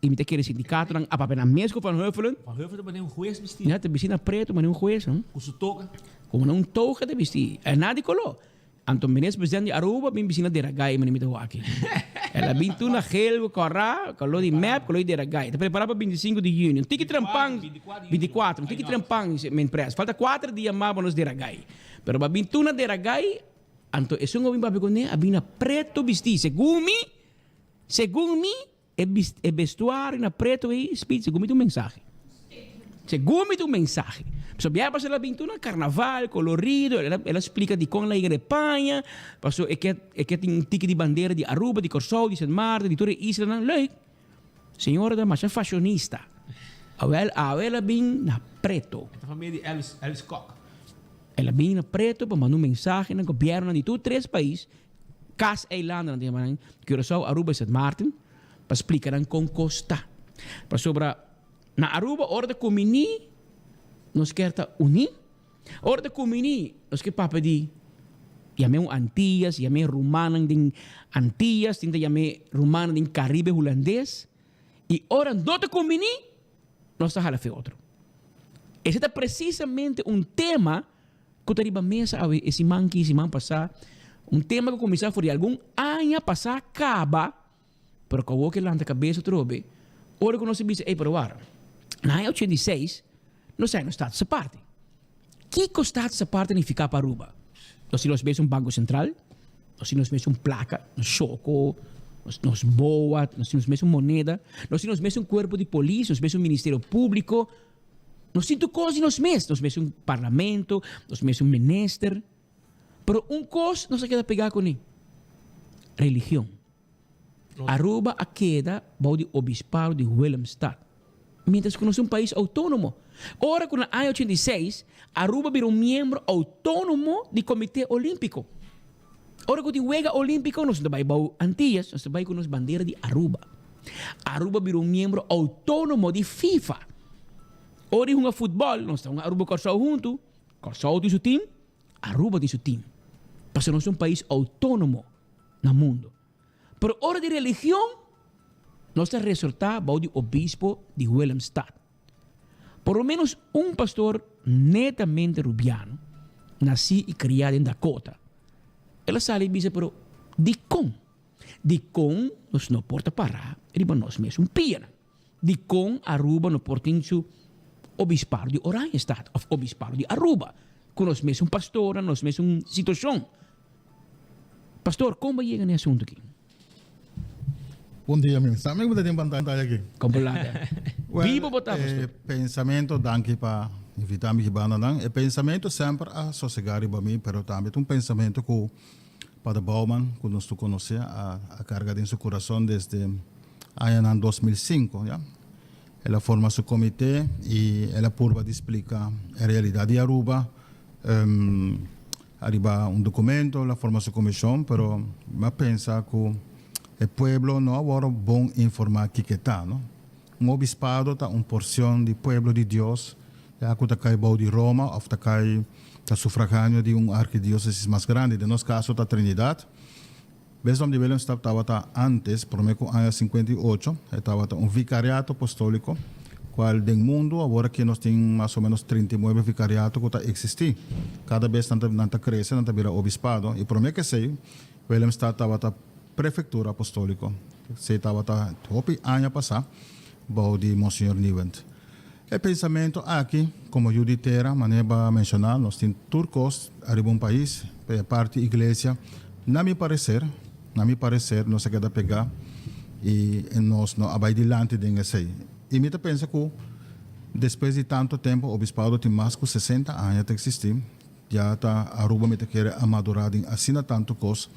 e me aquele sindicato nang apa pena mesmo Van Huffelen. Van Huffelen é juez vestido. Ja, te bisina preto, mas juez, não? Com sua toga. Com um toga de vestir. É nada de color. Então, o ministro-presidente de Aruba, bem bisina de ragai, mas não me aqui. Ela bem tu na gel, corra, color de map, color de ragai. Está preparado para 25 de junho. Tiki trampang, 24, tiki trampang, men preso. Falta 4 dias mais para nos de ragai. Pero ba bem tu na de ragai, então, esse não é bem babigone, a bem preto vestir. Segundo me, é vestuário na preto e espírito, segundo me, mensagem. Segundo me, mensagem. So, viaja para la pintura, carnaval, colorido, ela explica de como ela ia de Espanha, passou, é que tem um tique de bandeira de Aruba, de Corsau, de San Martin, de Torre Isla, leuk. Senhora da marcha fashionista. Ela bem na preto. A família de Elvis Koch. Ela bem na preto, para mandar mensagem no governo de todos 3 países, Cas Eilanden, Corsau, Aruba e San Martin, para explicar com Costa. Para sobre, na Aruba, hora de comini, nós queremos unir. Ora de comuni, nós que papa di, yame Antillas, yame Romana din Antillas, tinta yame Romana din Caribe holandês. E ora não te comuni, nós está hala fe outro. Esse é precisamente tema que eu mesa esse man passar, tema que começou por algum ano passar acaba, pero que que lá na cabeça trobe. Ora que nós se diz, pero agora, na 86 nós saímos no Estado essa parte. Que o Estado essa parte nem ficar para Aruba? Nós vemos um banco central, nós vemos uma placa, nós choco, nós boa, nós vemos uma moneda, nós vemos um corpo de polícia, nós vemos um ministério público, nós temos coisas nós vemos um parlamento, nós vemos um ministro, pero coisa nós queda pegar com ele. Religião. Aruba a queda do obispado de Willemstad. Mientras que nós somos um país autônomo. Ora, com a 86, Aruba virou membro autônomo do Comitê Olímpico. Ora, com o Juega Olímpico, nós estamos para Antillas, nós estamos com as bandeiras de Aruba. Aruba virou membro autônomo de FIFA. Ora, em futebol, nós estamos Aruba e Corsau junto. Corsau tem seu time, Aruba tem seu time. Porque nós somos um país autônomo no mundo. Pero ora de religião, nós estamos resultado para o obispo de Willemstad. Por lo menos um pastor netamente rubiano, nascido e criado em Dakota. Ela sabe dizer, pero de com nós não porta parar, riba nós mesmo pena. De com Aruba não porta em seu obispado de Oranjestad, ou obispado de Aruba, com nós mesmo pastor, nós mesmo situação. Pastor, como vai chegar nesse assunto aqui? Bom dia, meu. Sabe que tem pantalla aqui? Completa. Vivo botar, pastor. Pensamento, danke para invitar-me aqui para nós. Pensamento sempre a sossegar para mim, mas também um pensamento que para Bauman, que nós conhecemos a carga em seu coração desde ano 2005, já. Ela forma seu comitê e ela purva de explicar a realidade de Aruba. Arriba um documento, ela forma sua comissão, mas pensa que o pueblo não agora bom informar que está, não? un obispado ta una porción del pueblo de Dios, ya que está bau de Roma, o está sufragáneo de un arquidiócesis más grande, de nuestro caso ta Trinidad. Ves donde Belém estaba antes, por meio año 58, estaba un vicariato apostólico, cual del mundo, ahora que nos tienen más o menos 39 vicariatos que existem. Cada vez nanta crece, nanta vira obispado, y por meio que sei, Belém estava prefeitura apostólico. Se estava hopi año passado, bau de Monsenhor Nivent. O pensamento aqui, como eu ditera, maneira mencionar, nós temos turcos, arriba um país, parte igreja, na meu parecer, não se queda pegar e nós não vai adiante desse aí. E me pensa que depois de tanto tempo, o obispado tem mais de 60 anos de existir, já está Aruba me quer amadurar em assina tanto coisa,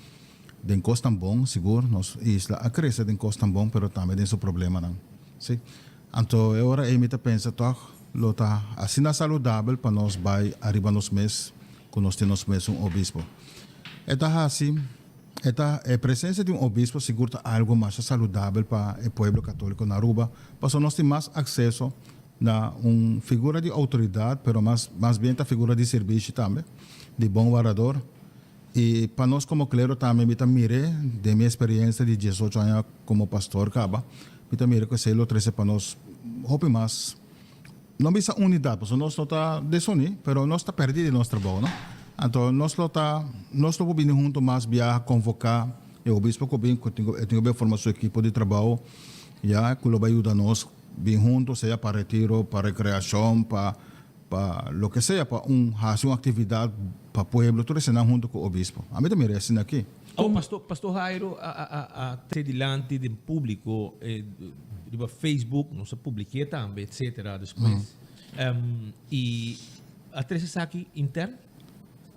den costa bom, seguro, nos isla a crescer den costa bom, pero também tem seu problema não. Sim? Então, agora eu me pensa toch, lo tá assina saudável para nós vai arriba nos mês, que nós temos mês um obispo. Eta assim, a presença de um obispo segura algo mais saudável para o povo católico na Aruba, para nós temos mais acesso na uma figura de autoridade, pero mais bem a figura de serviço também, de bom orador. E para nós como clero também, me mire de minha experiência de 18 anos como pastor, me mire que sei lo 13 para nós, hope mais, não bisa unidade, porque nós não está desunidos, pero nós está perdido em nosso trabalho, não? Então, nós não podemos juntos mais viajar, convocar o obispo que tem que formar seu equipe de trabalho, já que vai ajudar nós bem juntos, seja para retiro, para recreação, para lo que seja, para uma atividade para o povo, tudo isso junto com o obispo. A mim também é assim aqui. Pastor Jairo, a delante do público, do Facebook, nós publiquei também, etc. Depois. E a Teresa aqui interna?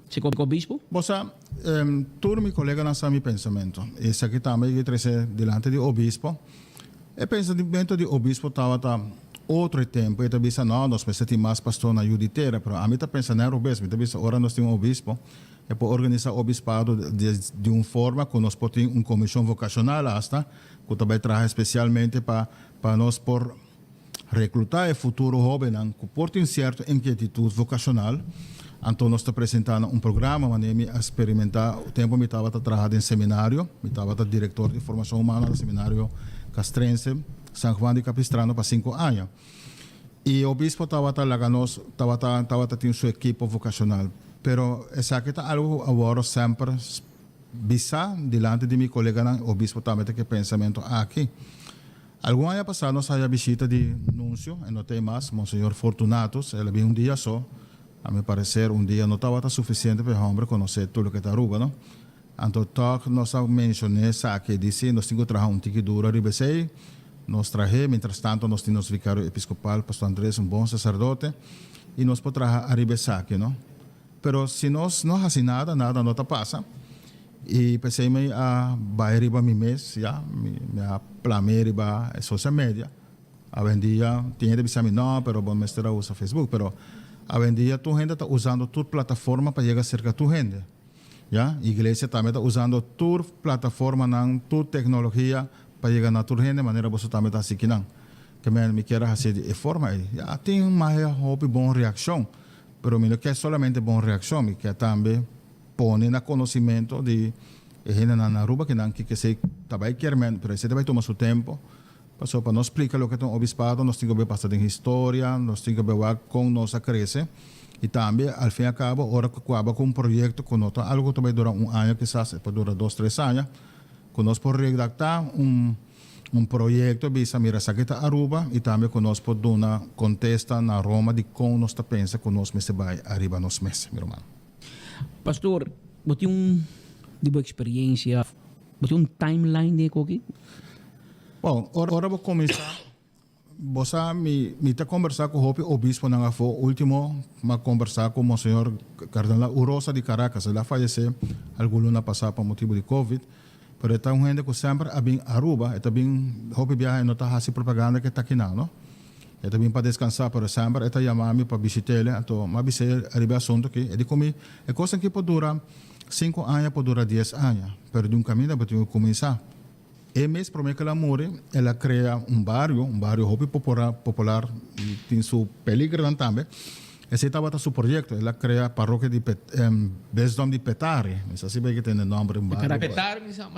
Se com o bispo? Bosa, todo meu colega não sabe pensamento. Esse aqui também que traz delante do obispo. O pensamento do obispo estava outro tempo. Ele disse, não, nós precisamos mais pastor na juditeira. Mas a mim está pensando, não é o mesmo. Ele disse, agora nós temos um obispo. É para organizar o obispado de uma forma que nós podemos uma comissão vocacional, que também traz especialmente para nós por reclutar o futuro jovem que portem certa inquietude vocacional. Então, nós estamos apresentando um programa, onde a experimentar. O tempo eu estava trabalhando em seminário, eu estava diretor de formação humana do seminário castrense, São Juan de Capistrano, para 5 anos. E o bispo estava tendo sua equipe vocacional. Pero essa aqui está algo agora sempre bisa delante de meu colega, o bispo também tem pensamento aqui. Algum ano passado, nós fizemos a visita de Núncio, e não tem mais, Monsenhor Fortunatus, ele veio um dia só. A meu parecer, um dia não estava suficiente para o homem conhecer tudo que está Aruba, não? Então, nós mencionamos aqui, disse, nós temos que trazer um tique duro a Ribesei, nós trazer, mientras tanto, nós temos o vicário episcopal, pastor Andrés, um bom sacerdote, e nós podemos trazer a Ribesei, não? Pero se nós não fazemos nada não está passa. E pensei a vai riba mi mês, já, minha planei riba social media. A vendia, tinha de pensar não, pero bom mestre usa Facebook, pero a vendia tu gente está usando tua plataforma para chegar cerca tu gente. Já, a igreja também está usando tua plataforma não, tua tecnologia para chegar na tua gente, de maneira você também está seguindo. Que me quer fazer de forma aí. Já tem uma boa reação. Pero me que é solamente boa reação, me quer também pôr no conhecimento de gente na Aruba que não que se também quer, pero você vai tomar seu tempo. Para nós explicar o que é um obispado, nós temos que ver passar em história, nós temos que ver com nossa cresce e também, ao fim e ao cabo, agora que acaba com um projeto que nós algo que vai durar um ano, quizás pode durar 2, 3 anos, que nós podemos redactar um projeto visa mira sakita Aruba e também conosco dona contesta na Roma de como nós está pensa que nós se vai arriba nos meses, meu irmão. Pastor, você tem uma experiência, você tem um timeline de aqui? Bom, agora vou começar. Você me está conversar com o obispo na foi último, me conversar com o senhor Cardenal Urosa de Caracas, ele faleceu algum ano passado por motivo de Covid. Pero está um gente que sempre a bem Aruba, está bem hope viaja não está fazendo propaganda que está aqui não. Está bem para descansar, pero sempre está chamando para visitar, então mas visita arriba assunto que ele come é coisa que pode durar 5 anos, pode durar 10 anos, pero de um caminho para começar. E mês para que ela more, ela cria um bairro hobby popular e tem seu peligro também. Esse estava seu projeto, ela cria a paróquia de Besdom de Petare, não sei se que tem o nome do bairro.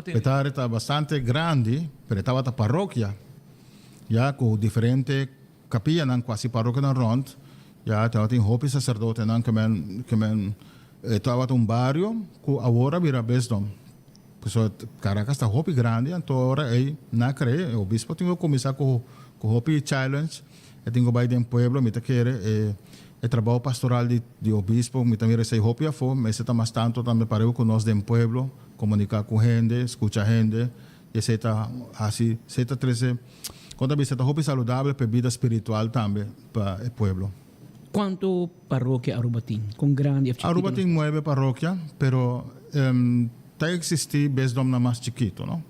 Petare está bastante grande, mas estava a paróquia, já com diferentes capillas, quase paróquia na rond, já tem hobby sacerdote, que estava um bairro que agora vira Besdom. Pessoal, Caracas está hobby grande, então agora aí na crer, o bispo tem que começar com hobby challenge, eu tenho que ir dentro do pueblo, me querer trabalho pastoral de obispo, me também recebe hobby a fome, mas está mais tanto também para eu conosco dentro do pueblo, comunicar com gente, escutar gente, e você está assim, você está trazendo, quando você está hobby saudável, para vida espiritual também para o pueblo. Quanto paróquia Aruba tem? Com grande? Aruba tem 9 paróquias, pero está existir Besdom na mais chiquito, não?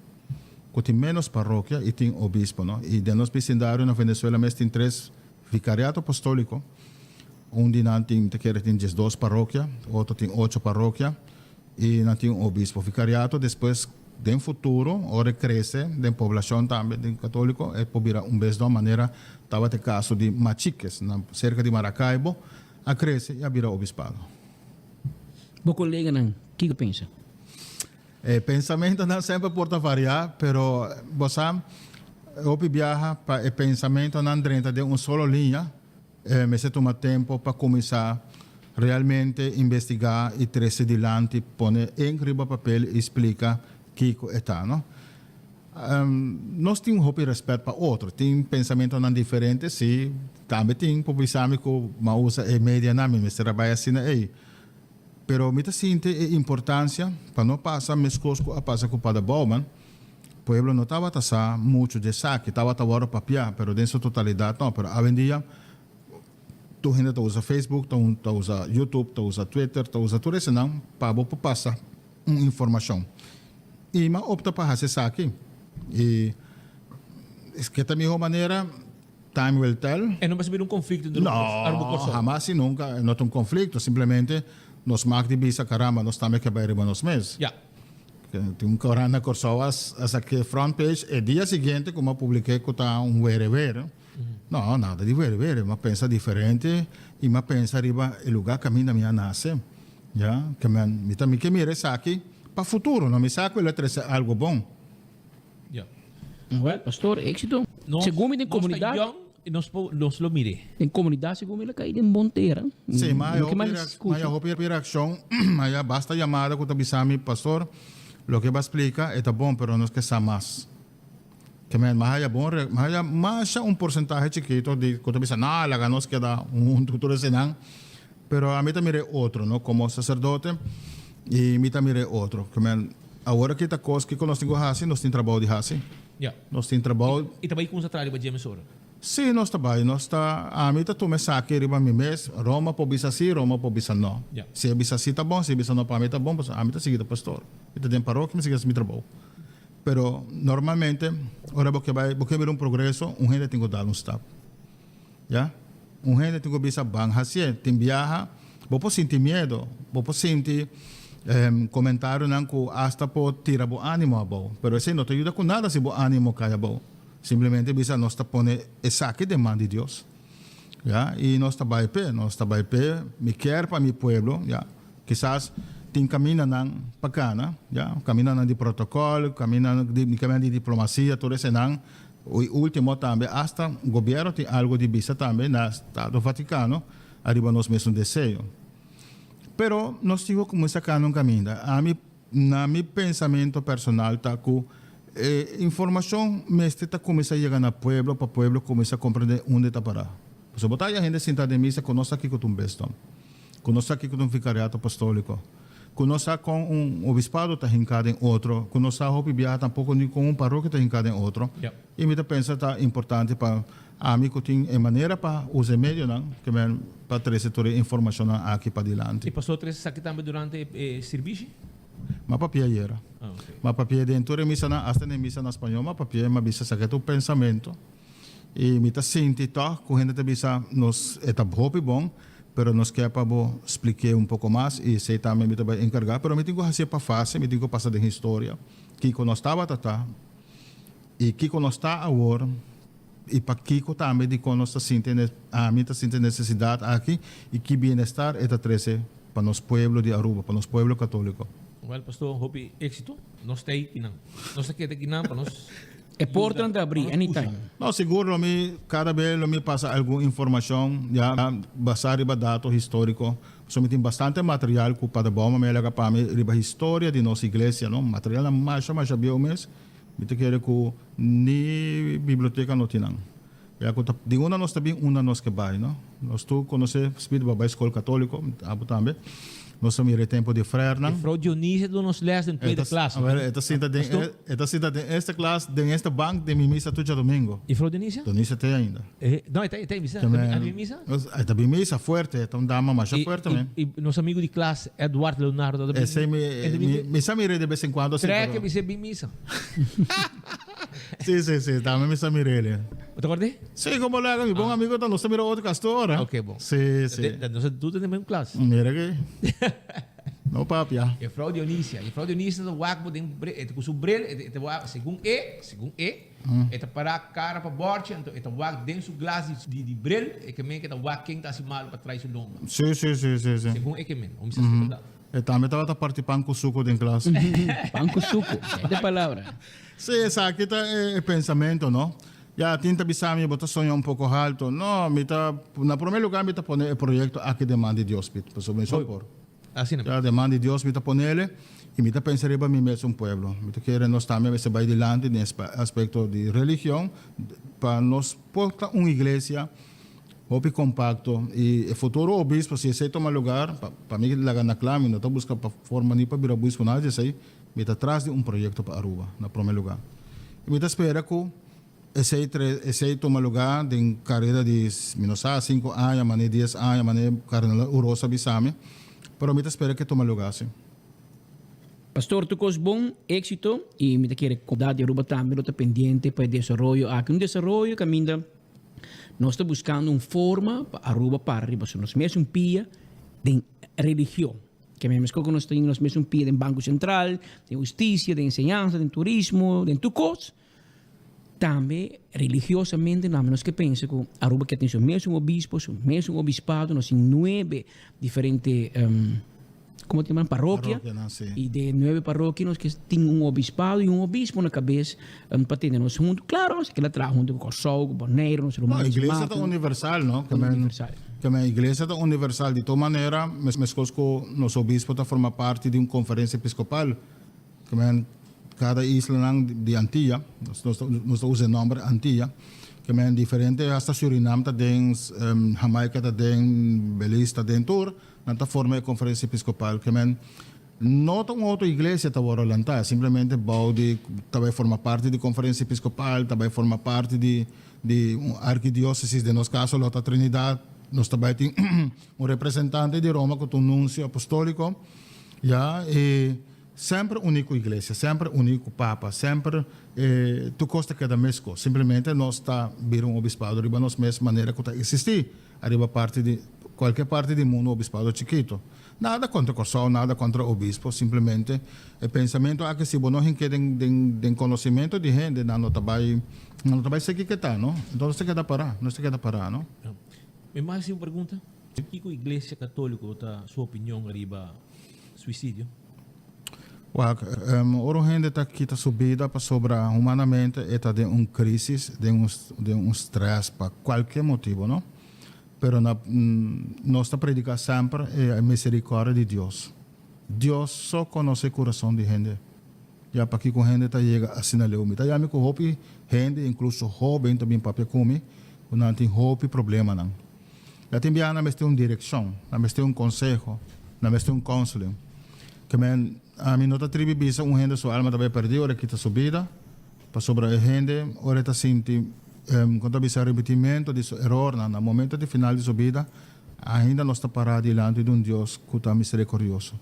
Que tem menos paróquia e tem obispo, não? E de nosso vecindário na Venezuela, mas tem 3 vicariato apostólico. Onde não tem 12 paróquias, outro tem 8 paróquias e não tem obispo. Vicariato, depois, no futuro, hora cresce, da população também, de católico, é para virar Besdom, maneira, estava o caso de Machiques, cerca de Maracaibo, a cresce e a virar obispado. Meu colega, o que pensa? Pensamento não sempre pode variar, pero você viaja para o pensamento não dentro de uma só linha, mas toma tempo para começar realmente investigar e trazer adiante, pôr em riba papel e explicar o que está, não? Nós temos um respeito para outro, tem pensamento não diferente, sim, também tem publicidade que usa a mídia não, mas trabalha assim aí. Pero me sinto a importância para não passar mais coisas a passar com o Padre Bauman. O pueblo não estava a muito de saque, estava a hora papiar, pero dentro da totalidade não. Pero hoje em dia, tu ainda usa Facebook, tu usa YouTube, tu usa Twitter, tu usa tudo isso não, para passar uma informação. E mas opta para fazer saque. E que da mesma maneira, time will tell. E não vai ser conflito entre não, jamais e nunca, não tem conflito, simplesmente nós marcamos de visa, caramba, nós também quebramos nos meses. Tem um corana corsoas, aqui front page, e dia seguinte, como eu publiquei, que está ver. Não, nada de ver, mas pensa diferente, e mas pensa arriba, o lugar que a minha nasce, já, que me também que mire aqui, para o futuro, não me saco, ele traz algo bom. Well, pastor, éxito. Segundo em comunidade. E nós lo mire. Em comunidade, segundo ele cai em Monteira. Sim, mas a reação, mas basta chamada com o bisami pastor, o que vai explicar é bom, mas nós queremos mais. Que mas é bom, mas um porcentagem chiquito de que o bisami, não, lá nós queda tudo assim não. Pero a mim também é outro, não, como sacerdote, e a mim também é outro. Que agora que está coisa que nós temos assim, nós temos trabalho de assim. Nós temos trabalho. E também com o trabalho de James Ora. Sim, nós trabalhamos. A mim está tomando saque, riba mi mês, Roma para bisa sim, Roma para bisa não. Se a bisa sim está bom, se a bisa não para mim está bom, a mim está seguindo pastor. Está dentro da paróquia, me sigue meu trabalho. Pero normalmente, ora porque ver um progresso, gente tem que dar step. Já? Gente tem que bisa bang assim, tem viaja, vou sentir medo, vou sentir comentário não que hasta pode tirar o ânimo a bom. Pero isso não te ajuda com nada se o ânimo cai a bom. Simplesmente bisa nós está pondo essa aqui demanda de Deus, já, e nós está vai pé, me quer para meu pueblo, já, quizás tem caminho não bacana, já, caminho de protocolo, caminho de diplomacia, tudo isso não, o último também, hasta o governo tem algo de bisa também, na Estado Vaticano, arriba nós mesmo desejo, pero nós temos como sacar um caminho, na meu pensamento personal tá com informação mestre está começar a chegar no pueblo para o pueblo começar a compreender onde está parado. Se botar a gente sentada em missa, conosco aqui com um Besdom, conosco aqui com um vicariato apostólico, conosco com um obispado está hincado em outro, conosco a viajar tampouco com um paróquia está hincado em outro. E me pensa está importante para a mim que tem maneira para usar meio não, que para trazer toda a informação aqui para diante. E pastor trazer aqui também durante serviço? Mas papia era. Mas papia dentro de missa na hasta na missa na espanhol, mas papia mas bisa sa tu pensamento. E me tá sentindo com gente de bisa nos eta bom, pero nos quer para explicar um pouco mais e sei também me vai encargar, pero me tenho que fazer para fácil, me tenho que passar de história que quando estava E Kiko não está agora, e para Kiko também de quando está sentindo necessidade aqui, e que bem-estar é trazer para nosso povo de Aruba, para nosso povo católico. Well, pastor, hope éxito. Nós está aí, nós está aqui para nós. É porta de abrir, anytime. Não, seguro, cada vez me passa alguma informação, já, baseado em dados históricos. Tem bastante material que para bom, mas ela para mim, a história de nossa igreja, não? Material mais bem mês. Eu quero que nem biblioteca não tem. De uma nós também, uma nós que vai, não? Nós tu conhece, espírito da escola católica, também. Nós somos em tempo de freira, não? Frau Dionísio do nos les em tweede classe. Esta cita desta classe, desta banco de minha missa todo domingo. E Frau Dionísio? Dionísio tem ainda. Não, tem missa? Tem missa? Tem missa forte, então dá uma mais forte também. E nosso amigo de classe, Eduardo Leonardo. Esse me chama de vez em quando. Será que me sei bem missa? Sim, também me chama ele. Te acordei? Sim, como lá, meu bom amigo, nós estamos outro castor. Ok, bom. Sim. Nós tudo na mesma classe. Mira aqui. Não, papi, já. E Frau Dionísia. E Frau Dionísia, o wak tem com o bril, segundo eta para a cara para borte, então eta wak dentro do glass de bril, e que men que wak quem tá se mal para trás do lombo. Sim. Segundo que men, vamos se eu também estava participando com suco em classe. Pão com suco, é a palavra. Sim, aqui está o pensamento, não? Já tinta bisami bota sonho um pouco alto. Não, na primeiro lugar me tá poner o projeto aqui demanda de hospital, para sobre sopor. Assim não. Já demanda de hospital poner ele e me tá pensando para mim mesmo um povo. Me tá querendo nós também se vai adiante nesse aspecto de religião para nós portar uma igreja muito compacto e o futuro obispo se esse toma lugar para mim lá na clame não tá buscando para forma nem para virar bispo nada isso aí me tá atrás de um projeto para Aruba na primeiro lugar. E me tá espera que esse toma lugar em carreira de 5 anos, mané 10 anos, mané carreira urosa bisame, pero me espera que toma lugar sim. Pastor, tu cos bom éxito e me quiere cuidar de Aruba também, está pendiente para o desenvolvimento. Aqui um desenvolvimento que ainda nós estamos buscando uma forma para Aruba para arriba, nós mesmo pia de religião. Que mesmo que nós temos mesmo pia de Banco Central, de justiça, de enseñanza, de turismo, de tu cos. Também religiosamente, não menos que pense que Aruba que tem os mesmos obispos, o mesmo obispado, nós temos 9 diferentes, como chamam, paróquias, e de 9 paróquias nós que tem um obispado e um obispo na cabeça para ter nós juntos. Claro, nós que lá traz junto com o Kosovo, com o Bonaire, nós a igreja está universal, não? Que a igreja está universal de toda maneira, mas que nosso obispo está forma parte de uma conferência episcopal, que cada isla de Antilla, nós usamos o nome Antilla, que é diferente, hasta Suriname tem, Jamaica tem, Belize tem, tour, nessa forma de conferência episcopal, que não tem outra igreja que está lançada, simplesmente também forma parte de conferência episcopal, também forma parte de arquidiócesis, de nosso caso, Lota Trinidade, nós também temos um representante de Roma, com um nuncio apostólico, e sempre única igreja, sempre único papa, sempre tu costa cada mesco. Simplesmente nós está vir um obispado arriba nós mesma maneira que existir arriba parte de qualquer parte do mundo obispado chiquito. Nada contra Kosovo, nada contra o obispo, simplesmente o pensamento é que se você não tem conhecimento de gente, não vai seguir que está, não? Então não se queda parar, não? Me mais uma pergunta. Que a igreja católica está sua opinião arriba suicídio? Ora gente está aqui subida para sobre humanamente está de uma crise, de um stress para qualquer motivo, não? Pero nós está predicando sempre a misericórdia de Deus. Deus só conhece o coração de gente. Já para que com gente está chega assim na leu, tá já me com hope gente, incluso jovem também para comer, não tem hope problema não. Já tem bem na mesma direção, na mesma conselho, na mesma counseling. Que a mim não está tribibisa gente sua alma também perdeu, ora que está subida, para sobre a gente, ora está sentindo quando bisa repetimento de erro no momento de final de subida, ainda não está parado diante de Deus que está misericordioso.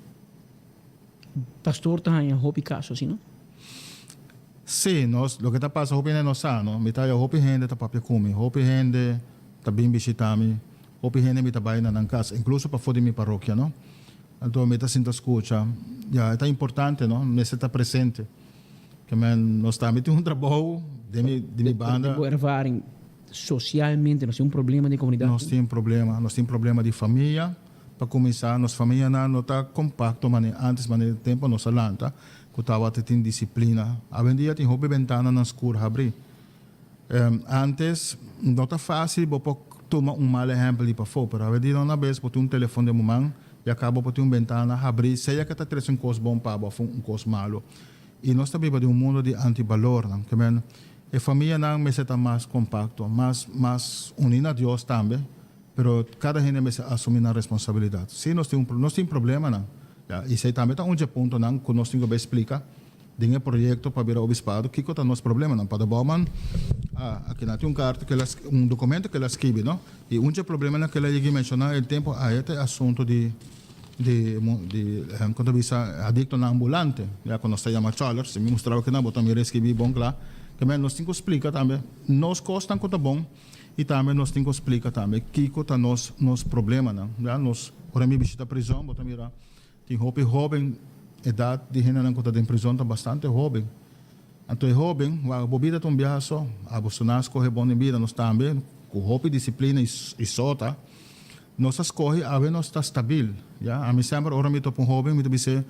Pastor, está em hope caso, assim, não? Sim, nós, o que está passando, hope não sabe, não? Me está hope gente está para comer, hope gente está bem visitando, hope gente me está bem na casa, incluso para fora de minha paróquia, não? Então, me está sentindo escuta, já é importante, não? Me está presente, que nós estamos tendo um trabalho de minha banda. Boa ervaring socialmente, nós temos um problema de comunidade. Nós temos problema de família. Para começar, nossa família não está compacto, mas antes, mas tempo nossa lanta, que estava tendo disciplina. Hoje em dia tem hobby ventana na escura abrir. Antes não está fácil, vou tomar mau exemplo para fora, mas hoje em dia não vez por um telefone de mamãe e acaba por uma ventana abrir, seja que está trazendo coisa bom para um coisa malo. E nós estamos vivendo mundo de antivalor, não? Que a família não me está mais compacto, mais unida a Deus também, pero cada gente me assume a responsabilidade. Se nós temos problema, não? E se também está ponto não, que nós temos que explicar de projeto para vir ao obispado, que é o nosso problema, não? Para Bauman, aqui não tem carta, documento que ela escreve, não? E problema é que ela ia mencionar o tempo a este assunto de quando visa adicto na ambulante, quando nós chamamos Charles, se me mostrava que não, botam me escrevi bom lá, que nós temos que explicar também, nos costam quanto bom, e também nós temos que explicar também, que é o nosso problema, não? Nós, por exemplo, visita a prisão, botam mira, tem jovem, idade de gente não está em prisão, está bastante jovem. Então, jovem, a bebida tem viaja só, a Bolsonaro escorre bom em vida, nós também, com roupa, disciplina e sota, nós escorre, a ver nós está estável. A mim sempre, ora me topo jovem, me dizer,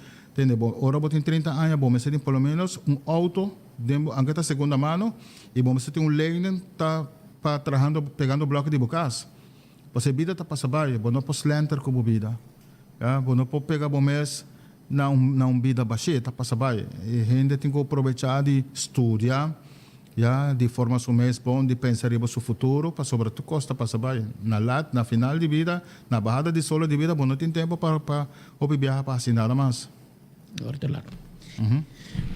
ora eu tenho 30 anos, bom, me tem pelo menos auto, aunque está segunda mão, e bom, você tem lane, está pegando bloco de bocas. Você vida está passando bem, bom, não posso lenter com bebida. Bom, não posso pegar bom mês, não vida baixa, está passando bem. E a gente tem que aproveitar de estudar, de formação mais bom, de pensar em seu futuro, para sobretudo costa passar bem. Na final de vida, na barrada de solo de vida, bom, não tem tempo para viajar para assim nada mais. Claro.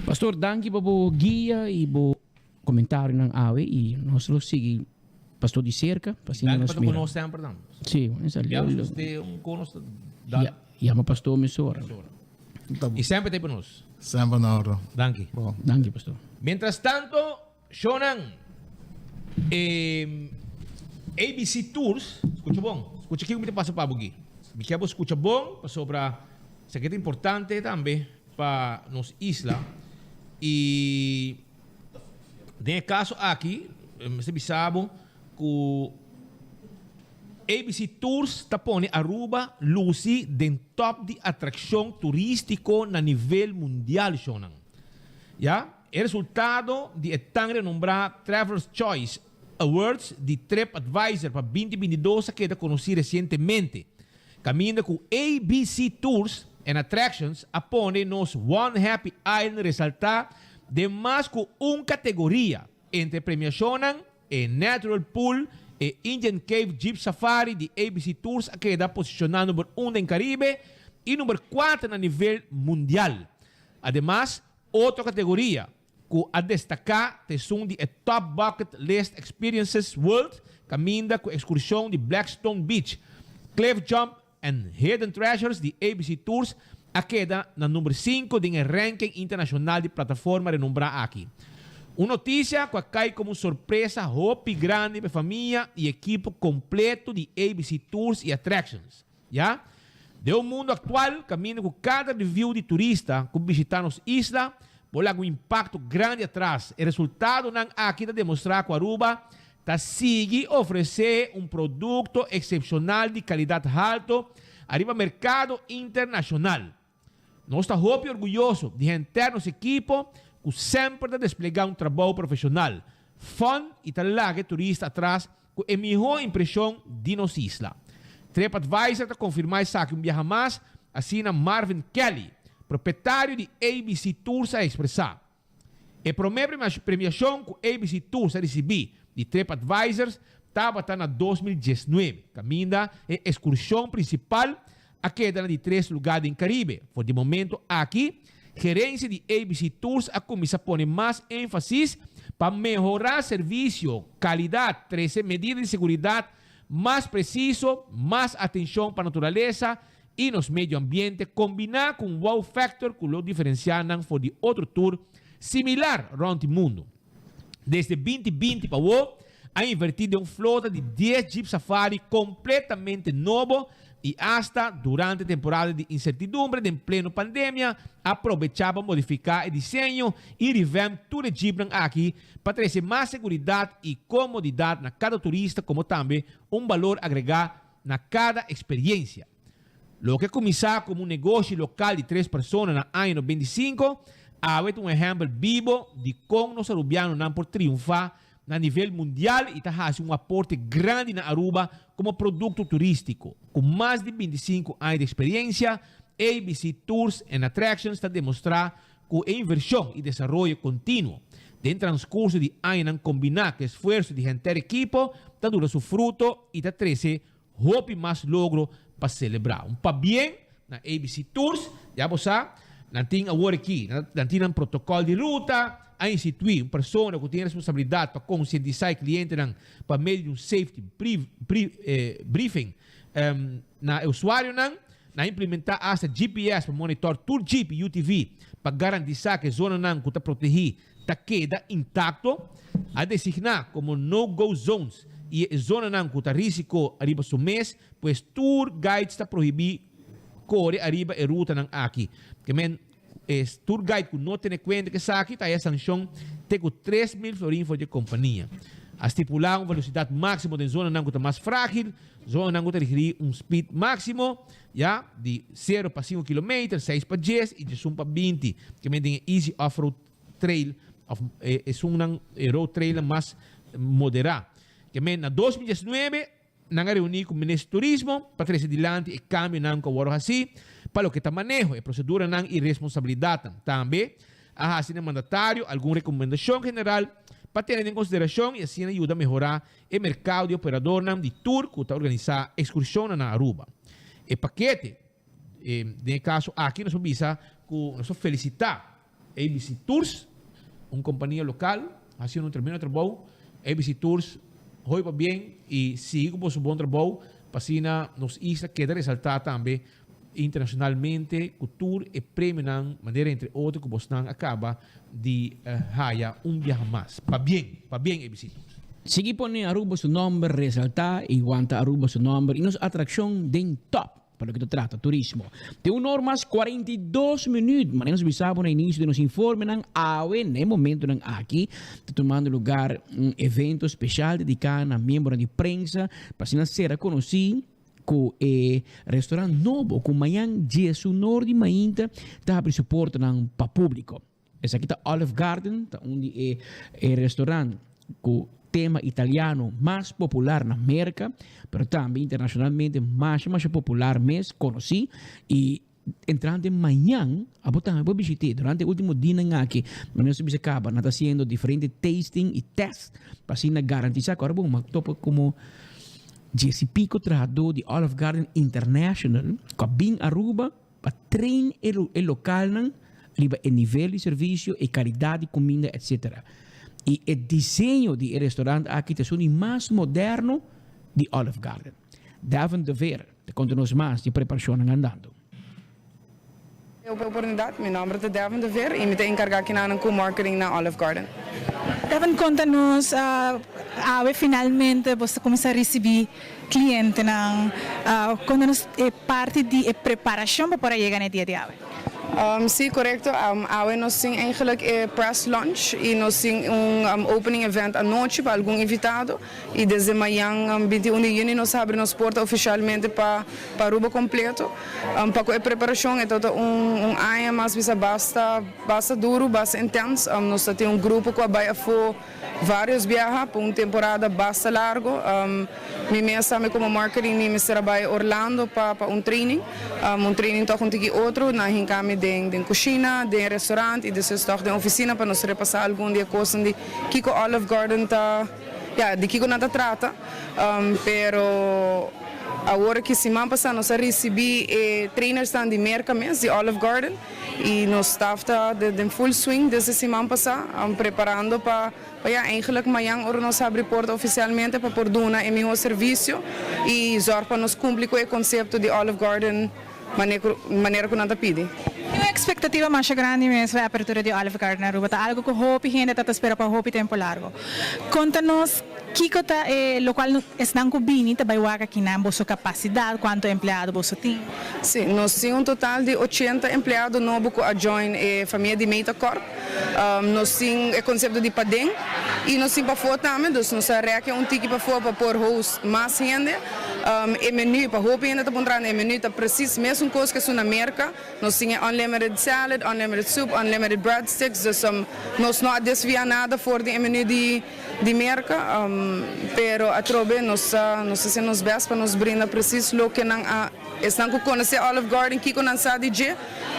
Pastor, danke para o guia e o comentário ng AWE e nós lo sigue pastor de cerca, assim nós mira. Conosco sempre, não? Sim, conosco. Chama pastor Messora. E sempre tem para nós. Sempre na hora. Danke. Danke, pastor. Mientras tanto, Shonan, ABC Tours, escucha bom. Escucha aqui o que me passa para aqui. Me quero escuchar bom sobre isso que é importante também para nos isla. E nesse caso aqui, você sabe que ABC Tours tapone Aruba Lucy den top de atração turístico na nível mundial, Shonan. Ja? O resultado de tão renombrado Traveler's Choice Awards de TripAdvisor para 2022 que é conhecido recentemente. Caminho com ABC Tours and Attractions apone nos One Happy Island resaltar de mais que uma categoria entre premiaciones e Natural Pool e Indian Cave Jeep Safari de ABC Tours que está posicionado número 1 em Caribe e número 4 a nível mundial. Además, outra categoria que a destacar são de Top Bucket List Experiences World, caminha com excursão de Blackstone Beach, Cliff Jump and Hidden Treasures de ABC Tours, a queda na número 5 de ranking internacional de plataforma renombrada aqui. Uma notícia que cai como surpresa hope grande para a família e equipe completo de ABC Tours e Attractions. Já? De um mundo atual, caminho com cada review de turista que visitar nos isla, por um impacto grande atrás. O resultado não aqui demonstrar que a Aruba sigue oferecer um produto excepcional de qualidade alta arriba mercado internacional. Nós estamos muito orgulhosos de ter nosso equipo que sempre desplegar um trabalho profissional, fun e talaga turista atrás com a melhor impressão de nossa isla. TripAdvisor está confirmando que viaja mais, assina Marvin Kelly, proprietário de ABC Tours, a expressar. A primeira premiação que ABC Tours a receber de TripAdvisor estava na 2019. Caminha a excursão principal a queda de 3 lugares em Caribe. Por de momento aqui, gerência de ABC Tours a começar a pôr mais ênfase para melhorar serviço, qualidade, 13 medidas de segurança mais preciso, mais atenção para a natureza e nos meio ambiente, combinar com o wow factor que lo diferenciam for de outro tour similar around o mundo. Desde 2020 para o ha invertido em uma flota de 10 Jeep Safari completamente novo, y hasta durante temporada de incertidumbre de en pleno pandemia, aprovechaba modificar el diseño y revamp todo el jeep aquí para traer más seguridad y comodidad a cada turista, como también un valor agregado a cada experiencia. Lo que comenzó como un negocio local de 3 personas en el año 95, ahora es un ejemplo vivo de cómo los arubianos han por triunfar a nivel mundial y está haciendo un aporte grande en Aruba como producto turístico. Con más de 25 años de experiencia, ABC Tours and Attractions está demostrando que inversión y desarrollo continuo dentro del transcurso de años combinar que esfuerzo de gente del equipo está dando su fruto y está trece hope más logro para celebrar. Un pa bien na ABC Tours, ya vos sabes, nanting agora aqui, nanting um protocolo de ruta, a instituir uma pessoa que tem responsabilidade para conscientizar o cliente para meio de um safety briefing na usuário, na implementar essa GPS para monitorar todo Jeep e UTV para garantir que a zona que está protegida está queda intacto, a designar como no-go zones e a zona que está risco arriba do mês, pois tour guide está proibido corre arriba a ruta aqui. Que men tour guide que não tem conta que aqui está a sanção tem com 3.000 florins de companhia. A estipular uma velocidade máxima de zona que está mais frágil, zona que está requerir um speed máximo, já de 0 para 5 km, 6 para 10 e de 1 para 20. Que men tem easy off-road trail, é um road trail mais moderado. Que men na 2019 nang reunir com o Ministro do Turismo para trazer adiante e cambio nang kawaro assim para o que está manejo e procedura nang irresponsabilidade também a assim mandatário alguma recomendação general para ter em consideração e assim ajuda a melhorar o mercado de operador nang de tour que está organizar excursão na Aruba. E paquete no caso aqui nós vamos felicitar ABC Tours, uma companhia local, assim um tremendo trabalho. ABC Tours hoy va bien y sigue por su buen trabajo para nos isla queda resaltar también internacionalmente cultura y premio de manera entre otros que Boston acaba de haya un viaje más va bien ABC. Sigue pone Aruba su nombre, resaltar y aguanta Aruba su nombre y nos atracción de top. Para lo que trata, turismo. De 1 hora más 42 minutos. Mas nós bisamos no início de nos informe no momento aqui tomando lugar evento especial dedicado a membros de prensa para ser conhecido com o restaurante novo com manhã dia sonoro de manhã está a suporte para público. Esse aqui está Olive Garden, onde é restaurante com tema italiano mais popular na América, mas também internacionalmente mais popular mesmo, conheci, e entrando amanhã, vou visitar, durante o último dia aqui, mas nós acaba fazendo diferentes tasting e tests, para assim garantizar que agora vamos topo como 10 e pico trabalhador de Olive Garden International, que vem a Aruba, para treinar o local, o nível de serviço, e qualidade de comida, etc. E o desenho do restaurante aqui é o mais moderno de Olive Garden. Devem de ver, continuamos mais de preparação andando. A oportunidade, meu nome é Devin de Ver e me tenho encarregado aqui na co-marketing na Olive Garden. Devin, conta-nos, finalmente você começa a receber clientes, conta-nos parte de preparação para chegar no dia de hoje. Sim, correto. Hoje nós temos eigenlijk press lunch e nós temos opening event à noite para algum invitado e desde amanhã, 21 de junho, nós abrimos porta oficialmente para Aruba completo. Para a preparação é todo ano, mas basta duro, basta intenso. Nós temos grupo que vai for vários viagens para uma temporada basta largo. Mesmo como marketing, me trabalho Orlando para training. Training toch outro, na hinkami de cozinha, de restaurante e depois toch de oficina para nós repassar algum dia coisas de Kiko Olive Garden de Kiko nada trata, pero agora que semana passada nós recebi trainers de merca mesmo de Olive Garden e nós estava de full swing desde semana passada, preparando para eigenlijk amanhã nós abrir porta oficialmente para por dar o meu serviço e zorg para nós cumprir com o conceito de Olive Garden maneira que nós pedimos. Uma expectativa mais grande mesmo é a abertura de Olive Garden na Aruba. Algo que hope gente está esperando para hope tempo largo. Conta-nos Kiko ta lo qual estão cobrindo também o aqui na sua capacidade, quanto empregado você tem? Sim, nós temos um total de 80 empregados novos que a join a família de Metacorp. Nós temos o conceito de padem e nós temos para fora também, então nós requer ticket para fora para pôr host mais gente. E menu para roupa ainda está encontrando e menu está preciso mesmo coisa que são na América. Nós temos unlimited salad, unlimited soup, unlimited breadsticks, então nós não desviamos nada fora do menu de América. Pero a trobe nós fazemos best para nos brindar preciso lo que não estão com conhecer Olive Garden que não sabe de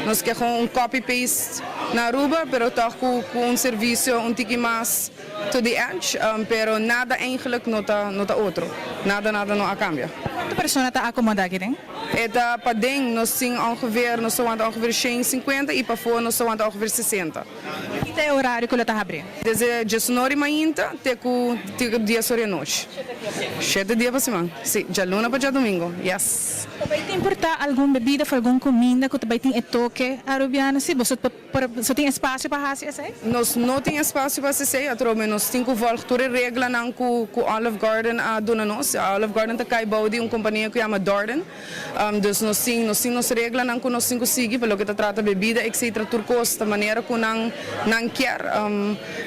nós queremos copy paste na Aruba, pero toch com serviço ticket mais to the edge, pero nada eigenlijk nota outro, nada não a cambia. Quantas pessoas está acomodada aqui, hein? Eta para dentro nós temos ongeveer 150 e para fora nós temos ongeveer 60. E tem horário que ele está abrindo? Desde 19 manhã até o dia sobre a noite. 7 dias para semana. Sim, de luna para domingo. Yes. Também tem importar alguma bebida, alguma comida que também tem toque arubiano, se você tem espaço para fazer isso? Nós não temos espaço para fazer, nós temos que voltar a regra com Olive Garden a dona nós. A Olive Garden está caindo de uma companhia que chama Darden. Dus nós temos regras que nós temos que seguir, pelo que trata bebida, etc. Turcos, da maneira que não quer.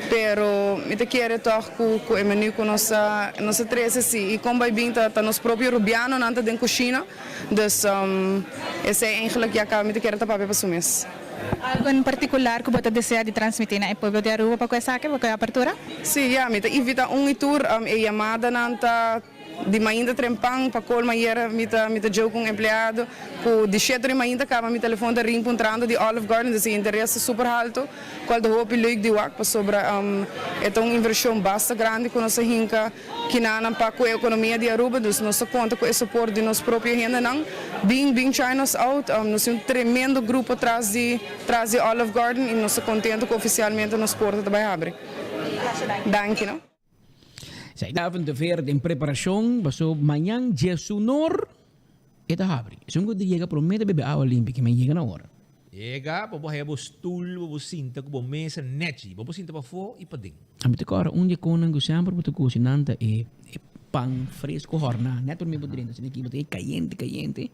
Pero me quer toch com o menu que nós três assim. E como vai vir, tá nos próprios rubiano, não tá dentro da cozinha. Dus esse é eigenlijk já que me quer tapar para o mês. Algo em particular que você deseja de transmitir na povo de Aruba para essa abertura? Sim, já, me invita tour, e chamada nanta de manhã trempang para col manhã me jogo com empregado, que de 7 da manhã acaba meu telefone de ring entrando de Olive Garden, desse interesse super alto, qual do hope leuk de wak para sobre é uma inversão bastante grande que nós hinca que não para a economia de Aruba, dus nós conta com o suporte de nossa própria renda não, bem China's out, nós temos tremendo grupo atrás de Olive Garden e nós contento que oficialmente nos porta também abre. Danke, não? Zij daven te ver in preparação, baso manhã jesunor eta habri. Sungo de llega promete bebe a olímpica, mas chega na hora. Chega, bobo hebo stoel, bobo sinta, bobo mesa neti, bobo sinta para fora e para dentro. A mim te cora onde conan go sempre boto cocinanta e pão fresco horna, net por me podendo, se aqui boto caliente.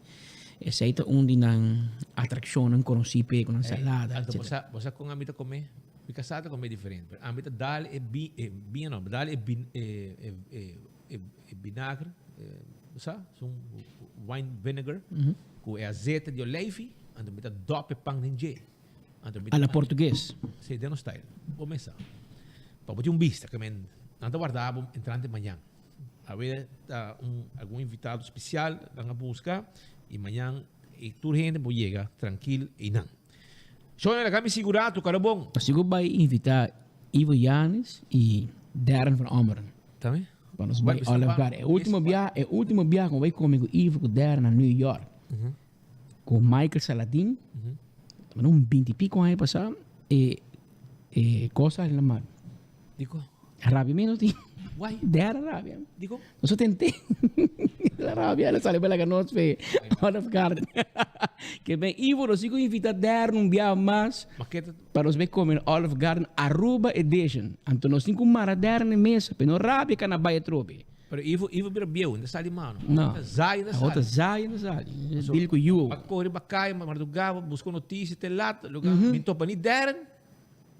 E seita onde nan atração nan conocipe com salada. Você com a mita comer? Porque casada come diferente. A mita dal e vinho não, dal e vinagre, sabe? Wine vinegar, com azeite de oliva, ando mita dope pão ninje. A la português. Sim, de no style. Começar. Para botar vista, que men ando guardado entrante manhã. A ver algum invitado especial van a buscar e manhã e toda gente pode chegar tranquilo e não. Só na kami sigurado, cara bom. Sigo vai invitar Ivo Yanis e Darren van Ommeren. Também? Para nós vai Olive Garden. É o último viagem que vai comigo Ivo com Darren na New York. Com Michael Saladin. Também 20 e pico aí passar e coisas na mão. Digo. Rábia menos tem. Why? Darren rábia. Digo. Nós tentei. La rabia, ela sale bela que nós fez Olive Garden. Que bem, Ivo, nós sigo invitar Darren um dia mais para nós ver comer Olive Garden Aruba Edition. Então nós temos uma Darren na mesa, mas não rabia que na baia trobe. Pero Ivo bira bieu, não sale mano. Não. Zai na sale. Outra zai na sale. Bil com you. A correr bacai, madrugada, buscou notícia, te lata, lugar, me topa ni Darren,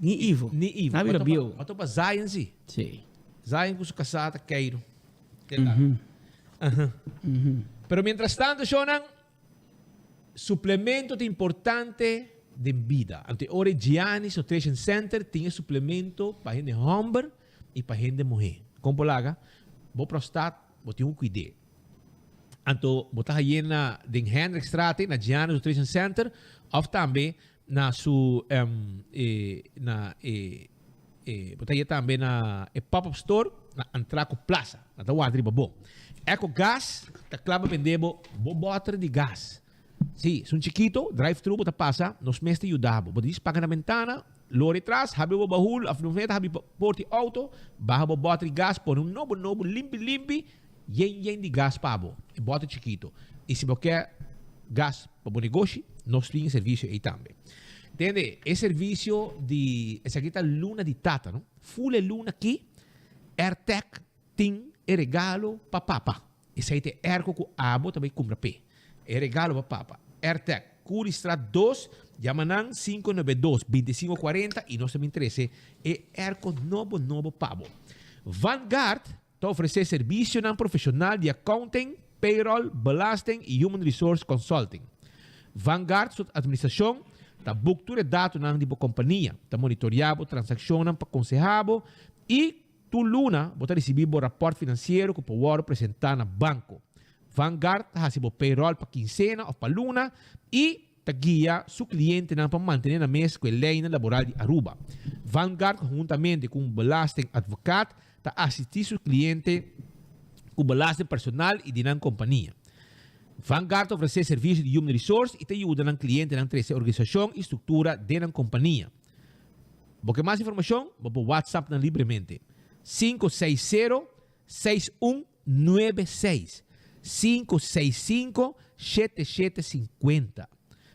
ni Ivo. Na bira bieu. A topa Zai em si. Sim. Zai com sua casada, queiro. Te lata. Pero mientras tanto, Shonan, suplemento importante de vida. Ante ore Giannis Nutrition Center tinha suplemento para gente homem e para gente mulher. Como polaga, vou prostat, vou ter cuidado. Anto, botar aí na den Hendrikstraat, na Giannis Nutrition Center, of também na su botar aí também na pop-up store na Antraco Plaza, na Tawadri Babo. Eco gas, tá claro vendemos bobotre de gas. Sim, são chiquito, drive-thru, bota passa, nos mestre ajudamos. Bota diz, paga na ventana, lori atrás, habi o bahul, af noventa, habi porti auto, barra bobotre de gas, põe novo, limpi, yen de gas pabo. E bota chiquito. E se você quer gas para o negócio, nós temos serviço aí também. Entende? É serviço de, essa aqui tá luna de tata, não? Full luna aqui, AirTech, ting e regalo pa papa. Esse aí te erco com abo também compra p. E regalo pa papa. Airtech, Curistrat 2, Yamanang 592-2540 e nós também interesse e erco novo pabo. Vanguard te oferece serviço não profissional de accounting, payroll, belasting e human resource consulting. Vanguard sua administração ta bukture dados nang di bo companhia, ta monitoreabo transaksyonan pa konsehabo e tu luna bota recebibo rapport financeiro que power apresentar na banco. Vanguard ta hasibo payroll pa quincena o pa luna e ta guia su cliente nang pa mantener na mes com lei laboral de Aruba. Vanguard juntamente com belasting advocat ta assistir su cliente com belasting personal e dinang companhia. Vanguard oferece serviço de human resource e te ajuda ng cliente ng 13 organização e estrutura de ng companhia. Porque mais informação, vou WhatsApp na livremente. 560-6196. 565-7750.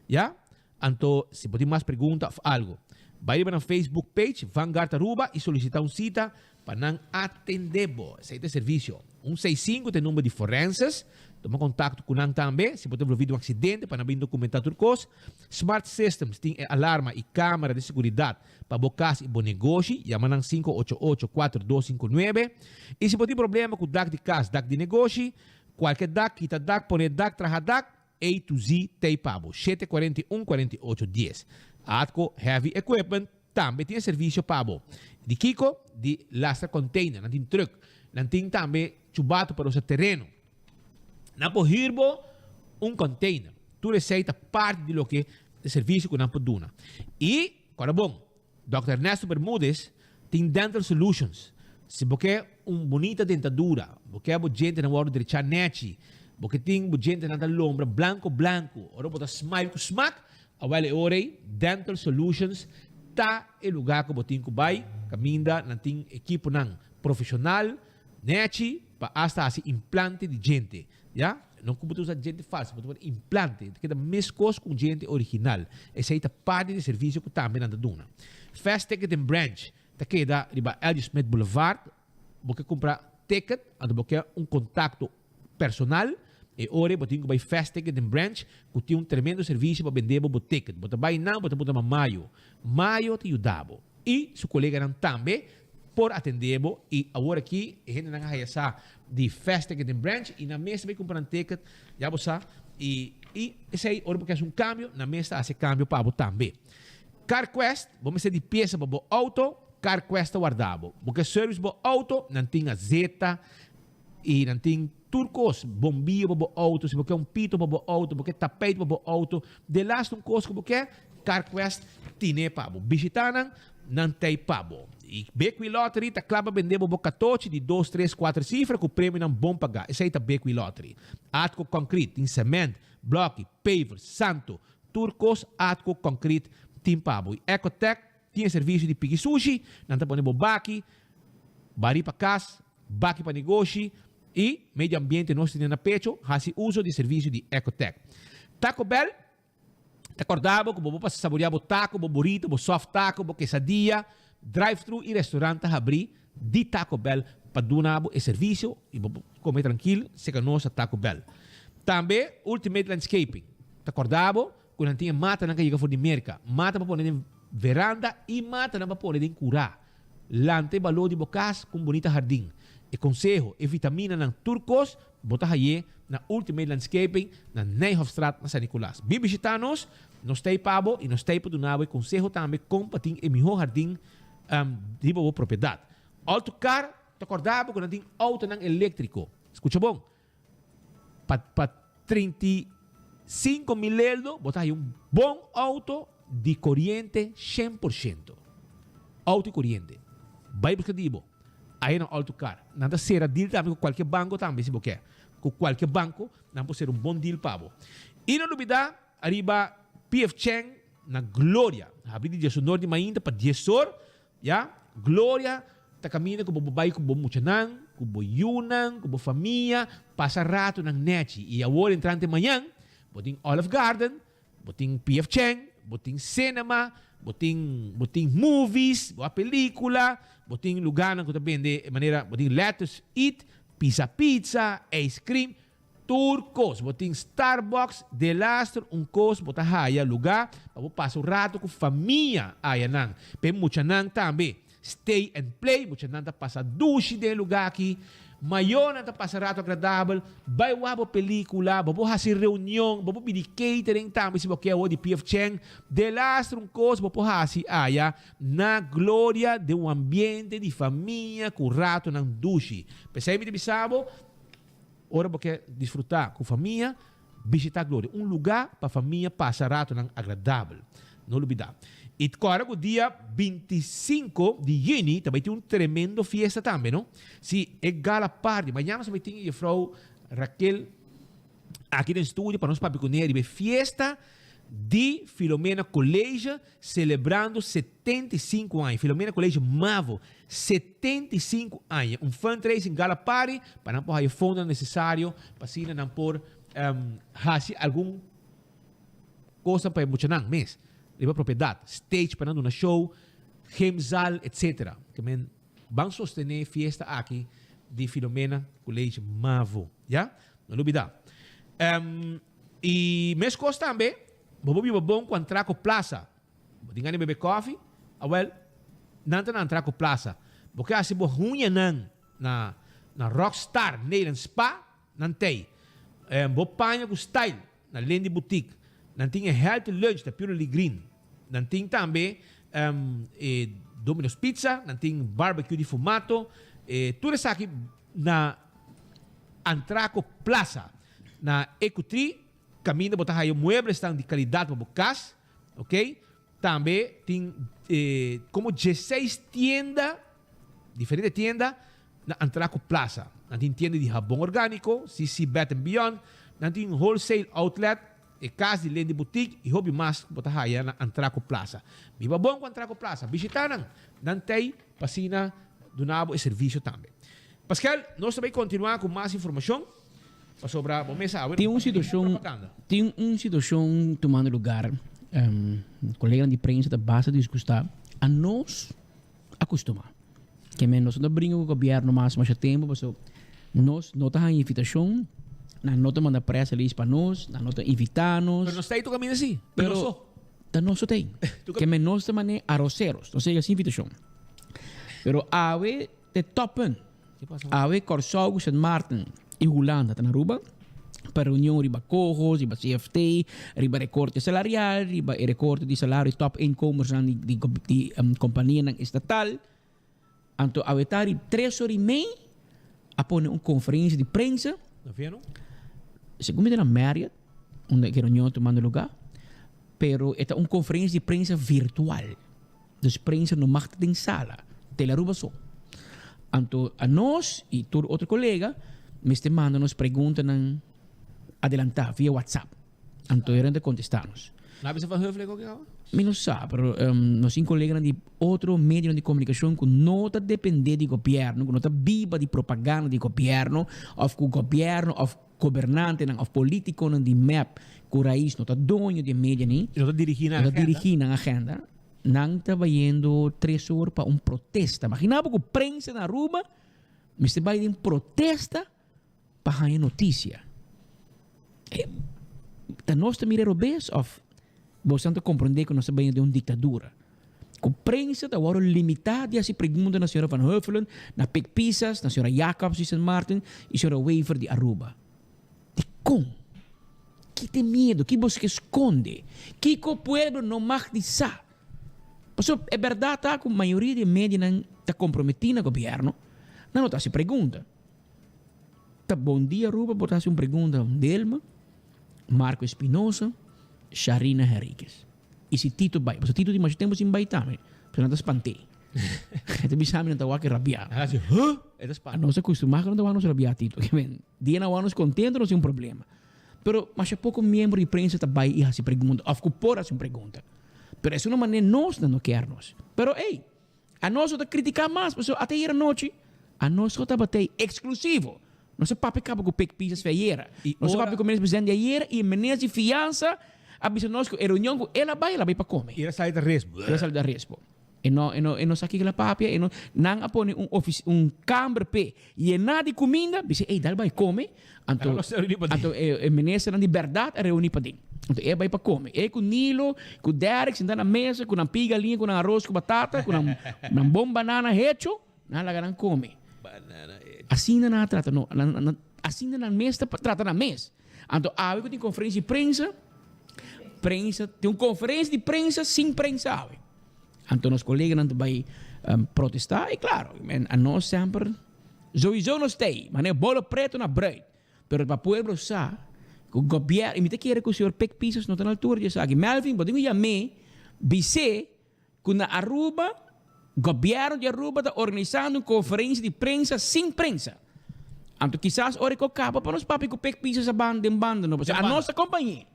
Já? Então, se pode mais pergunta ou algo, vai para na Facebook page Vanguard Aruba e solicitar cita para não atender. Esse é o serviço. 165 tem número de forenses. Toma contato com nang também, se pode haver um acidente para não documentar turcos. Smart Systems tem alarma e câmera de segurança para bocas e bom negócio, yamanang 588-4259. E se pode ter problema com DAC de casa, DAC de negócio, qualquer DAC, quita DAC, põe DAC, traja DAC, A to Z, Teipabo, 741-4810. Atco Heavy Equipment também tem serviço pabo. De Kiko, de lastra container, não tem truck, não tem também chubato para o seu terreno. Na pohirbo container. Tu receita parte de lo que de serviço que não pode. E, agora bom, Dr. Ernesto Bermúdez tem Dental Solutions. Se você bonita dentadura, você é gente na hora de deixar nete, você tem gente na lombra branco, ora você smile com smack, awale orei, Dental Solutions tá em lugar que você tem que vai, caminda, não tem equipo não profissional, nete, para hasta assim implante de gente. Já? Não como usar gente falsa, mas implante, que é a mesma coisa com gente original. Essa é a parte de serviço que também anda duna. Fast Ticket and Branch, tá queda riba Elgin Smith Boulevard, você compra ticket, anda você contato personal, e ora você tem que vai Fast Ticket and Branch, que tem tremendo serviço para vender o ticket. Você vai não, você pode maio. Maio te ajudava. E seu colega não também por atender e agora aqui a gente não vai de Fast Ticket and Branch e na mesa vai comprar um ticket já você e esse aí agora porque é cambio na mesa esse cambio para você também. CarQuest vamos ser de peça para o auto CarQuest guardado porque service para o auto não tem a Z e não tem turcos bombinho para o auto se você pito para o auto porque tapete para o auto de last coisa porque CarQuest tem para o visitanan não tem pabo. E Bequi Lottery, ta clava vendemos bocatote de 2, 3, 4 cifras com o prêmio não bom pagar. Esse aí tá Bequi Lottery. Atco Concrete, tem cimento, bloco, paver, santo, turcos, Atco Concrete, tem pabo. E Ecotech, tem serviço de pigi sushi, não tá ponendo baki, bari para casa, baki para negócio e meio ambiente nós temos na pecho, faz uso de serviço de Ecotech. Taco Bell, te acordava que você saborear o taco, o burrito, o soft taco, o quesadilla, drive-thru e restaurante abrir de Taco Bell para dar o serviço e comer tranquilo, se que nós Taco Bell. Também Ultimate Landscaping. Te acordava que não tinha mata na caída fora de merca, mata para pôr em veranda e mata para pôr em curar. Lante balão de bocas com bonita jardim. E conselho e vitamina ng turcos, bota aí na Ultimate Landscaping na Nijhoffstraat na San Nicolas. Bibisitanos, nos tem pabo e nos tem padunabo e conselho também compatim e melhor jardim de boa propriedade. Autocar, te acordava quando tem auto ng elétrico. Escucha bom? Para 35 mil euros, bota aí bom auto de corriente 100%. Auto e corriente. Vai buscar dibo. Aí no autocar. Nada será deal também com qualquer banco também, se você quer. Com qualquer banco, não pode ser bom deal pabo. E não duvida, arriba PF Cheng na Glória. Abrir de Jesus Norte mainda para Jesus, ya? Glória, ta caminha com o babai com o muchanan, com o yunan, com a família, passa rato ng neti. E agora entrante manhã, boting Olive Garden, boting PF Cheng, boting cinema, boting movies, boa película, boting lugar na kuta bende maneira boting lettuce eat, pizza, ice cream, turcos, boting Starbucks, de lastro cos bota haya lugar, para passa o rato com família aya nang. Pe mucha nang tambe stay and play, mucha nang ta passa dushi de lugar aqui. Maior na ta passa rato agradável, vai wabo película, babo hasi reunião, babo pidi catering tambe se boqueia o de PF Cheng, de lastro cos babo hasi aya na glória de ambiente de família com rato nang dushi. Percebe de bisabo? Ora porque desfrutar com família, visitar glória, lugar para a família passar rato nang agradável. Não olvidar. E agora, o dia 25 de junho, também tem tremendo fiesta também, não? Se é gala party, amanhã nós também tem a Frau Raquel aqui no estúdio para nós para conhecer a fiesta de Filomena Colégio, celebrando 75 anos. Filomena Colégio Mavo, 75 anos. Fundraising gala party, para não pôr o fundo necessário, para não pôr algum coisa para emocionar, mas leva propriedade, stage para não show, gemzal, etc. Que vão sostener fiesta aqui de Filomena Colégio Mavo, já? Não olvidar. E mês costa também, vou bom com Antraco Plaza. Tingani bebe coffee, nanta na Antraco Plaza. Porque assim bo ruim na Rockstar Neyland Spa, nantei. Bo panha com style na Lendi Boutique. Nanting healthy lunch da Purely Green. Nanting também Domino's Pizza, nanting barbecue de fumato. Tudo isso aqui na Antraco Plaza, na Ecotree. Caminho botar aí muebles estão de qualidade para bucas, ok? Também tem como 16 tiendas, diferentes tiendas na Antraco Plaza. Tem tienda de jabão orgânico, CC Bath and Beyond, tem wholesale outlet, casa de Lendi Boutique e hobby mais botar aí na Antraco Plaza. Viva bom com Antraco Plaza. Visitaram, não tem pasina do nabo e serviço também. Pascal, nós também continuar com mais informação. Tem uma situação tomando lugar, colega de imprensa da base discutir, a nós acostumar. Que nós não brincamos com o governo mais tempo, mas nós não temos invitação, nós não manda pressa ali para nós, nós não invitamos. Mas não está aí tu caminho assim? Pero nós tem. Que nós também arroceros, não sei assim invitação. Pero ave de toppen, ave Corsau, St. Martin, e Holanda na Aruba para reunião riba cojos, riba CFT, riba recorte salarial, riba recorte de salário top incomers de companhia estatal. Então, a vetari 3 horas e meia a pôr uma conferência de prensa. Segundo na Marriott, onde a reunião tomando lugar, pero é uma conferência de prensa virtual. Dus prensa não mag em sala, tela Aruba só. Então, a nós e todo outro colega me manda nos perguntas adelantar via WhatsApp. Então, eram de contestar-nos. Não sabe se vai refletir o que é? Eu não sei, mas nós temos colegas de outro meio de comunicação que não está dependendo do governo, que não está viva de propaganda do governo, ou que o governo, ou governante, ou político de MEP, que o raiz não está dono de mídia, não está dirigindo a agenda. Não está vendo 3 horas para protesta. Imagina que a prensa na Aruba, Mr. Biden protesta para a notícia. Nós também robês of você não compreender que nós estamos de uma ditadura. A prensa está agora limitada a se pergunta na senhora Van Huffelen, na Pic Pisas, na senhora Jacobs de St. Martin e na senhora Waver de Aruba. De como? Que tem medo? Que você esconde? Que o povo não mag dizer? É verdade que a maioria da mídia está comprometida com o governo. Não está se pergunta. Tá bom dia, Aruba, botar uma pergunta Delma, Marco Espinosa, Sharina Henriquez. E se Tito vai, porque Tito de mais tempo sem vai também, porque não está espantei. Então bisa não está que rabiar. Nós acostumamos que não está rabiar Tito. Dia não estamos contentes, não é um problema. Pero mas pouco membro de prensa está vai e se pergunta, of que por assim pergunta. Pero é uma maneira nós não queremos. Pero ei, a nós está criticar mais, porque até ir à noite, a nós está bater exclusivo. Não se papi capa com Pic Pisas feieira. Não se papi com menos presente ayer e menos de fiança Abisa nós que a reunião com ela vai para comer. Ela sai da respo. Ela sai da respo. E não aqui aquela papia, e não apone câmara pe e nada de comida, dice, dal vai comer, então o ministro de liberdade a reunir para dentro. Então vai para comer. Com Nilo, com Derek, sentado na mesa, com uma pigalinha, com arroz, com batata, com uma bom banana hecho, nada la come. Assim não trata, não. Assim na mesa trata na mesa. Então há tem conferência de prensa, tem uma conferência de prensa sem prensa. Então, os colegas não vai protestar, e claro, a nós sempre, sowieso nós tem, mas é bolo preto na bread. Pero para o povo sabe, que o governo, e me quer que o senhor Peck Pisos não está na altura, já sabe, Melvin, pode me chamar, dizer que na Aruba, o governo de Aruba está organizando uma conferência de prensa sem prensa. Então, quizás, hora que acaba, para nós papi que o Peck Pisos a banda, não, a nossa companhia,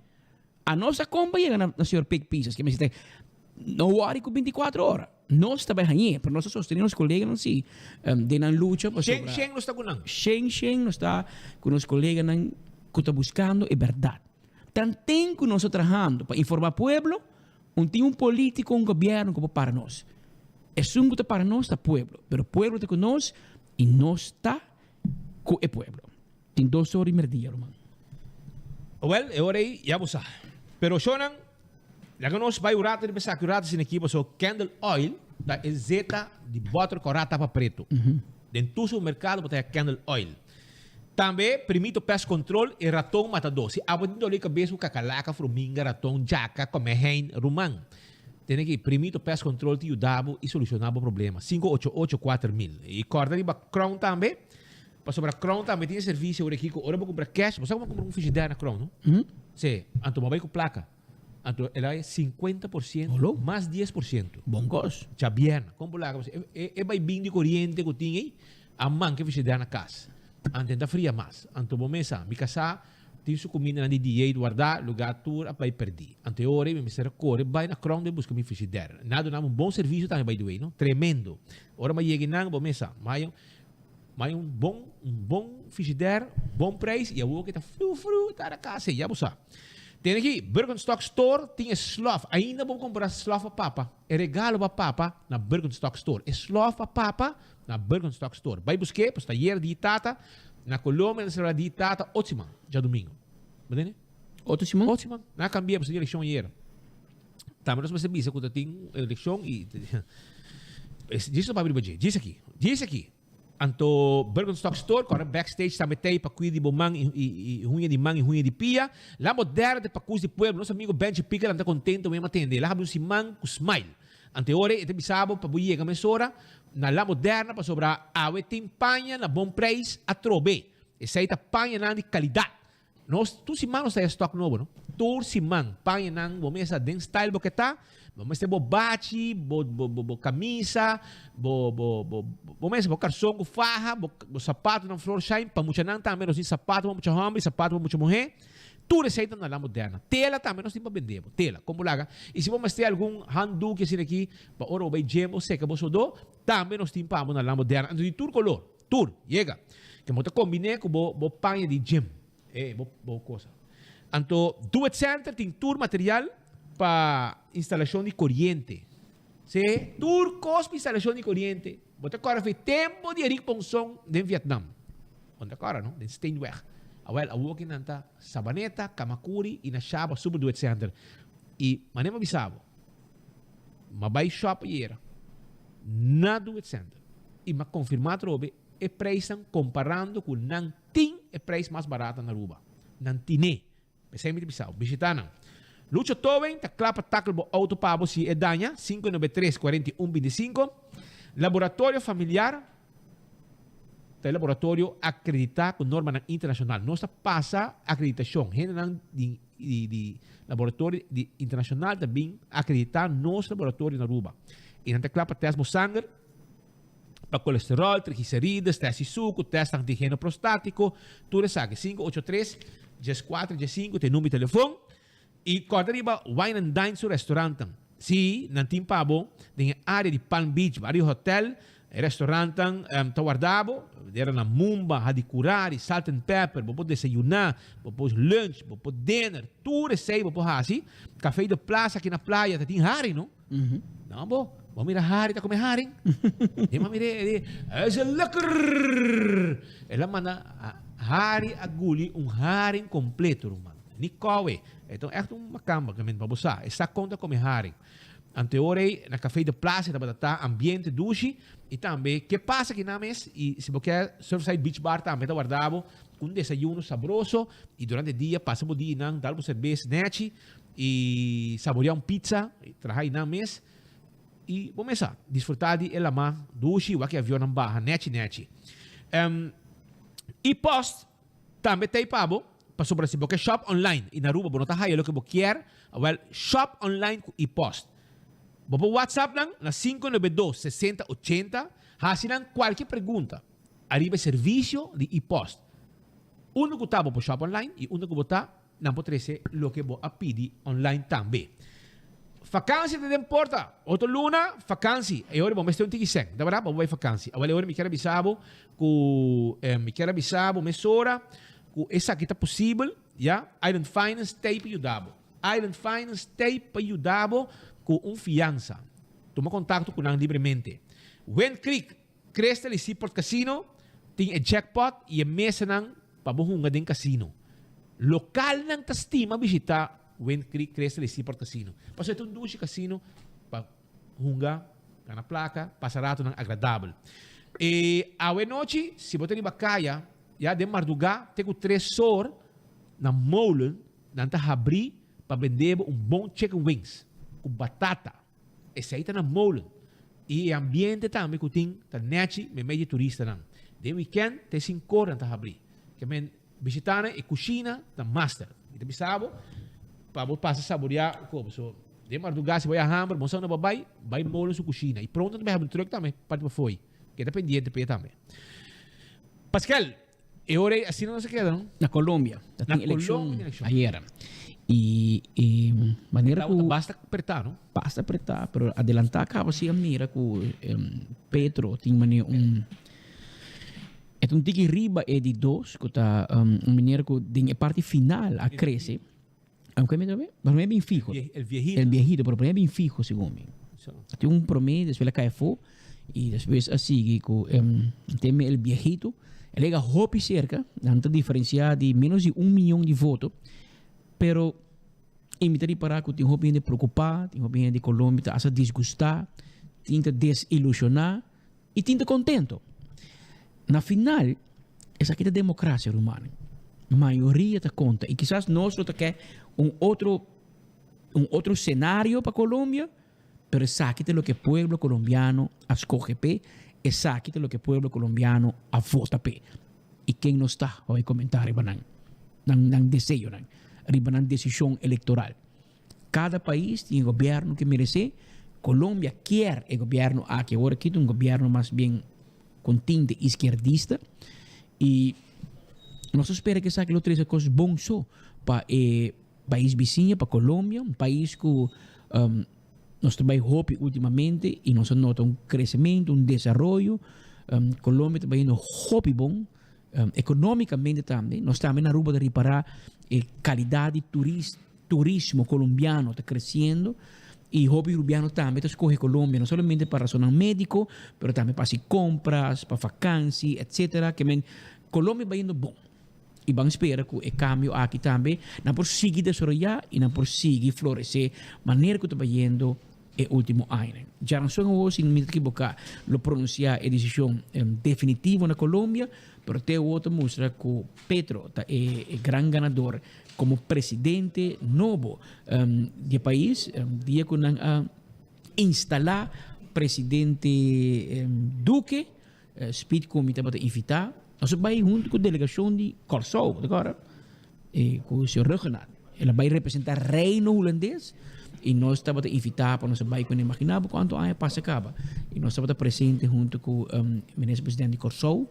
na senhor Peck Pisos, que me diz, não worry com 24 horas. Nós também aí, para nós sostenemos os colegas não se de na luta. Sheng não está com nós. Sheng não está com os colegas que está buscando é verdade. Também que nós estamos trabalhando para informar o povo, tem um político, um governo que para nós. É um que para nós está o povo, mas o povo está com nós e nós está com o povo. Tem 2 horas e meia, irmão. Well, é hora aí, já você. Pero Shonan, laga nós vai urata de pensar que urata sin equipo so candle oil da zeta de butter com rata para preto. Dentro do mercado botar candle oil. Também permite o pest control e ratão matador. Se abondindo ali cabeça o cacalaca, formiga, ratão, jaca, come rumang. Tem aqui permite o pest control te ajudava e solucionava o problema. 5884000. E corda de Crown também. Para sobre a Crown também tem serviço aqui com hora para comprar cash. Você vai comprar frigideira na Crown, não? Sim. Então vai com placa. Então, ela é 50%, mais 10%. Bom gosto. Já bem. Como lá, vai bem de corrente que tem aí, a mãe que vai dar na casa. Então, está fria mais. Então, vou começar. Me casar, tem sua comida na dia, guardar, lugar, tour, vai perder. Então, hora, me será correr, vai na Crown de buscar minha frigideira. Nada, não, um bom serviço também, by the way, não? Tremendo. Hora, mas cheguei na, vou começar. Mas um bom frigideira, bom preço, e a boca está fru, está na casa, já vou saber. Tem aqui, Birkenstock Store, tem sloth. Ainda vou comprar sloth para papa. É regalo para papa na Birkenstock Store. É sloth para papa na Birkenstock Store. Vai buscar, pois está hier de tata, na Colômbia, na de tata, ótima, já domingo. Entende? Ótima? Ótima. Na cambia, pois a eleição hier. Tá, mas nós vamos ver quando tem eleição e... Diz para abrir, diz aqui. Anto Birkenstock Store, corre backstage também tem para cuidar de bomang e unha de mang e unha de pia. Lá moderna de pacus de pueblo, nosso amigo Benji Picker anda contento mesmo atender. Lá abre um simang com smile. Anteore, este bisabo para buia a mesora na lá moderna para sobrar awe tem panha na bom preço a trobe. Essa aí tá panha na de qualidade. Nós tu simang nós tem estoque novo, não? Tu simang panha na bom mesa den style bo que tá. Vamos ter bo bachi, bo camisa, bo mesmo bo calção com farra, bo sapato na flor shine, para muita não também nós tem sapato para muita homem, sapato para muita mulher. Tudo receita na lá moderna. Tela também nós temos para vender, tela, como lá. E se vamos ter algum handuk que assim aqui, para oro vai gem ou seca bo sodo, também nós temos para na lá moderna. Então de tur color, chega. Que mo te combine com bo panha de gem. Bo coisa. Então, do it center tem tour material para instalação de corrente. Se tour cospe instalação de corrente, você agora fez tempo de ir para um som de Vietnam. Onde agora, não? De Steinweg. Awel, a walking nanta Sabaneta, Kamakuri e na Shaba super do it center. E manema bisabo. Mabay shop era na do it center. E ma confirmar trobe e preço comparando com nan tin e preço mais barato na Aruba. Nan tine. Pensei me bisabo. Visitana. Lucho Toben, ta clapa tackle bo auto pabo si e danha 593-4125. Laboratório familiar. Ta laboratório acreditado com norma internacional. Nossa passa acreditação. Gente de laboratório de internacional também acreditar nosso laboratório na Aruba. E na clapa teste mo sangue para colesterol, triglicérides, teste de suco, teste antígeno prostático, tudo isso aqui. 583-4-5, tem número de telefone. E quando arriba, Wine and Dine su restaurante. Si, nantin pabo, na área de Palm Beach, vários hotel, restaurante, tá guardado, Era na mumba, hadicurari, salt and pepper, bopo desayunar, bopo lunch, bopo dinner, tudo sei, bopo hasi. Café de plaza aqui na praia, tá tem haring, não? Não, bo. Vamos mirar haring, tá comer haring. E vamos mirar, é lekker. Ela manda haring aguli, haring completo, mano. Ni kowe. Então, é uma camba que a gente vai buscar. Essa conta comer haring. Anteorei, na café de plaza, tá ambiente douche e também, que passa aqui na mesa, e se você quer Surfside Beach Bar, também tá guardado um desayuno saboroso, e durante o dia, passa o dia, dar uma cerveja, nete, e saborear uma pizza, e trabalhar na mesa, e vamos começar, desfrutar de ela douche, o que avião não barra, nete. E post, também tem pabo, para sobre se você shop online, e na rua, você não tá aí, o que você quer, shop online e post. Bopo WhatsApp lang na 592-6080. Hasilan qualquer pergunta. Arriba serviço de e-post. Uno que está por shop online e uno que está não pode ser lo que você pede online também. Vacância te importa. Outro luna, vacância. E agora vamos ter um tiquiseng. Da verdade, vamos ver vacância. Agora me quero avisar que mesora que essa aqui está possível. Ja? Island Finance tem para ajudar. Island Finance tem para ajudar com fiança. Toma contato com nós livremente. When Creek, Crystal e Seaport Casino, tem jackpot e a mesa ng pabuhunga din casino. Lokal ng tastima visitar When Creek, Crystal e Seaport Casino. Paso itong dushi casino, pahunga, na placa, pasarato ng agradável. E awe noche, se você tem bacaya, ya de Marduga, tem o tresor na molen, na abrir para vender bom chicken wings. Com batata. Esse aí está na molen. E ambiente também que tem, tá nete, meio turista não. De weekend, tem 5 horas para abrir. Que men visitar e cozinha da master. E te bisabo, para você passar a saborear o copo. So, de madrugada, se vai a hamburger, você não vai molen sua cozinha. E pronto, também abrir truque também, para para foi. Que é pendiente para também. Pascal, e ora assim não se queda, não? Na Colômbia. Na eleição ayer. E maneira que basta apertar, não? Basta apertar, pero adelantar acaba se mira que Petro tem maneira é tiki riba é de 2 que tá maneira que tem a parte final a cresce. Aunque me também, mas não é bem fijo. El viejito, pero é bem fijo segundo mim. Tem promedio, depois ele cai fo e depois assim que tem el viejito, ele é hopi cerca, tanta diferenciar de menos de 1 milhão de votos. Pero imitari para que tem gente preocupar, tem gente de Colômbia a se disgustar, tem que desilusionar e tem que contento. Na final, essa aqui é a democracia romana. A maioria te conta. E quizás nós quer outro cenário para Colômbia, pero essa aqui é o que o povo colombiano escolhe, essa aqui é o que o povo colombiano vota. E quem não está, vai comentar, não desejo, não. Arriba na decisão eleitoral. Cada país tem um governo que merece. Colômbia quer o governo aqui. Agora aqui tem um governo mais bem com tinte esquerdista. E nós esperamos que saia outras coisas boas para o país vizinho, para Colômbia. Um país que nós trabalhamos ultimamente e nós notamos crescimento, desenvolvimento. Colômbia também no hobby bom. Economicamente também. Nós também na rua de reparar a qualidade turismo colombiano está crescendo e o hobby urbano também está escolhendo Colômbia não somente para razão médico, mas também para compras, para vacâncias, etc. Que Colômbia vai indo bom e vamos esperar que o cambio aqui também não por seguir desenvolver e não por seguir florescer maneira que está vai indo o último ano. Já não sou eu sem me equivocar, lo pronunciar a decisão definitiva na Colômbia, pero até o outro mostra que Petro é grande ganador como presidente novo do país, dia que não instalar presidente Duque, speed committee para invitar, nós vai junto com a delegação de Corsou, agora, com o senhor Regenat. Ela vai representar o reino holandês e nós estamos a invitar para nós vai com imaginar quanto anos passa acaba. E nós estamos presentes junto com o ministro presidente de Corsou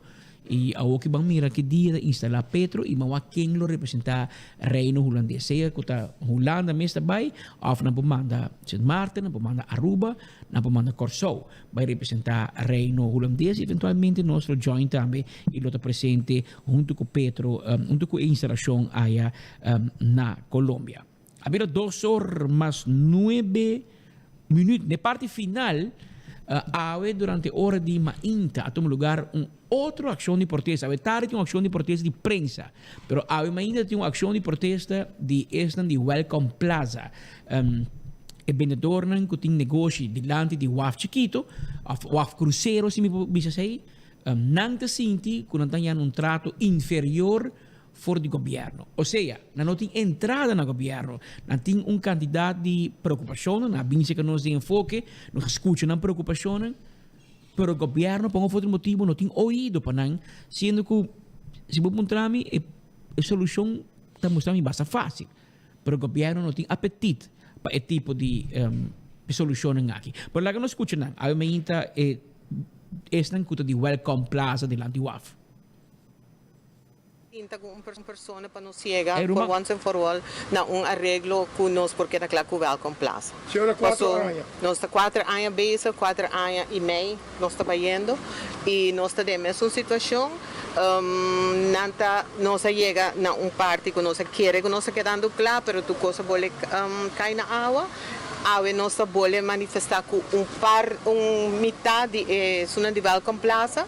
E a que bang mira que dia instalar Petro e mawa quem lo representar reino holandês. Seja que tá Holanda mesmo vai, of na pomanda Sint Maarten, na pomanda Aruba, na pomanda Curaçao, vai representar reino holandês. Eventualmente nosso joint também e lo tá presente junto com Petro, junto com a instalação aí na Colômbia. Había 2 horas más 9 minutos. Na parte final, durante a hora de Mainta, toma lugar outra ação de protesta. Tarde tem uma ação de protesta de prensa, pero ainda tem uma ação de protesta de Welcome Plaza. E vendedor que tem negócio delante de WAF Chiquito, WAF Cruzeiro, se me bisa sei, não te senti que não tenha um trato inferior voor die governo. Ou seja, não tem entrada no governo, não tem candidato de preocupação, não pensa que nós temos enfoque, nós escutamos preocupação, pero o governo, por outro motivo, não tem ouído para nós, sendo que, se você mostrar a solução está mostrando bastante fácil, pero o governo não tem apetite para esse tipo de solução aqui. Por lá que nós escutamos, a minha esta escuta de Welcome Plaza de Lantiwaf. Com uma pessoa para nos chegar por once and for all na arreglo conosco porque era claro que o Welcome Plaza. Senhora, 4 anos. Nós está 4 anos bezig, 4 anos e meio nós está indo e nós está de mesma situação. Nós chega na parte que nós quer que nós quedando claro, pero tu coisa pode cair na água. Nós pode manifestar com metade de Welcome Plaza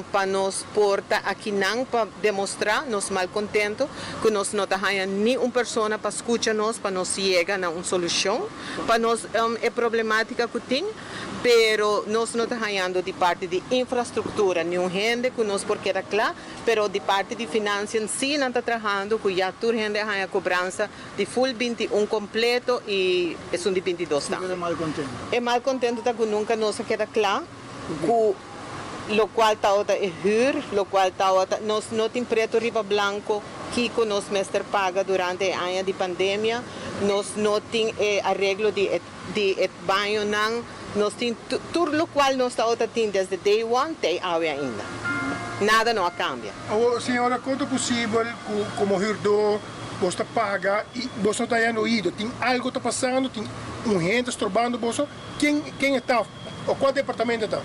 para nos portar aqui não para demonstrar nós mal contento que nós não temos nenhuma pessoa para escutar nós para nos chegar a uma solução para nós é problemática que tem pero nós não estamos de parte de infraestrutura nenhum gente que nós porque era claro pero de parte de finanças em si não está trabalhando que já toda gente tem a cobrança de full 21 completo e é de 22 tá. É mal contento que nunca nos queda claro que lo qual está huur, lo qual está nós não tem preto riba branco que nos mestre paga durante a ano de pandemia, nós não tem arreglo de banho não, nós tem tudo lo qual nós está desde day one até ainda. Nada não cambia. Senhora, quanto possível como huurdor você paga e você não está indo, tem algo está passando, tem gente estorbando você, quem está, ou qual departamento está?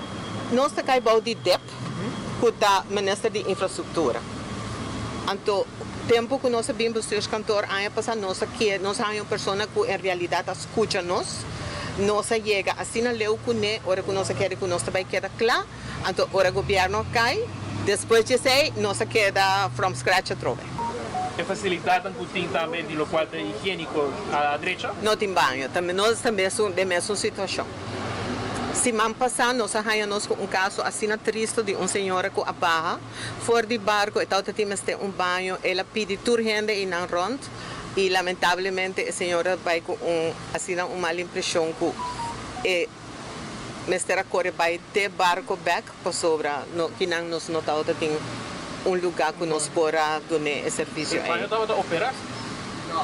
Nós está caibau de DEP, que está Ministério de Infraestrutura. Então, tempo que nós vimos os cantores, ano passado, nós temos uma pessoa que em realidade escuta nós chega assim na leu que hora que nós queremos que nós também queda claro, então hora o governo cai, depois de sei, nós queda from scratch a trove. É facilitado que tem também de local higiênico à direita? Não tem banho, nós também somos da mesma situação. Semana passada, nós tínhamos um caso assim triste de uma senhora que apaga fora de barco, então tínhamos banho, ela pediu toda gente e não rond, e lamentavelmente a senhora vai com uma má impressão que mestre corre vai ter barco back para sobra, que não nos notava tem lugar que nos pora dar serviço. O banho estava a operar?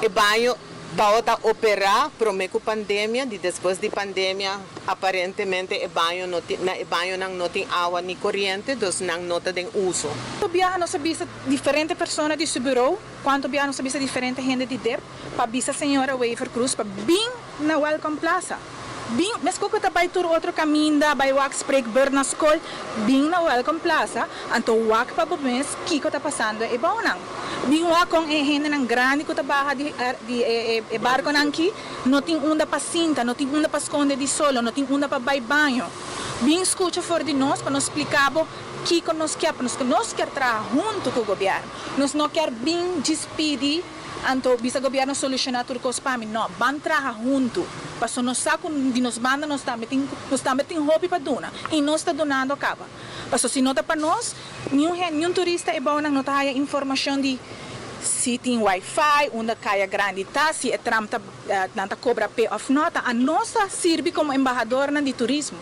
O banho estava a operar, mas com a pandemia, depois da pandemia, aparentemente o banho não tem água nem corrente, então não tem uso. Quanto viaja nós visa diferentes pessoas de seu bureau, quanto viaja nós visa diferente gente de DEP, para visa a senhora Wafer Cruz, para bem na Welcome Plaza. Bem, mas quando você vai por outro caminho, vai o Spreek Bird na escola, bem na Welcome Plaza, então o WAC para o mês, o que está passando é bom não. Bem o WAC com a gente grande que está barra de barco aqui, não tem onde para cinta, não tem onde para esconder de solo, não tem onde para banho. Bem escuta fora de nós para nos explicar o que nós queremos, nós queremos trabalhar junto com o governo, nós não queremos bem despedir. Então, bisa governo solucionar tudo coisa para mim. Não, vamos trabalhar junto. Porque nós sabemos que nos manda, nós também temos hobby para donar. E nós estamos donando acaba. Porque se não dá para nós, nenhum turista é bom, não tem informação de se tem Wi-Fi, onde cai grande está, se é tram não cobra pay of nota. A nossa serve como embajadora de turismo.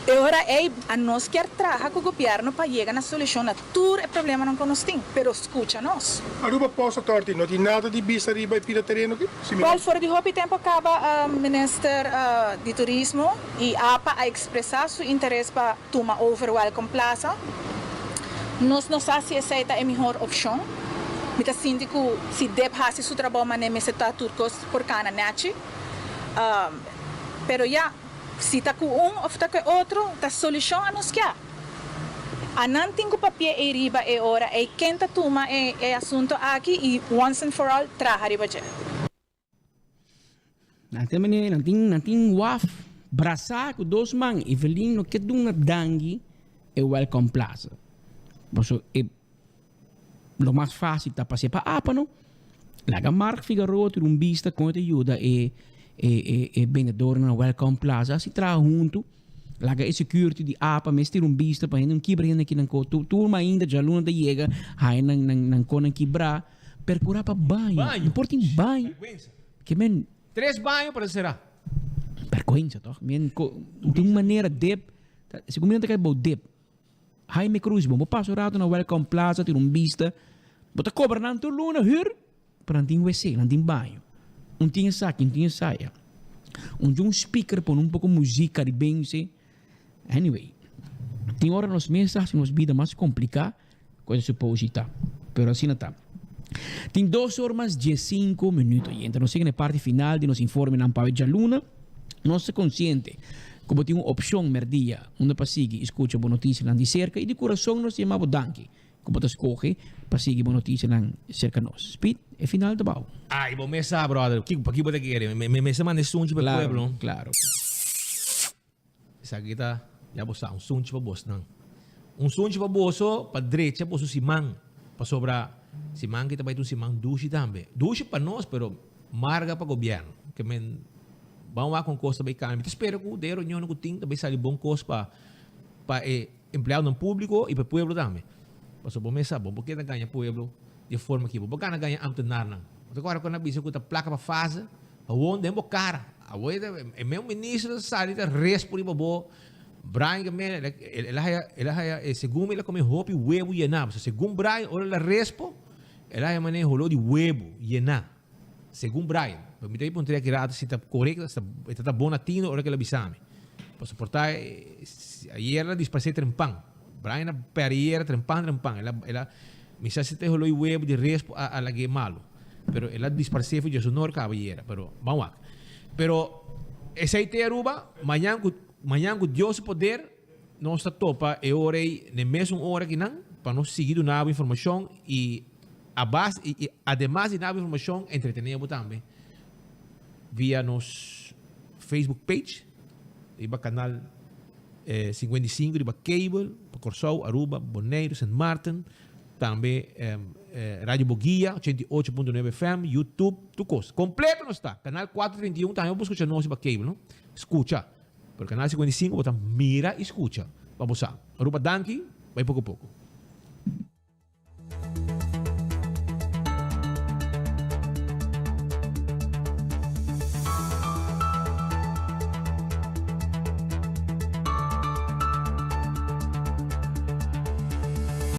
Agora a nós quer trabalhar com o governo para chegar na solução a todo o problema que nós temos, mas escuta nós. Aruba posso torti, não tem nada de vista riba e pira terreno aqui? Well, fora de hobby tempo acaba o Ministério de Turismo e APA a expressar seu interesse para tomar over Welcome Plaza. Nós não sabemos se essa é a melhor opção. Mita sinto que se deve fazer seu trabalho, mas nem se está turcos por cana, né? Pero já, se está com ou está com outro, a solução a nós que há. A não tem que papel e riba e hora, e quem está toma é assunto aqui e once and for all, traga riba já. Nanti waf, brasa com dois man, e velhinho no que dunga dangi, é welcome plaza. Boso, lo mais fácil tá passar para apa, não? Laga Mark Figueroa, ter vista com a ajuda e vendedor na welcome plaza, se traz junto. Laga e security di apa, mas ter vista para não quebrar aqui na co. Turma ainda já luna da chega, aí não conan quebrar, percurar para banho. Importa em banho. Que men 3 banhos para será. Vergonha, toch? Men de uma maneira dep, se combina que é bom dep. Jaime Cruz, bom, passo rato na welcome plaza, ter vista, bota cobra na tua luna, hur, para não ter WC, não ter banho. Tinha saque, não tinha saia. Um speaker põe pouco música de bem, se. Anyway, tem hora nos mensagens, nos vida mais complicada, coisa suposita. Pero assim não está. Tem 2 horas e 5 minutos. E então, nós chegamos na parte final de nos informe na Pavia Luna. Nós se consciente, como tem uma opção merdia, onde para seguir, escuta boa notícia lá de cerca, e de coração nós chamamos Danke. Como você escolhe, para seguir boa notícia lá cerca nós. Speed, é final do bau. Ai, bom, mesa, brother. Para que você quer? Mesa manda sunte para o pueblo. Claro. Essa aqui tá, já bosta, sunte para bosta, não. Sunte para bosta, para direita, bosta simang. Para sobrar, simang kita vai ter simang duche também. Duche para nós, pero marga para o governo. Que men, vamos lá com custo bem caro. Espero que o dinheiro não tem também sair bom custo para empregado no público e para o povo também. Para o bom sabe, porque não ganha povo de forma que porque não ganha amtenar não. Agora quando a bisa que a placa para fase, a onde é cara. A onde é meu ministro sai da resposta para bo. Brian que ele segundo ele come roupa e huevo e na. Segundo Brian, olha a resposta, ele maneja rolo de huevo e na. Segundo Brian, me dei ponto que era se está correto, está bom latino, olha que ele bisame. Para suportar ayer ela disparcei trempang. Brian periera trempang. Ela me se te rolo e huevo de resposta a la que malo. Pero ela disparcei foi de sonor caballera, pero vamos lá. Pero essa ideia Aruba, amanhã com Deus poder, nós está topa e orei na mesma hora que não, para nós seguir nova informação e a base e ademais de nova informação entretenemos também via nos Facebook page, iba canal 55, iba cable, para Corsou, Aruba, Bonaire, St. Martin, também Rádio Boguia, 88.9 FM, YouTube, tudo coisa. Completo não está. Canal 431 também vamos escutar nós iba cable, não? Escuta. Pero canal 55 botar mira e escuta. Vamos lá. Aruba Danke, vai pouco a pouco.